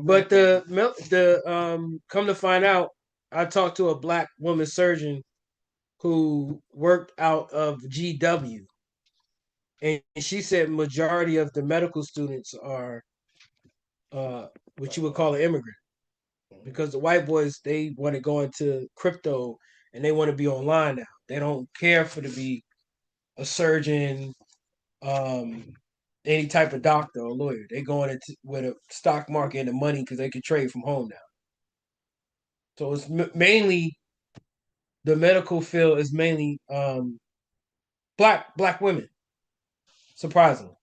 But the come to find out, I talked to a black woman surgeon who worked out of GW, and she said majority of the medical students are what you would call an immigrant, because the white boys, they want to go into crypto and they want to be online now. They don't care for to be a surgeon, any type of doctor or lawyer. They going into with a stock market and the money because they can trade from home now. So it's mainly the medical field is mainly black women. Surprisingly,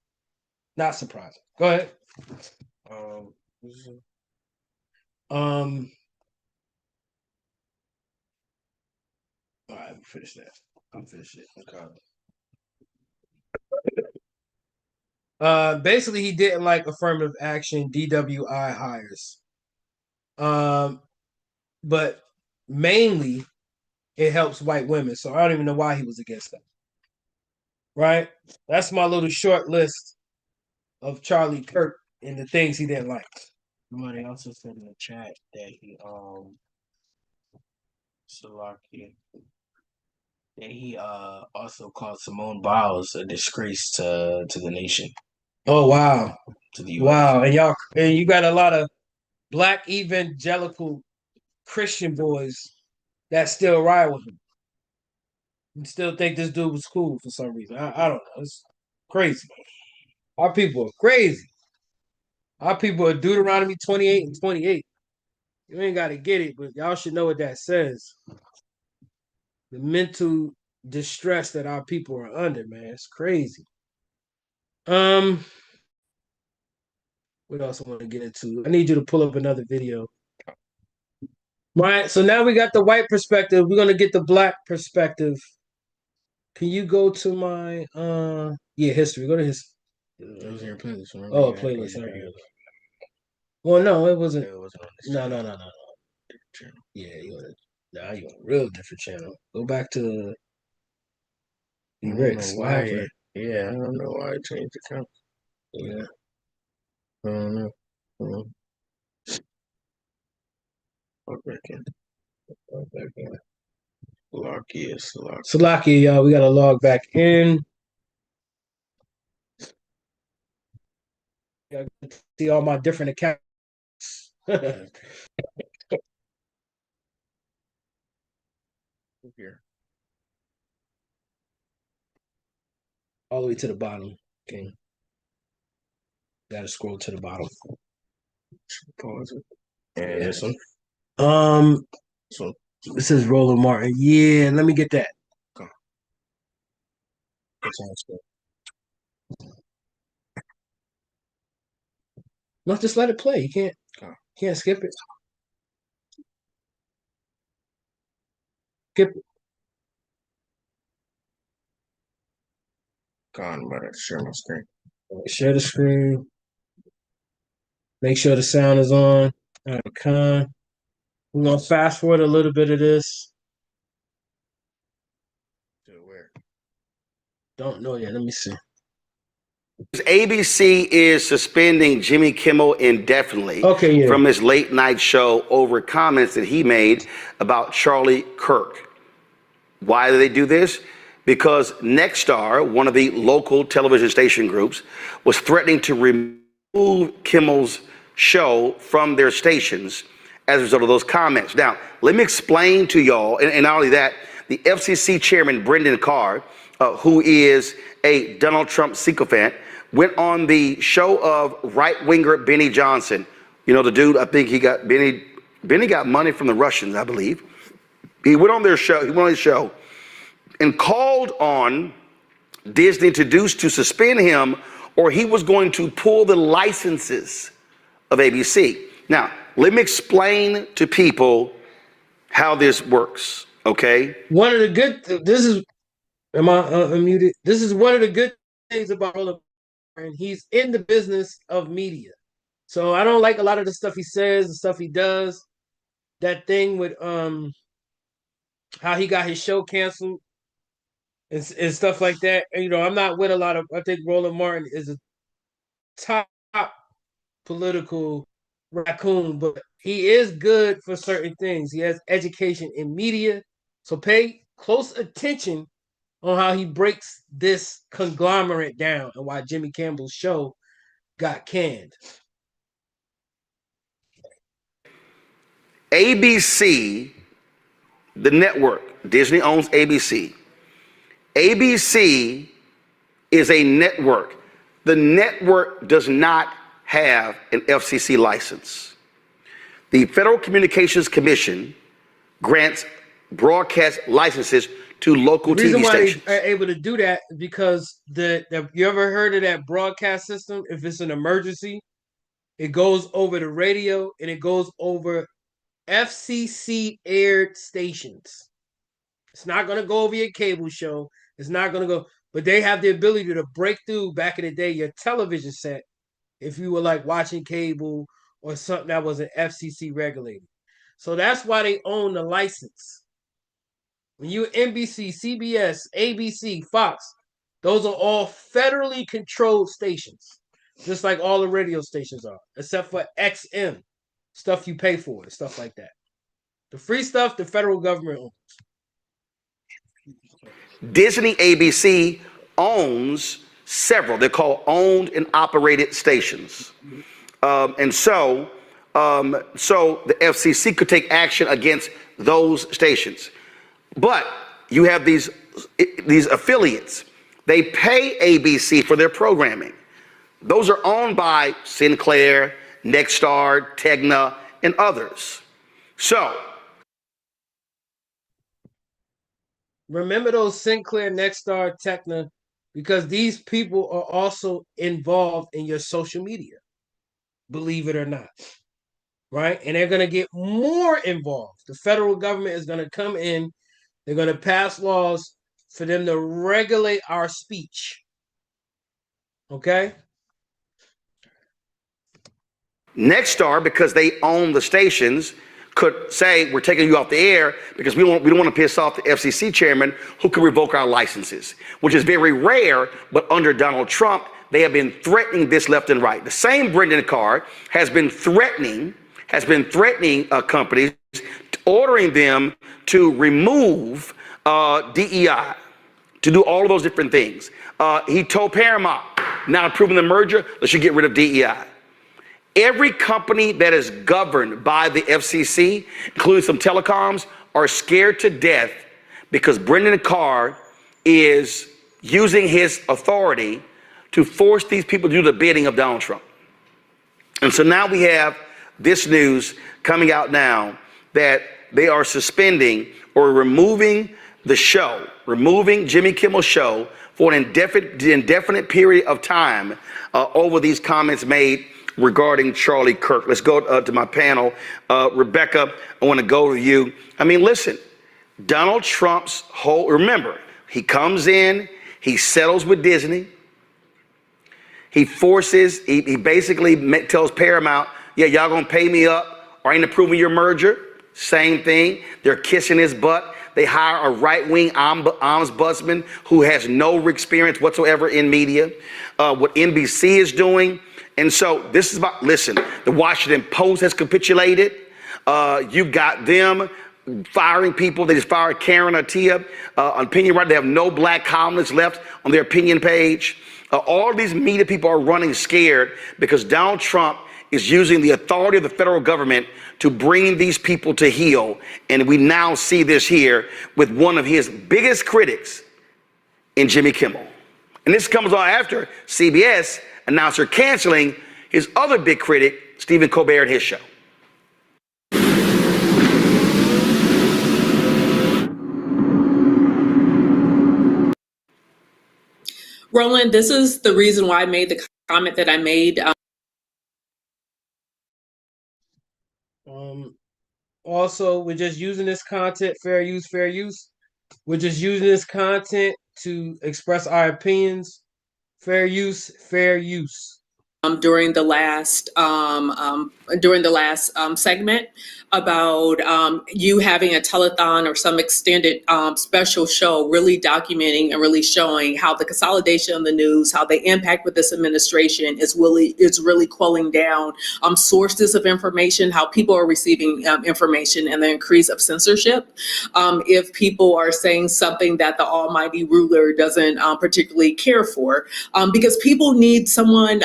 not surprising. Go ahead. Um. All right, finish that. I'll finish it. Okay. Basically, he didn't like affirmative action DWI hires. But mainly it helps white women. So I don't even know why he was against that. Right? That's my little short list of Charlie Kirk and the things he didn't like. Somebody also said in the chat that he Salaki that he also called Simone Biles a disgrace to the nation. Oh wow. To the US. Wow. And you got a lot of black evangelical Christian boys that still ride with him. And still think this dude was cool for some reason. I don't know. It's crazy. Our people are crazy. Our people are Deuteronomy 28 and 28. You ain't got to get it, but y'all should know what that says. The mental distress that our people are under, man. It's crazy. What else I want to get into? I need you to pull up another video. All right, so now we got the white perspective. We're gonna get the black perspective. Can you go to my history? Go to his. It was in your playlist. Remember? Oh, playlist. Right. Well, no, it wasn't. It wasn't on this no. Yeah, you on a real different channel. Go back to the Ricks. What happened? Yeah, I don't know why I changed the account. Yeah. I don't know. Log back in. Salaki, y'all. We gotta log back in. I see all my different accounts. Here. All the way to the bottom. Okay. Gotta scroll to the bottom. Pause it. And this one. So this is Roland Martin. Yeah, let me get that. Okay. No, just let it play. You can't skip it. Skip it. Gone, but I share my screen. Share the screen. Make sure the sound is on. All right, Con. We're gonna fast forward a little bit of this. To where? Don't know yet. Let me see. ABC is suspending Jimmy Kimmel indefinitely from his late night show over comments that he made about Charlie Kirk. Why do they do this? Because Nexstar, one of the local television station groups, was threatening to remove Kimmel's show from their stations as a result of those comments. Now, let me explain to y'all, and not only that, the FCC chairman, Brendan Carr, who is a Donald Trump sycophant, went on the show of right-winger Benny Johnson. You know, the dude, I think Benny got money from the Russians, I believe. He went on his show and called on Disney to suspend him, or he was going to pull the licenses of ABC. Now, let me explain to people how this works, okay? Am I unmuted? This is one of the good things about Roland Martin. He's in the business of media. So I don't like a lot of the stuff he says, the stuff he does. That thing with how he got his show canceled and stuff like that. And, I'm not with a lot of. I think Roland Martin is a top political raccoon, but he is good for certain things. He has education in media. So pay close attention on how he breaks this conglomerate down and why Jimmy Kimmel show got canned. ABC, the network, Disney owns ABC. ABC is a network. The network does not have an FCC license. The Federal Communications Commission grants broadcast licenses to local The reason TV why stations. they are able to do that is because you ever heard of that broadcast system? If it's an emergency, it goes over the radio and it goes over FCC aired stations. It's not going to go over your cable show. It's not going to go, but they have the ability to break through back in the day your television set if you were like watching cable or something that was an FCC regulated. So that's why they own the license. When you NBC, CBS, ABC, Fox, those are all federally controlled stations, just like all the radio stations are, except for XM, stuff you pay for, and stuff like that. The free stuff, the federal government owns. Disney ABC owns several. They're called owned and operated stations. So the FCC could take action against those stations. But you have these affiliates. They pay ABC for their programming. Those are owned by Sinclair, Nexstar, Tegna, and others. So remember those Sinclair, Nexstar, Tegna, because these people are also involved in your social media, believe it or not. Right? And they're going to get more involved. The federal government is going to come in. They're going to pass laws for them to regulate our speech. Okay? Nexstar, because they own the stations, could say we're taking you off the air because we don't want to piss off the FCC chairman who could revoke our licenses, which is very rare. But under Donald Trump, they have been threatening this left and right. The same Brendan Carr has been threatening companies, ordering them to remove DEI, to do all of those different things. He told Paramount, now approving the merger, let's you get rid of DEI. Every company that is governed by the FCC, including some telecoms, are scared to death because Brendan Carr is using his authority to force these people to do the bidding of Donald Trump. And so now we have this news coming out now that they are suspending or removing the show, removing Jimmy Kimmel's show for an indefinite period of time over these comments made regarding Charlie Kirk. Let's go to my panel. Rebecca, I want to go to you. I mean, listen, Donald Trump's remember, he comes in, he settles with Disney. He basically tells Paramount, yeah, y'all gonna pay me up or ain't approving your merger. Same thing. They're kissing his butt. They hire a right-wing ombudsman who has no experience whatsoever in media. What NBC is doing. And so this is about, listen, the Washington Post has capitulated. You've got them firing people. They just fired Karen Attiah on opinion writer. They have no black columnists left on their opinion page. All of these media people are running scared because Donald Trump is using the authority of the federal government to bring these people to heel. And we now see this here with one of his biggest critics in Jimmy Kimmel. And this comes on after CBS announced they're canceling his other big critic, Stephen Colbert, and his show. Roland, this is the reason why I made the comment that I made. Also, we're just using this content, fair use, fair use. We're just using this content to express our opinions. Fair use, fair use. during the last segment about you having a telethon or some extended special show really documenting and really showing how the consolidation of the news, how the impact with this administration is really culling down sources of information, how people are receiving information, and the increase of censorship. If people are saying something that the almighty ruler doesn't particularly care for, because people need someone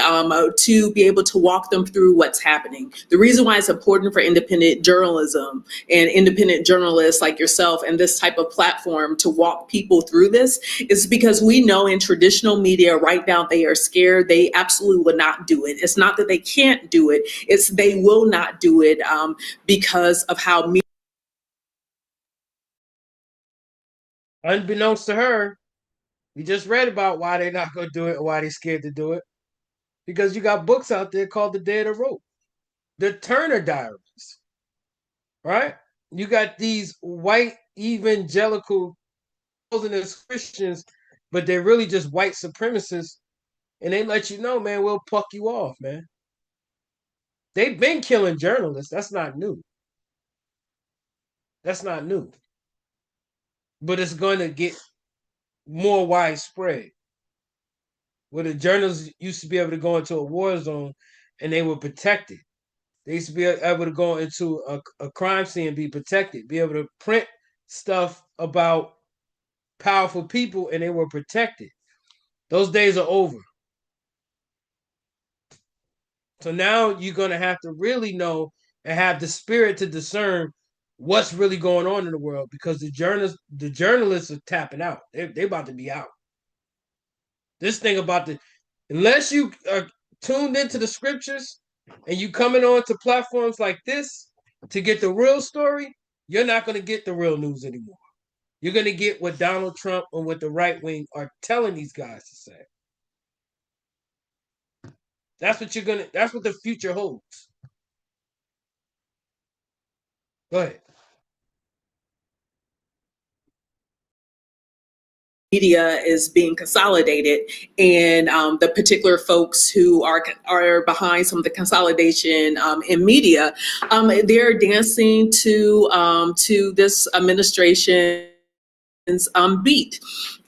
to be able to walk them through what's happening. The reason why it's important for independent journalism and independent journalists like yourself and this type of platform to walk people through this is because we know in traditional media right now they are scared. They absolutely will not do it. It's not that they can't do it. It's they will not do it because of how media. Unbeknownst to her, we just read about why they're not going to do it and why they're scared to do it. Because you got books out there called The Day of the Rope, the Turner Diaries, right? You got these white evangelical posing as Christians, but they're really just white supremacists, and they let you know, man, we'll puck you off, man. They've been killing journalists. That's not new. That's not new. But it's going to get more widespread. Where the journalists used to be able to go into a war zone and they were protected. They used to be able to go into a crime scene and be protected, be able to print stuff about powerful people and they were protected. Those days are over. So now you're going to have to really know and have the spirit to discern what's really going on in the world, because the journalists are tapping out. They're about to be out. This thing about unless you are tuned into the scriptures and you coming on to platforms like this to get the real story, you're not going to get the real news anymore. You're going to get what Donald Trump and what the right wing are telling these guys to say. That's what the future holds. Go ahead. Media is being consolidated, and the particular folks who are behind some of the consolidation in media, they're dancing to this administration's beat.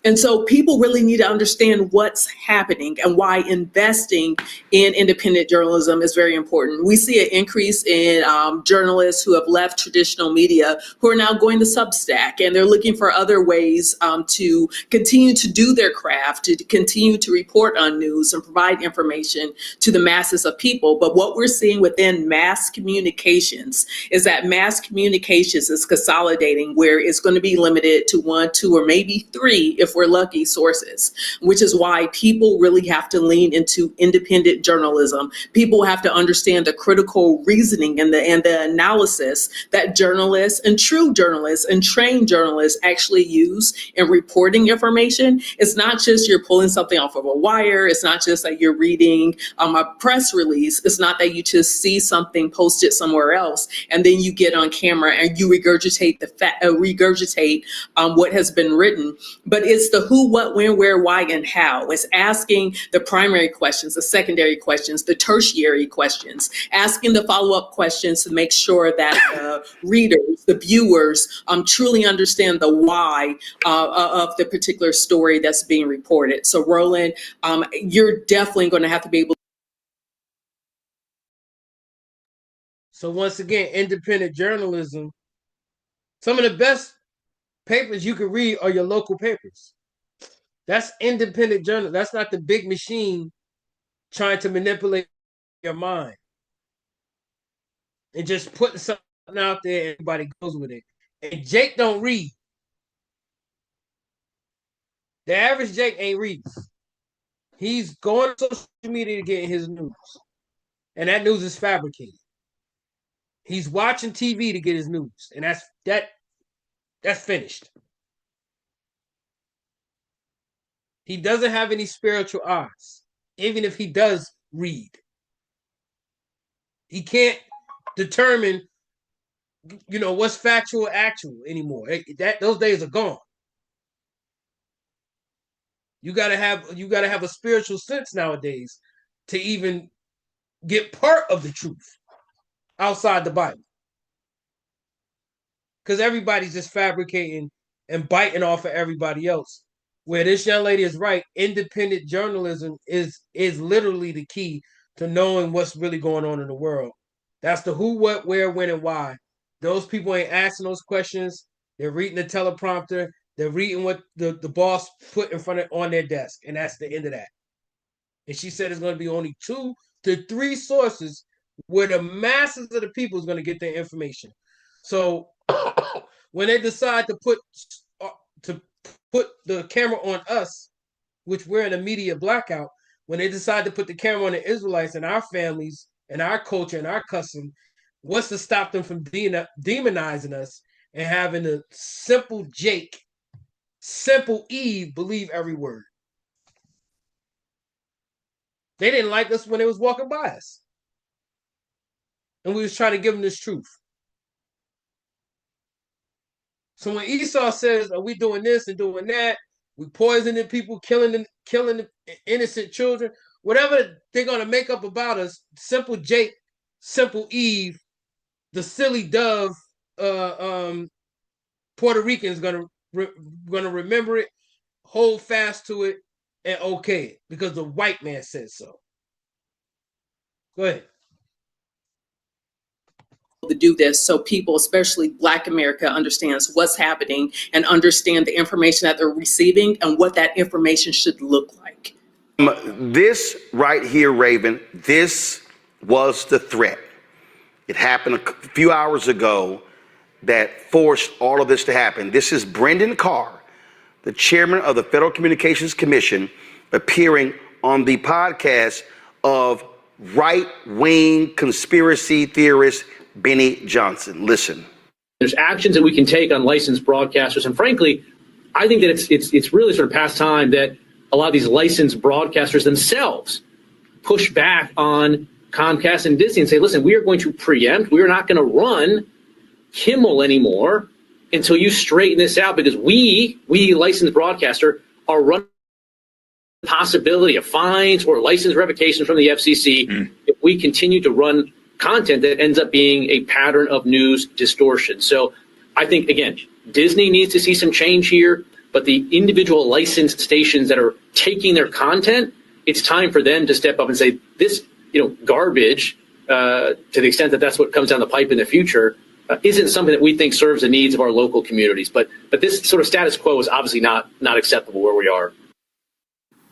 And so people really need to understand what's happening and why investing in independent journalism is very important. We see an increase in journalists who have left traditional media who are now going to Substack, and they're looking for other ways to continue to do their craft, to continue to report on news and provide information to the masses of people. But what we're seeing within mass communications is that mass communications is consolidating, where it's going to be limited to 1, 2, or maybe 3 if we're lucky sources, which is why people really have to lean into independent journalism. People have to understand the critical reasoning and the analysis that journalists and true journalists and trained journalists actually use in reporting information. It's not just you're pulling something off of a wire. It's not just that you're reading a press release. It's not that you just see something posted somewhere else and then you get on camera and you regurgitate what has been written. But it's the who, what, when, where, why, and how. It's asking the primary questions, the secondary questions, the tertiary questions, asking the follow-up questions to make sure that the readers, the viewers, truly understand the why of the particular story that's being reported. So, Roland, you're definitely going to have to be able. So once again, independent journalism, some of the best papers you can read are your local papers. That's independent journal. That's not the big machine trying to manipulate your mind and just putting something out there and everybody goes with it. And Jake don't read. The average Jake ain't reading. He's going to social media to get his news. And that news is fabricated. He's watching TV to get his news. And that's finished. He doesn't have any spiritual eyes, even if he does read. He can't determine, what's factual actual anymore. Those days are gone. You gotta have a spiritual sense nowadays to even get part of the truth outside the Bible. Because everybody's just fabricating and biting off of everybody else. Where this young lady is right, independent journalism is literally the key to knowing what's really going on in the world. That's the who, what, where, when, and why. Those people ain't asking those questions. They're reading the teleprompter. They're reading what the boss put in front of on their desk, and that's the end of that. And she said it's going to be only 2 to 3 sources where the masses of the people is going to get their information. So when they decide to put the camera on us, which we're in a media blackout, when they decide to put the camera on the Israelites and our families and our culture and our custom, what's to stop them from demonizing us and having a simple Jake, simple Eve believe every word? They didn't like us when they was walking by us. And we was trying to give them this truth. So when Esau says, are we doing this and doing that? We poisoning people, killing the innocent children, whatever they're going to make up about us, simple Jake, simple Eve, the silly dove, Puerto Rican is going to remember it, hold fast to it, and okay it because the white man said so. Go ahead. To do this so people, especially Black America, understands what's happening and understand the information that they're receiving and what that information should look like. This right here, Raven, this was the threat. It happened a few hours ago that forced all of this to happen. This is Brendan Carr, the chairman of the Federal Communications Commission, appearing on the podcast of right-wing conspiracy theorist Benny Johnson. Listen. There's actions that we can take on licensed broadcasters, and frankly, I think that it's really sort of past time that a lot of these licensed broadcasters themselves push back on Comcast and Disney and say, listen, we are going to preempt. We are not going to run Kimmel anymore until you straighten this out, because we licensed broadcaster are running the possibility of fines or license revocations from the FCC if we continue to run content that ends up being a pattern of news distortion. So I think, again, Disney needs to see some change here, but the individual licensed stations that are taking their content, it's time for them to step up and say, this, garbage, to the extent that that's what comes down the pipe in the future, isn't something that we think serves the needs of our local communities. But this sort of status quo is obviously not acceptable where we are.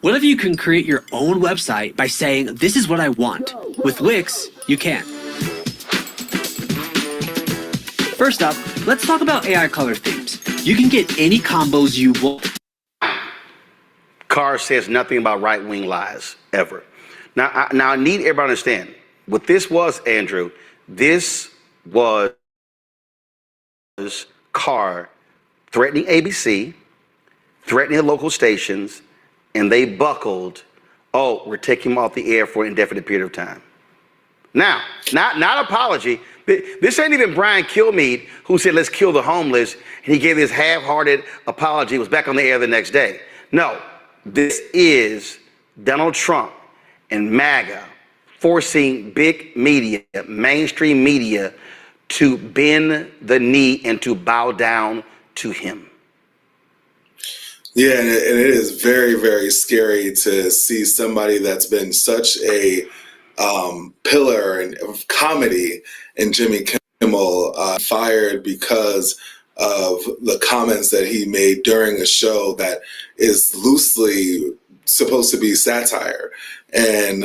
What if you can create your own website by saying, this is what I want? With Wix, you can. First up, let's talk about AI color themes. You can get any combos you want. Carr says nothing about right-wing lies, ever. Now I need everybody to understand, what this was, Andrew, this was Carr threatening ABC, threatening the local stations, and they buckled. Oh, we're taking him off the air for an indefinite period of time. Now, not apology. This ain't even Brian Kilmeade who said, let's kill the homeless, and he gave this half-hearted apology, was back on the air the next day. No, this is Donald Trump and MAGA forcing big media, mainstream media, to bend the knee and to bow down to him. Yeah, and it is very, very scary to see somebody that's been such a pillar of comedy in Jimmy Kimmel fired because of the comments that he made during a show that is loosely supposed to be satire. And,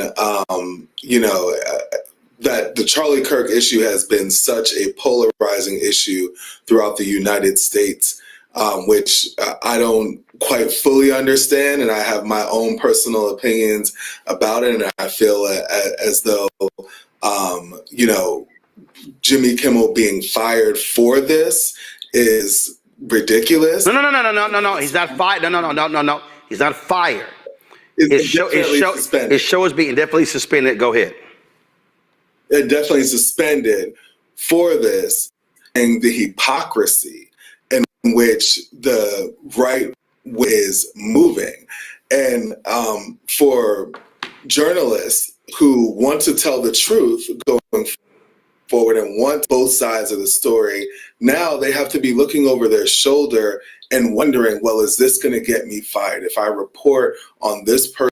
that the Charlie Kirk issue has been such a polarizing issue throughout the United States, which I don't quite fully understand, and I have my own personal opinions about it, and I feel as though, Jimmy Kimmel being fired for this is ridiculous. No, he's not fired. No, he's not fired. His show is being definitely suspended. Go ahead. Definitely suspended for this, and the hypocrisy in which the right is moving. And for journalists who want to tell the truth going forward and want both sides of the story, now they have to be looking over their shoulder and wondering, well, is this going to get me fired? If I report on this person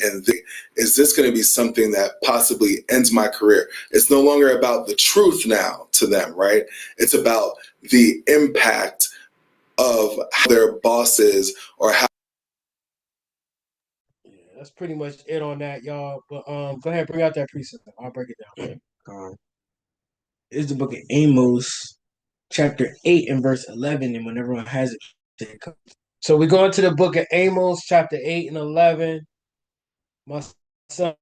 and is this going to be something that possibly ends my career? It's no longer about the truth now to them, right? It's about the impact of how their bosses or how. Yeah, that's pretty much it on that, y'all. But go ahead, bring out that precept. I'll break it down. It's the book of Amos, chapter 8 and verse 11. And when everyone has it, so we go into the book of Amos, chapter 8 and 11. My son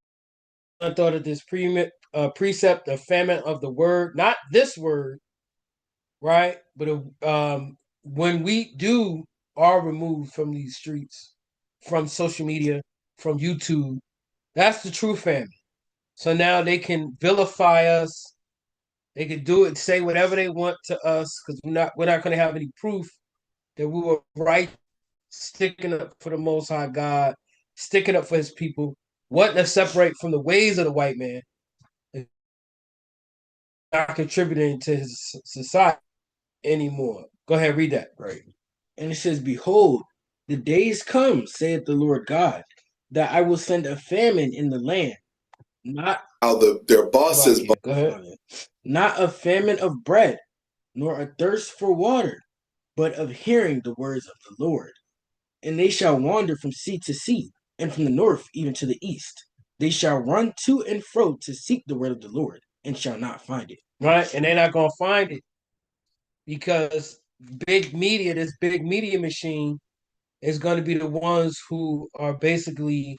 thought of this precept, the famine of the word, not this word, right? But when we are removed from these streets, from social media, from YouTube, that's the true famine. So now they can vilify us. They can do it, say whatever they want to us, because we're not going to have any proof that we were right, sticking up for the Most High God, sticking up for His people, wanting to separate from the ways of the white man, and not contributing to his society anymore. Go ahead, read that. Right. And it says, "Behold, the days come, saith the Lord God, that I will send a famine in the land, not how their bosses. Go ahead. Not a famine of bread, nor a thirst for water, but of hearing the words of the Lord. And they shall wander from sea to sea, and from the north even to the east. They shall run to and fro to seek the word of the Lord, and shall not find it." Right? And they're not going to find it because big media, this big media machine, is going to be the ones who are basically,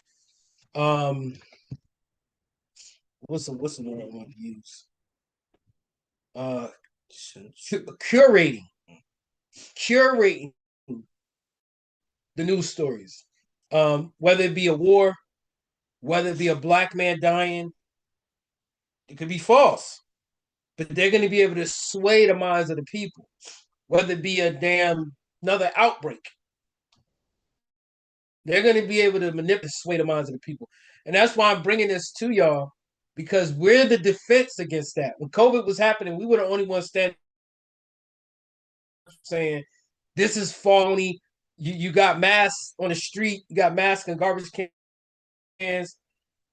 what's the word I want to use? Curating the news stories. Whether it be a war, whether it be a black man dying, it could be false. But they're going to be able to sway the minds of the people. Whether it be another outbreak, they're going to be able to manipulate, sway the minds of the people. And that's why I'm bringing this to y'all, because we're the defense against that. When COVID was happening, we were the only ones standing saying, this is phony. You got masks on the street, you got masks and garbage cans.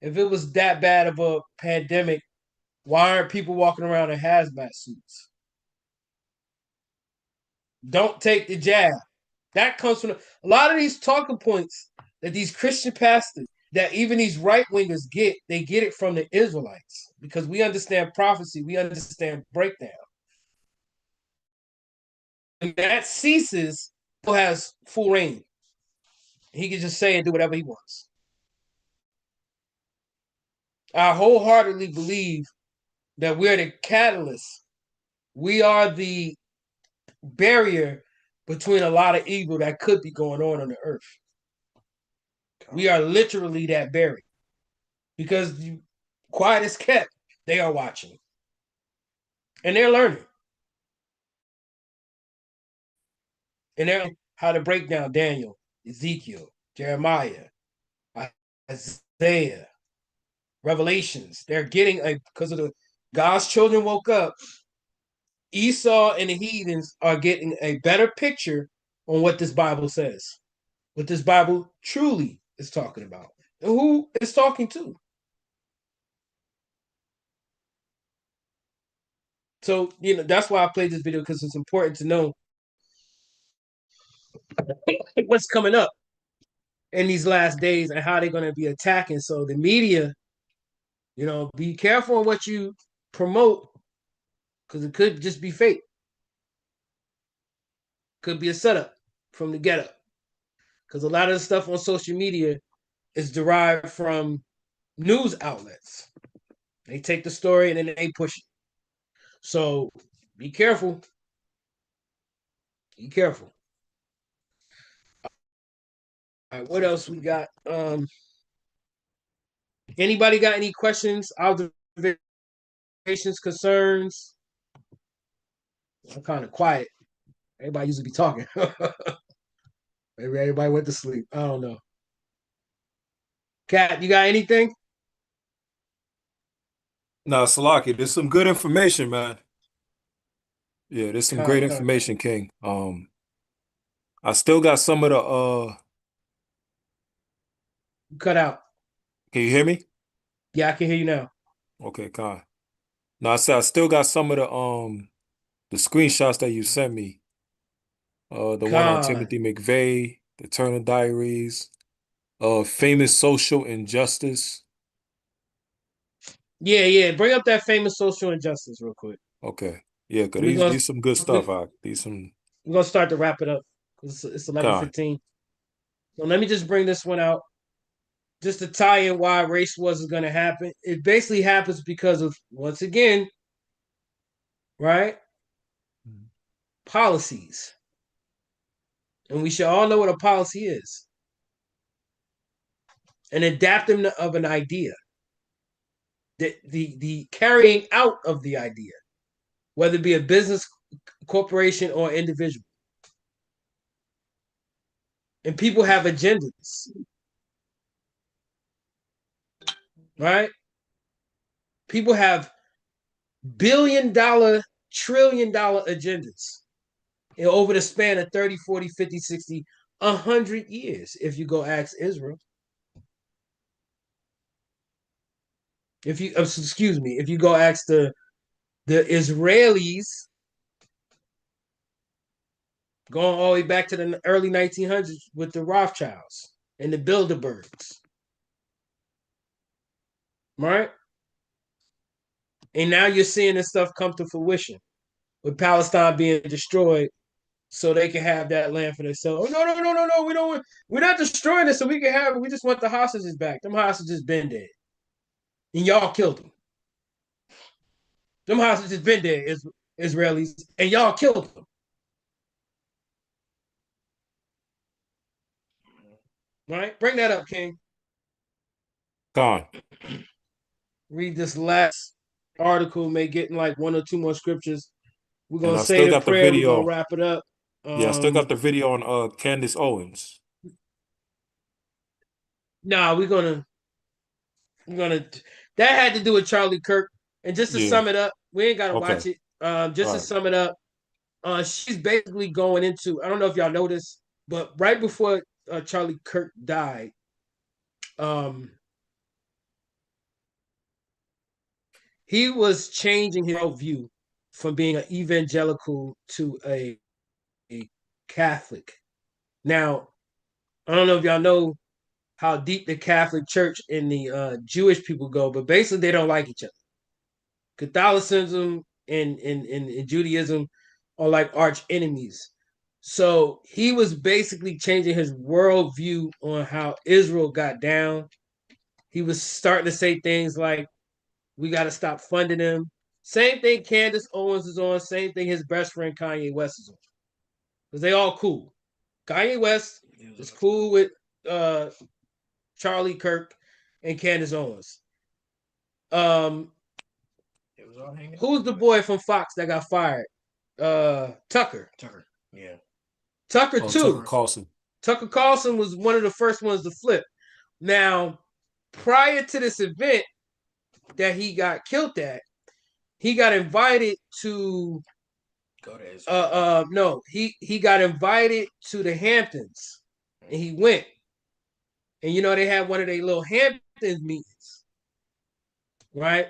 If it was that bad of a pandemic, why aren't people walking around in hazmat suits? Don't take the jab. That comes from a lot of these talking points that these Christian pastors, that even these right wingers get, they get it from the Israelites, because we understand prophecy, we understand breakdown. When that ceases, he has full reign. He can just say and do whatever he wants. I wholeheartedly believe that we're the catalyst. We are the barrier between a lot of evil that could be going on the earth. We are literally that barrier. Because quiet is kept, they are watching. And they're learning. And they're how to break down Daniel, Ezekiel, Jeremiah, Isaiah, Revelations. They're getting because of God's children woke up. Esau and the heathens are getting a better picture on what this Bible says, what this Bible truly is talking about, and who it's talking to. So, that's why I played this video, because it's important to know what's coming up in these last days and how they're going to be attacking. So the media, be careful on what you promote, because it could just be fake. Could be a setup from the get-up. Because a lot of the stuff on social media is derived from news outlets. They take the story and then they push it. So be careful. Be careful. All right, what else we got? Anybody got any questions, observations, concerns? I'm kind of quiet. Everybody usually be talking. Maybe everybody went to sleep. I don't know. Kat, you got anything? Nah, Salaki, there's some good information, man. Yeah, there's some great Con. information, King. I still got some of the Cut out. can you hear me? Yeah, I can hear you now. Okay, Con. No, I said I still got some of the screenshots that you sent me. The one on Con. Timothy McVeigh, the Turner Diaries, famous social injustice. Yeah. Bring up that famous social injustice real quick. Okay. Yeah, cause We're gonna these some good stuff. These some we're gonna start to wrap it up. It's Con. 11:15. So let me just bring this one out. Just to tie in why race wars is gonna happen. It basically happens because of, once again, right? Policies. And we should all know what a policy is. An adaptation of an idea. The carrying out of the idea, whether it be a business, corporation, or individual. And people have agendas. Right? People have billion-dollar, trillion-dollar agendas over the span of 30, 40, 50, 60, 100 years, if you go ask Israel. If you go ask the Israelis, going all the way back to the early 1900s with the Rothschilds and the Bilderbergs, right? And now you're seeing this stuff come to fruition with Palestine being destroyed so they can have that land for themselves. Oh, no, we don't want, we're not destroying it so we can have it. We just want the hostages back. Them hostages been dead. And y'all killed them. Them hostages been dead, Israelis, and y'all killed them. Right? Bring that up, King. Con. Read this last article, may get in like one or two more scriptures. We're And gonna I say still the got the prayer, we're gonna video. wrap it up. Yeah, I still got the video on Candace Owens. Nah, we're gonna that had to do with Charlie Kirk. And just to sum it up, we ain't gotta watch it. Just to sum it up, she's basically going into, I don't know if y'all know this, but right before Charlie Kirk died, he was changing his view from being an evangelical to a Catholic. Now, I don't know if y'all know how deep the Catholic Church and the Jewish people go, but basically they don't like each other. Catholicism and Judaism are like arch enemies. So he was basically changing his worldview on how Israel got down. He was starting to say things like, we got to stop funding them. Same thing Candace Owens is on. Same thing his best friend Kanye West is on. Because they all cool. Kanye West is cool with Charlie Kirk and Candace Owens. Who's the boy from Fox that got fired? Tucker. Yeah. Tucker too. Tucker Carlson. Tucker Carlson was one of the first ones to flip. Now, prior to this event that he got killed at, he got invited to go to Israel. No, he got invited to the Hamptons, and he went. And they had one of their little Hamptons meetings, right?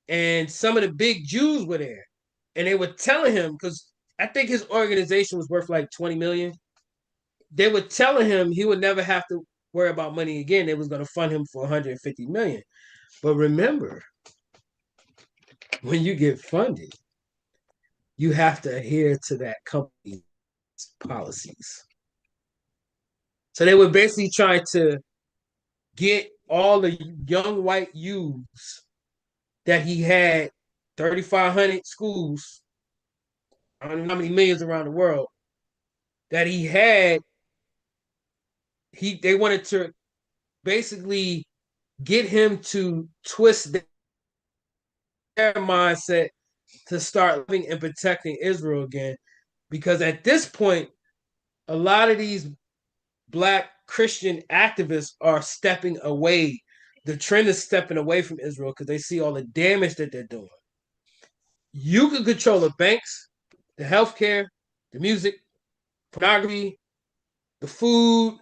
And some of the big Jews were there, and they were telling him, because I think his organization was worth like 20 million. They were telling him he would never have to worry about money again. They was going to fund him for 150 million. But remember, when you get funded, you have to adhere to that company's policies. So they were basically trying to get all the young white youths that he had, 3,500 schools, I don't know how many millions around the world, that he had. They wanted to basically get him to twist their mindset to start living and protecting Israel again. Because at this point, a lot of these Black Christian activists are stepping away the trend is stepping away from Israel because they see all the damage that they're doing. You can control the banks, the healthcare, the music, pornography, the food,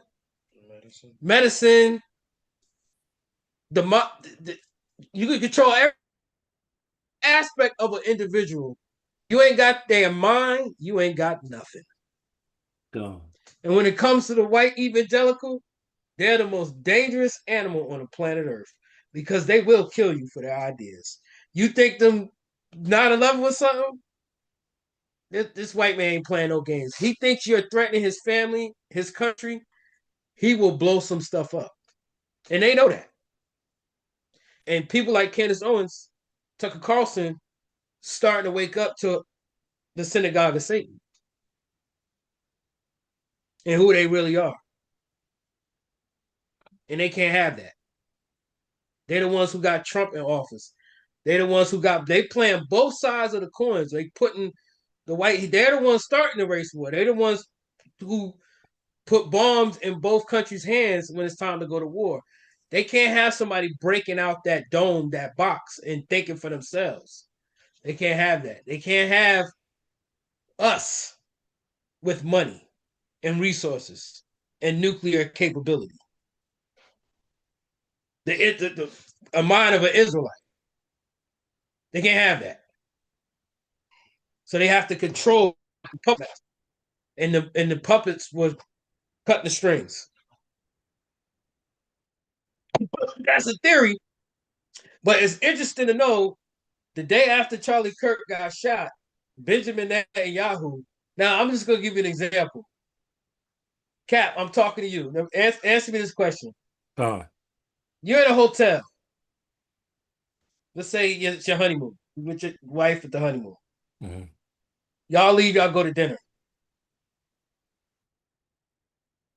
medicine, you can control every aspect of an individual. You ain't got their mind, you ain't got nothing. Dumb. And when it comes to the white evangelical, they're the most dangerous animal on the planet Earth because they will kill you for their ideas. You think them 9/11 was something? This white man ain't playing no games. He thinks you're threatening his family, his country. He will blow some stuff up. And they know that. And people like Candace Owens, Tucker Carlson, starting to wake up to the synagogue of Satan and who they really are. And they can't have that. They're the ones who got Trump in office. They're the ones they playing both sides of the coins. They putting they're the ones starting the race war. They're the ones who put bombs in both countries' hands when it's time to go to war. They can't have somebody breaking out that dome, that box, and thinking for themselves. They can't have that. They can't have us with money and resources and nuclear capability. A mind of an Israelite. They can't have that. So they have to control the puppets. And the puppets were cutting the strings. That's a theory. But it's interesting to know the day after Charlie Kirk got shot, Benjamin Netanyahu. Now, I'm just going to give you an example. Cap, I'm talking to you. Now, answer me this question. You're in a hotel. Let's say it's your honeymoon with your wife at the honeymoon. Mm-hmm. Y'all leave, y'all go to dinner.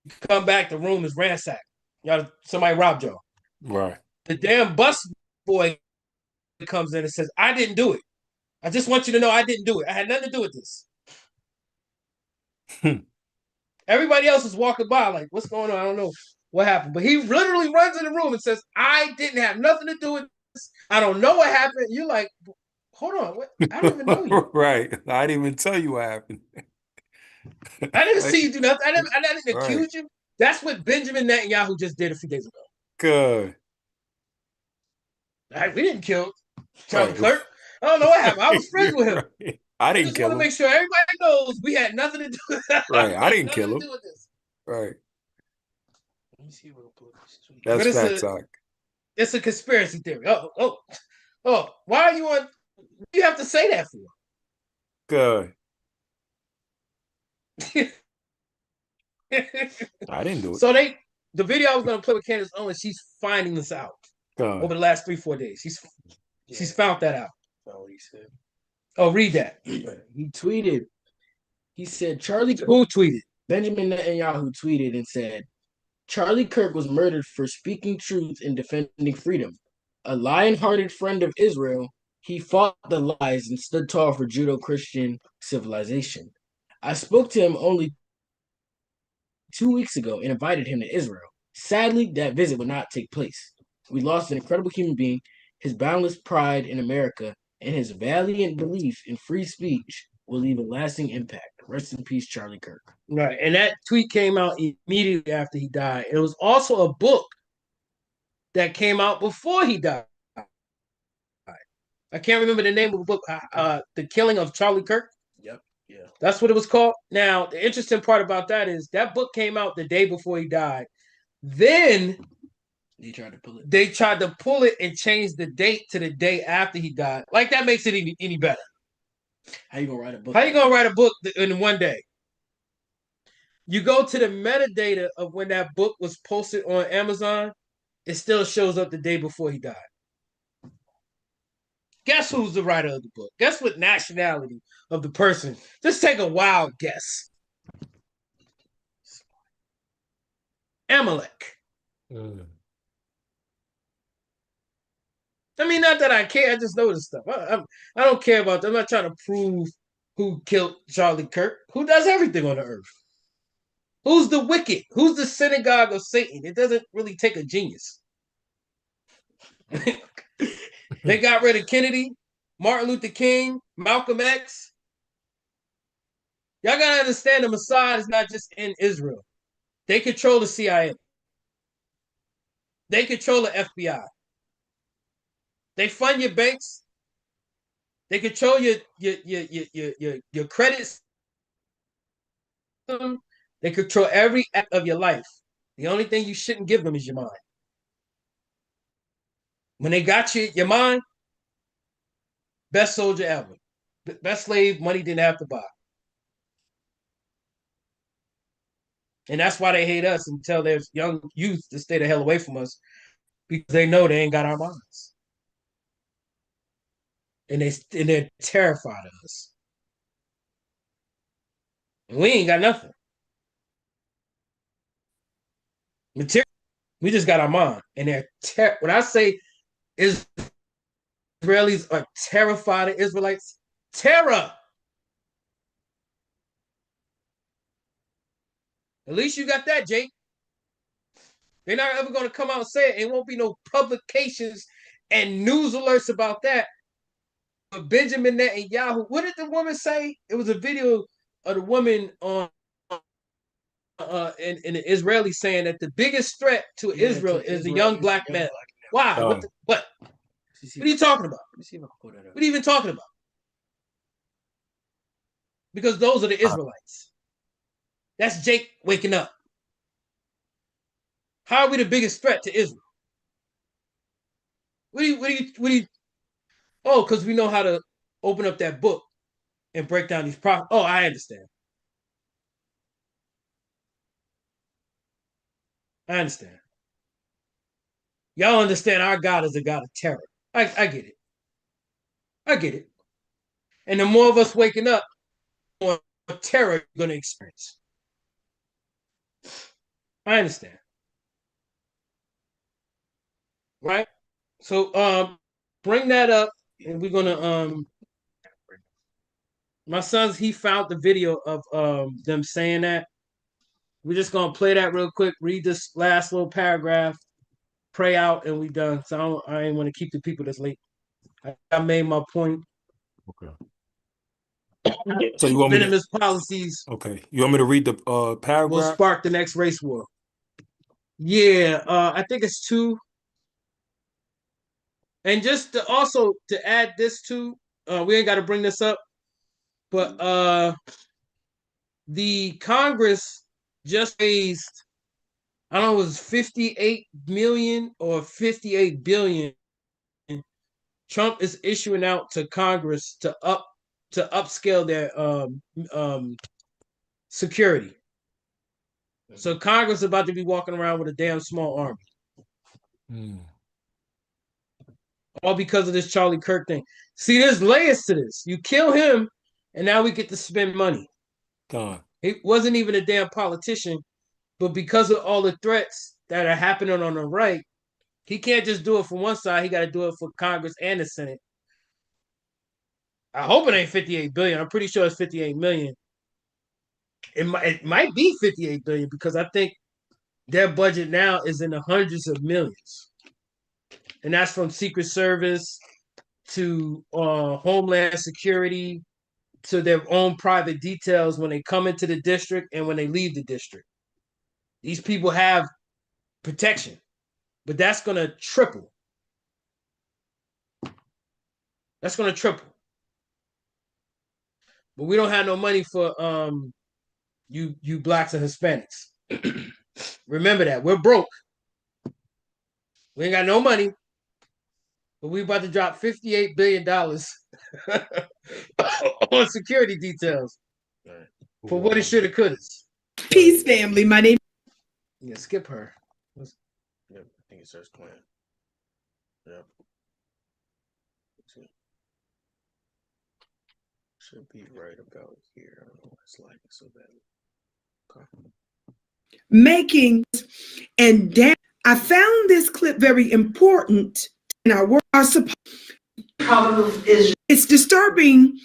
You come back, the room is ransacked. Somebody robbed y'all. Right. The damn bus boy comes in and says, I didn't do it. I just want you to know I didn't do it. I had nothing to do with this. Everybody else is walking by like, what's going on? I don't know what happened. But he literally runs in the room and says, I didn't have nothing to do with this. I don't know what happened. You're like, hold on. What? I don't even know you. Right. I didn't even tell you what happened. I didn't see you do nothing. I didn't accuse you. That's what Benjamin Netanyahu just did a few days ago. Good. We didn't kill Charlie Kirk. I don't know what happened. I was friends with him. Right. I didn't kill him. I just want to make sure everybody knows we had nothing to do with that. Right. I didn't kill him. Right. Let me see what That's fact talk. It's a conspiracy theory. Oh. Why are you on? What do you have to say that for? Good. I didn't do it. So the video I was going to play with Candace Owens, she's finding this out over the last 3-4 days. She's found that out. That's what he said. Oh, read that. He tweeted. He said, Who tweeted? Benjamin Netanyahu tweeted and said, Charlie Kirk was murdered for speaking truth and defending freedom. A lion-hearted friend of Israel, he fought the lies and stood tall for Judeo-Christian civilization. I spoke to him only 2 weeks ago and invited him to Israel. Sadly, that visit would not take place. We lost an incredible human being. His boundless pride in America and his valiant belief in free speech will leave a lasting impact. Rest in peace, Charlie Kirk. Right. And that tweet came out immediately after he died. It was also a book that came out before he died. I can't remember the name of the book. The Killing of Charlie Kirk. Yep. Yeah. That's what it was called. Now, the interesting part about that is that book came out the day before he died. Then they tried to pull it. They tried to pull it and change the date to the day after he died. Like that makes it any better. How you gonna write a book? How you gonna write a book in one day? You go to the metadata of when that book was posted on Amazon, it still shows up the day before he died. Guess who's the writer of the book? Guess what nationality of the person? Just take a wild guess. Amalek. I mean, not that I care. I just know this stuff. I don't care about that. I'm not trying to prove who killed Charlie Kirk. Who does everything on the earth? Who's the wicked? Who's the synagogue of Satan? It doesn't really take a genius. They got rid of Kennedy, Martin Luther King, Malcolm X. Y'all gotta understand the Mossad is not just in Israel. They control the CIA. They control the FBI. They fund your banks. They control your credit system. They control every act of your life. The only thing you shouldn't give them is your mind. When they got your mind, best soldier ever. Best slave money didn't have to buy. And that's why they hate us and tell their young youth to stay the hell away from us, because they know they ain't got our minds. And they're terrified of us. And we ain't got nothing. Material, we just got our mind. And they're when I say Israelis are terrified of Israelites, terror. At least you got that, Jake. They're not ever going to come out and say it. It won't be no publications and news alerts about that. But Benjamin Netanyahu, what did the woman say? It was a video of the woman on in the Israeli saying that the biggest threat to Israel is a young black man. Why? What? What are you talking about? What are you even talking about? Because those are the Israelites. That's Jake waking up. How are we the biggest threat to Israel? What do you? Oh, because we know how to open up that book and break down these prophets. Oh, I understand. I understand. Y'all understand our God is a God of terror. I get it. I get it. And the more of us waking up, the more terror you're going to experience. I understand. Right? So bring that up, and we're gonna my son's, he found the video of them saying that. We're just gonna play that real quick, read this last little paragraph, pray out, and we done. So I ain't want to keep the people that's late. I made my point. Okay. So you want me Venomous policies. Okay. You want me to read the paragraph? Will spark the next race war. Yeah, I think it's 2. And just also to add this too, we ain't got to bring this up, but the Congress just raised, I don't know, it was 58 million or 58 billion. Trump is issuing out to Congress to upscale their security. So Congress is about to be walking around with a damn small army. All because of this Charlie Kirk thing. See, there's layers to this. You kill him, and now we get to spend money. God. He wasn't even a damn politician, but because of all the threats that are happening on the right, he can't just do it for one side. He got to do it for Congress and the Senate. I hope it ain't 58 billion. I'm pretty sure it's 58 million. It might be 58 billion because I think their budget now is in the hundreds of millions. And that's from Secret Service to Homeland Security to their own private details when they come into the district and when they leave the district. These people have protection, but that's going to triple. That's going to triple. But we don't have no money for you blacks and Hispanics. Remember that. We're broke. We ain't got no money. But we about to drop $58 billion on security details for what it should have could have. Peace, family. My name. Yeah, skip her. Yep, I think it starts playing. Yep. Should be right about here. I don't know why it's like so bad. Okay. Making and down. I found this clip very important in our work. Problem of Israel. It's disturbing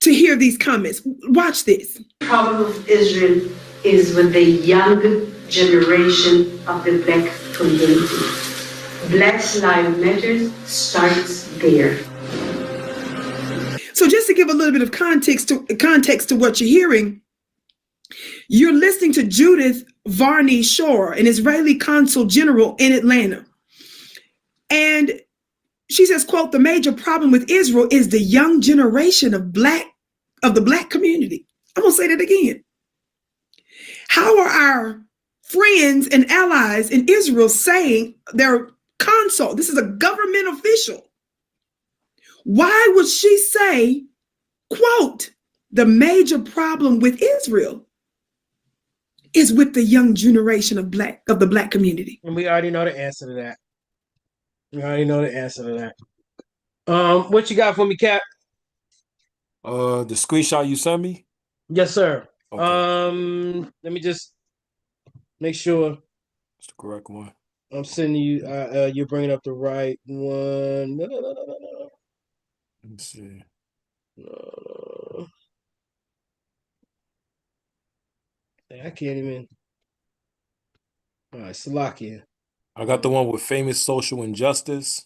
to hear these comments. Watch this. The problem of Israel is with the young generation of the black community. Black Lives Matter starts there. So just to give a little bit of context to what you're hearing, you're listening to Judith Varney Shore, an Israeli consul general in Atlanta. And she says, quote, the major problem with Israel is the young generation of the black community. I'm gonna say that again. How are our friends and allies in Israel saying their consul, this is a government official, why would she say, quote, the major problem with Israel is with the young generation of the black community? And we already know the answer to that. What you got for me, Cap? The screenshot you sent me? Yes, sir. Okay. Let me just make sure it's the correct one. I'm sending you. You're bringing up the right one. No. Let me see. No. I can't even. All right, Salakia. I got the one with famous social injustice.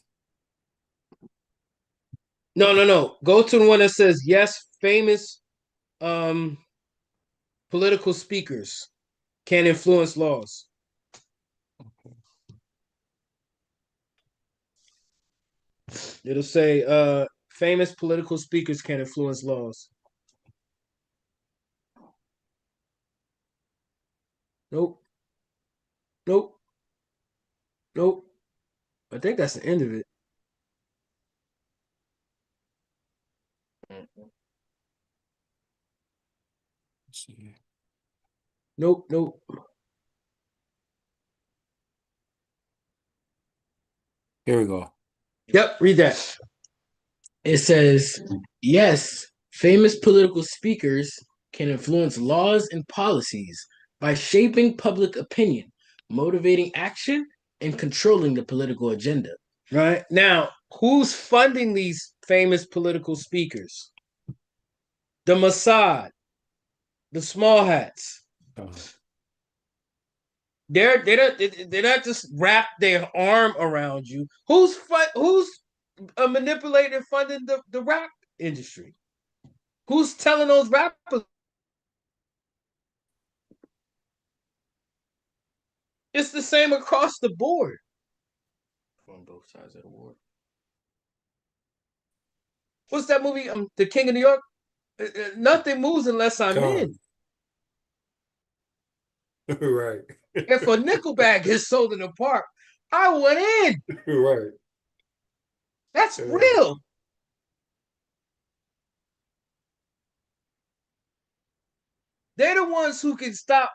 No. Go to the one that says yes, famous political speakers can influence laws. It'll say famous political speakers can influence laws. Nope. I think that's the end of it. Let's see. Nope. Here we go. Yep, read that. It says, yes, famous political speakers can influence laws and policies by shaping public opinion, motivating action, and controlling the political agenda. Right? Now, who's funding these famous political speakers? The Mossad, the small hats. They're not just wrap their arm around you. Who's manipulating and funding the rap industry? Who's telling those rappers? It's the same across the board. On both sides of the war. What's that movie? The King of New York? Nothing moves unless I'm in. Right. If a nickel bag is sold in the park, I went in. Right. That's real. They're the ones who can stop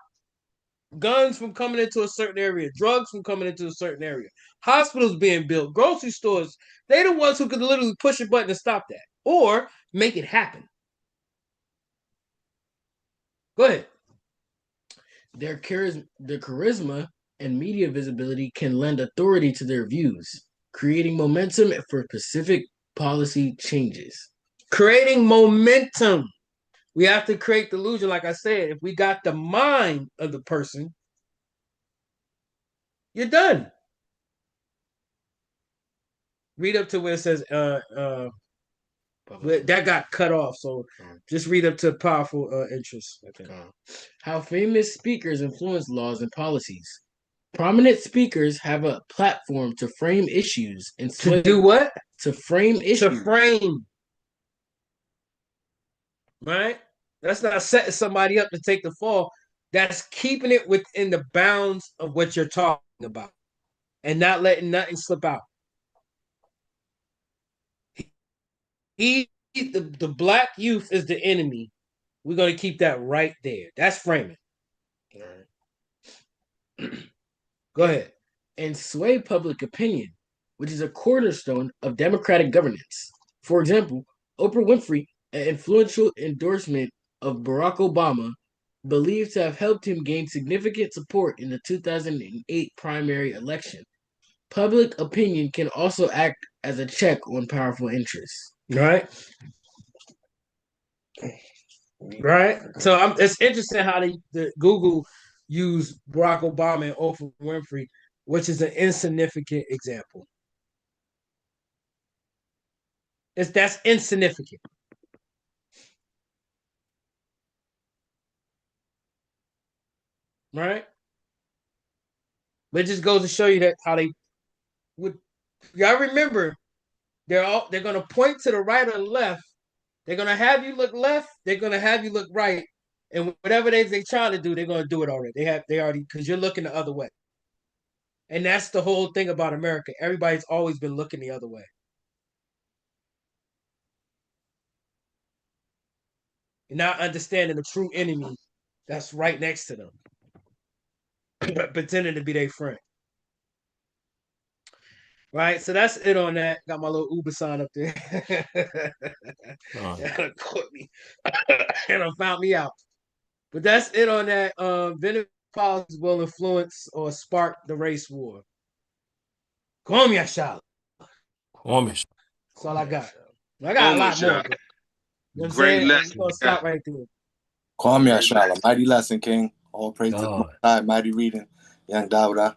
guns from coming into a certain area, drugs from coming into a certain area, hospitals being built, grocery stores. They're the ones who can literally push a button to stop that or make it happen. Go ahead. Their charisma and media visibility can lend authority to their views, creating momentum for specific policy changes. Creating momentum. We have to create the illusion, like I said, if we got the mind of the person, you're done. Read up to where it says that got cut off. So just read up to powerful interests. Okay. How famous speakers influence laws and policies. Prominent speakers have a platform to frame issues and to do what? To frame issues. To frame. Right? That's not setting somebody up to take the fall. That's keeping it within the bounds of what you're talking about and not letting nothing slip out. The black youth is the enemy. We're going to keep that right there. That's framing. All right. Go ahead. And sway public opinion, which is a cornerstone of democratic governance. For example, Oprah Winfrey, an influential endorsement of Barack Obama, believed to have helped him gain significant support in the 2008 primary election. Public opinion can also act as a check on powerful interests. Right? Right? So it's interesting how the Google used Barack Obama and Oprah Winfrey which is an insignificant example. That's insignificant. Right? But it just goes to show you that how they would. Y'all remember, they're gonna point to the right or the left. They're gonna have you look left. They're gonna have you look right, and whatever they trying to do, they're gonna do it already. They already because you're looking the other way, and that's the whole thing about America. Everybody's always been looking the other way, and not understanding the true enemy that's right next to them, pretending to be their friend. Right, so that's it on that. Got my little Uber sign up there. And caught me and found me out. But that's it on that. Venomous policies will influence or spark the race war. Come ya, Charlotte. That's all I got. I got a lot more. But, you know what I'm saying? We're gonna stop right there. Kwame Ashala, mighty lesson, King. All praise to the Most High, mighty reading. Young Dawuda.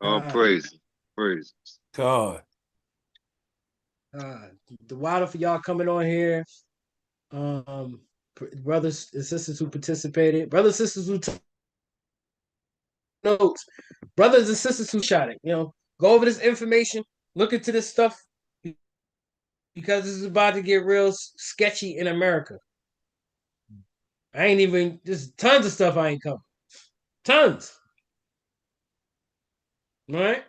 All praise. Praise. God. The water for y'all coming on here. Brothers and sisters who participated, brothers and sisters who took notes, brothers and sisters who shot it. Go over this information, look into this stuff because this is about to get real sketchy in America. There's tons of stuff I ain't covered. Tons. All right.